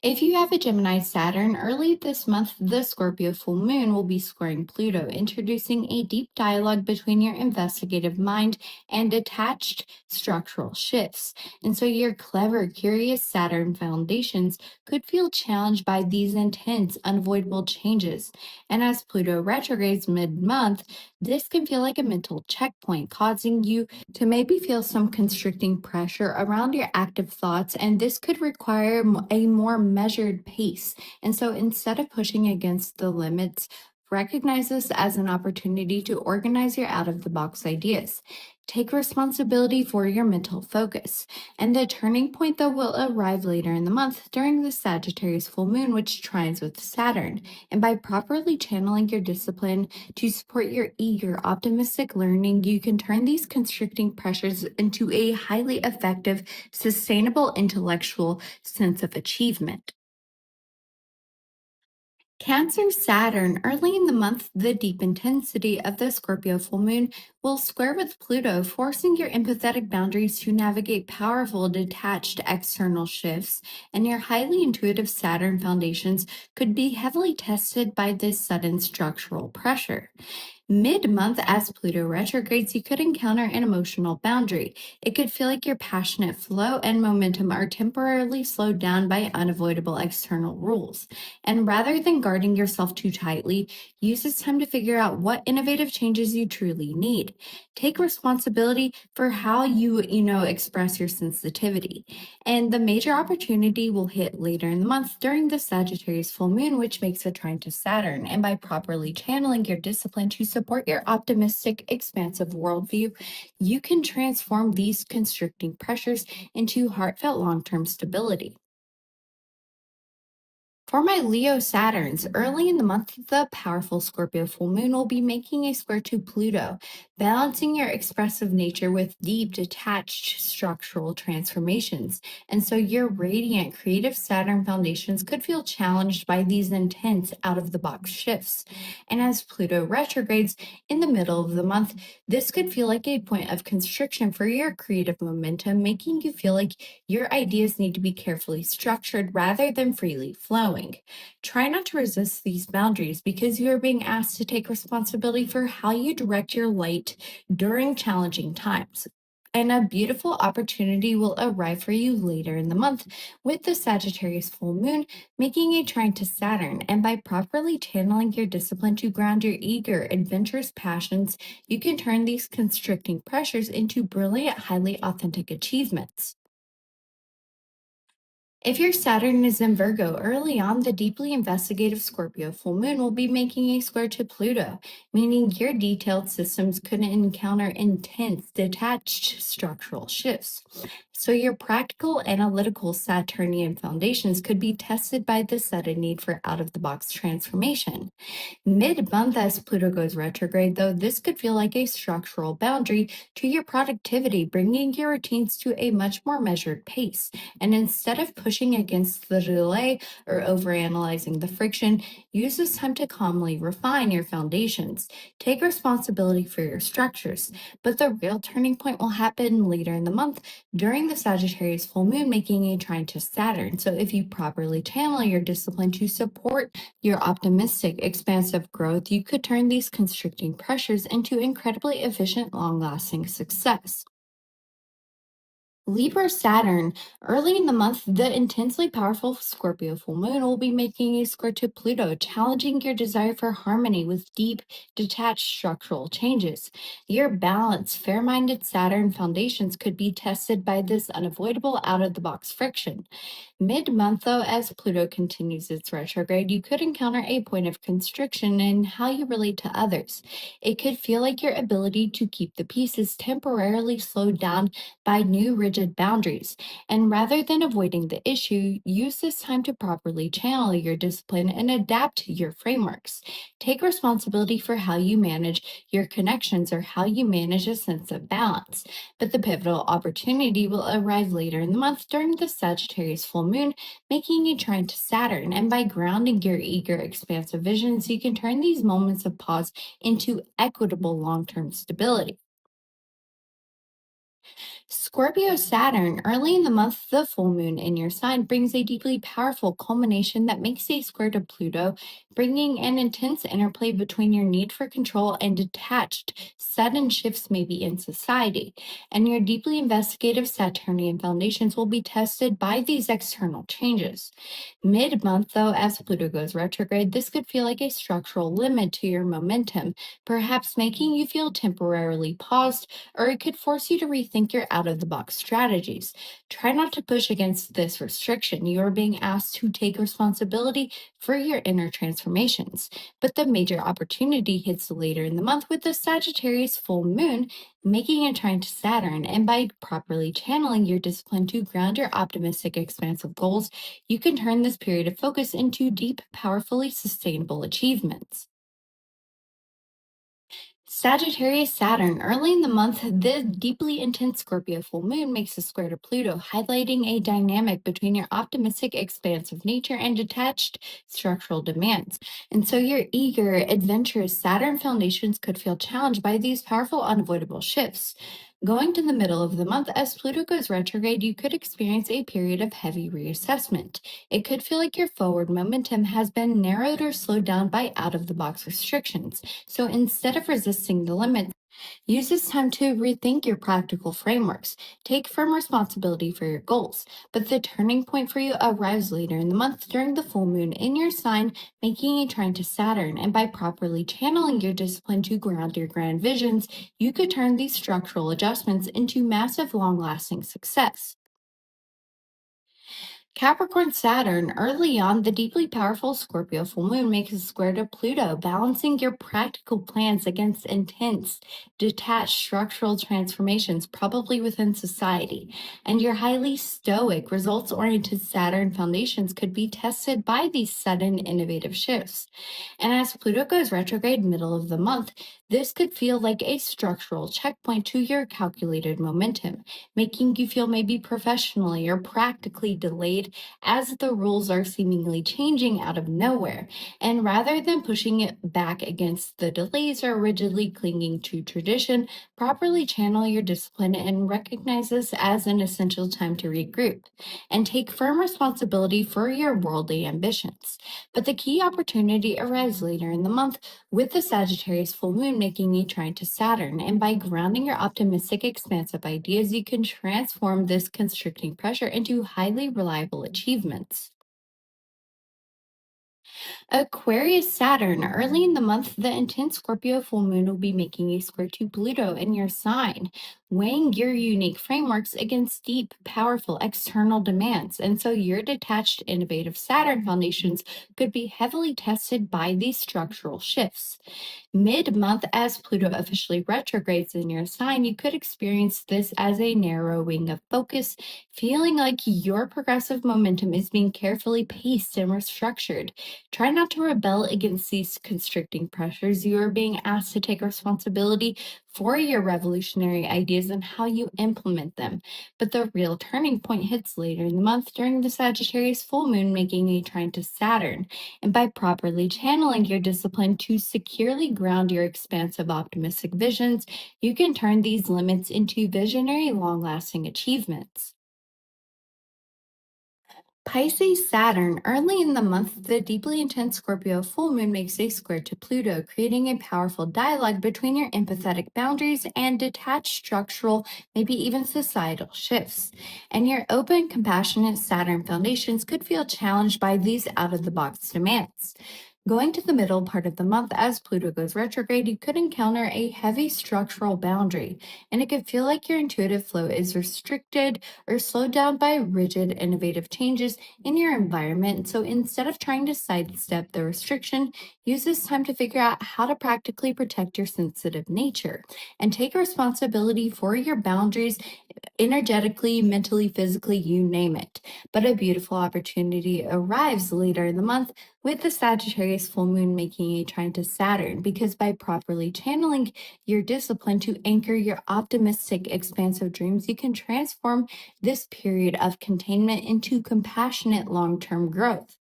If you have a Gemini Saturn, early this month, the Scorpio full moon will be squaring Pluto, introducing a deep dialogue between your investigative mind and detached structural shifts. And so your clever, curious Saturn foundations could feel challenged by these intense, unavoidable changes. And as Pluto retrogrades mid month, this can feel like a mental checkpoint, causing you to maybe feel some constricting pressure around your active thoughts, and this could require a more measured pace. And so instead of pushing against the limits, recognize this as an opportunity to organize your out of the box ideas. Take responsibility for your mental focus. And the turning point, though, will arrive later in the month during the Sagittarius full moon, which trines with Saturn. And by properly channeling your discipline to support your eager, optimistic learning, you can turn these constricting pressures into a highly effective, sustainable intellectual sense of achievement. Cancer Saturn, early in the month, the deep intensity of the Scorpio full moon will square with Pluto, forcing your empathetic boundaries to navigate powerful, detached external shifts. And your highly intuitive Saturn foundations could be heavily tested by this sudden structural pressure. Mid month, as Pluto retrogrades, you could encounter an emotional boundary. It could feel like your passionate flow and momentum are temporarily slowed down by unavoidable external rules. And rather than guarding yourself too tightly, use this time to figure out what innovative changes you truly need. Take responsibility for how you express your sensitivity. And the major opportunity will hit later in the month during the Sagittarius full moon, which makes a trine to Saturn. And by properly channeling your discipline to support your optimistic, expansive worldview, you can transform these constricting pressures into heartfelt long term stability. For my Leo Saturns, early in the month, the powerful Scorpio full moon will be making a square to Pluto, balancing your expressive nature with deep, detached structural transformations. And so your radiant, creative Saturn foundations could feel challenged by these intense, out of the box shifts. And as Pluto retrogrades in the middle of the month, this could feel like a point of constriction for your creative momentum, making you feel like your ideas need to be carefully structured rather than freely flowing. Try not to resist these boundaries because you are being asked to take responsibility for how you direct your light during challenging times. And a beautiful opportunity will arrive for you later in the month with the Sagittarius full moon making a trine to Saturn. And by properly channeling your discipline to ground your eager, adventurous passions, you can turn these constricting pressures into brilliant, highly authentic achievements. If your Saturn is in Virgo, early on, the deeply investigative Scorpio full moon will be making a square to Pluto, meaning your detailed systems could encounter intense, detached structural shifts. So, your practical, analytical Saturnian foundations could be tested by the sudden need for out of the box transformation. Mid month, as Pluto goes retrograde, though, this could feel like a structural boundary to your productivity, bringing your routines to a much more measured pace. And instead of pushing against the delay or overanalyzing the friction, use this time to calmly refine your foundations. Take responsibility for your structures. But the real turning point will happen later in the month during the Sagittarius full moon, making a trine to Saturn. So if you properly channel your discipline to support your optimistic, expansive growth, you could turn these constricting pressures into incredibly efficient, long lasting success. Libra Saturn. Early in the month, the intensely powerful Scorpio full moon will be making a square to Pluto, challenging your desire for harmony with deep, detached structural changes. Your balanced, fair minded Saturn foundations could be tested by this unavoidable out of the box friction. Mid month, though, as Pluto continues its retrograde, you could encounter a point of constriction in how you relate to others. It could feel like your ability to keep the peace is temporarily slowed down by new rigid boundaries. And rather than avoiding the issue, use this time to properly channel your discipline and adapt your frameworks. Take responsibility for how you manage your connections or how you manage a sense of balance. But the pivotal opportunity will arrive later in the month during the Sagittarius full moon, making a trine to Saturn. And by grounding your eager, expansive visions, you can turn these moments of pause into equitable long term stability. Scorpio Saturn, early in the month, the full moon in your sign brings a deeply powerful culmination that makes a square to Pluto, bringing an intense interplay between your need for control and detached, sudden shifts maybe in society. And your deeply investigative Saturnian foundations will be tested by these external changes. Mid month, though, as Pluto goes retrograde, this could feel like a structural limit to your momentum, perhaps making you feel temporarily paused, or it could force you to rethink your out of the box strategies. Try not to push against this restriction. You are being asked to take responsibility for your inner transformations. But the major opportunity hits later in the month with the Sagittarius full moon, making a trine to Saturn. And by properly channeling your discipline to ground your optimistic, expansive goals, you can turn this period of focus into deep, powerfully sustainable achievements. Sagittarius Saturn. Early in the month, the deeply intense Scorpio full moon makes a square to Pluto, highlighting a dynamic between your optimistic, expansive nature and detached structural demands. And so your eager, adventurous Saturn foundations could feel challenged by these powerful, unavoidable shifts. Going to the middle of the month, as Pluto goes retrograde, you could experience a period of heavy reassessment. It could feel like your forward momentum has been narrowed or slowed down by out of the box restrictions. So instead of resisting the limits, use this time to rethink your practical frameworks. Take firm responsibility for your goals. But the turning point for you arrives later in the month during the full moon in your sign, making a trine to Saturn. And by properly channeling your discipline to ground your grand visions, you could turn these structural adjustments into massive, long lasting success. Capricorn Saturn, early on, the deeply powerful Scorpio full moon makes a square to Pluto, balancing your practical plans against intense, detached structural transformations, probably within society. And your highly stoic, results oriented Saturn foundations could be tested by these sudden innovative shifts. And as Pluto goes retrograde middle of the month, this could feel like a structural checkpoint to your calculated momentum, making you feel maybe professionally or practically delayed as the rules are seemingly changing out of nowhere. And rather than pushing it back against the delays or rigidly clinging to tradition, properly channel your discipline and recognize this as an essential time to regroup and take firm responsibility for your worldly ambitions. But the key opportunity arrives later in the month with the Sagittarius full moon making a trine to Saturn. And by grounding your optimistic, expansive ideas, you can transform this constricting pressure into highly reliable achievements. Aquarius Saturn. Early in the month, the intense Scorpio full moon will be making a square to Pluto in your sign, weighing your unique frameworks against deep, powerful external demands. And so your detached, innovative Saturn foundations could be heavily tested by these structural shifts. Mid month, as Pluto officially retrogrades in your sign, you could experience this as a narrowing of focus, feeling like your progressive momentum is being carefully paced and restructured. Try not to rebel against these constricting pressures. You are being asked to take responsibility for your revolutionary ideas and how you implement them. But the real turning point hits later in the month during the Sagittarius full moon, making a trine to Saturn. And by properly channeling your discipline to securely ground your expansive, optimistic visions, you can turn these limits into visionary, long lasting achievements. Pisces Saturn. Early in the month, the deeply intense Scorpio full moon makes a square to Pluto, creating a powerful dialogue between your empathetic boundaries and detached structural, maybe even societal shifts. And your open, compassionate Saturn foundations could feel challenged by these out of the box demands. Going to the middle part of the month as Pluto goes retrograde, you could encounter a heavy structural boundary, and it could feel like your intuitive flow is restricted or slowed down by rigid, innovative changes in your environment. So instead of trying to sidestep the restriction, use this time to figure out how to practically protect your sensitive nature and take responsibility for your boundaries energetically, mentally, physically, you name it. But a beautiful opportunity arrives later in the month with the Sagittarius full moon making a trine to Saturn, because by properly channeling your discipline to anchor your optimistic, expansive dreams, you can transform this period of containment into compassionate long term growth.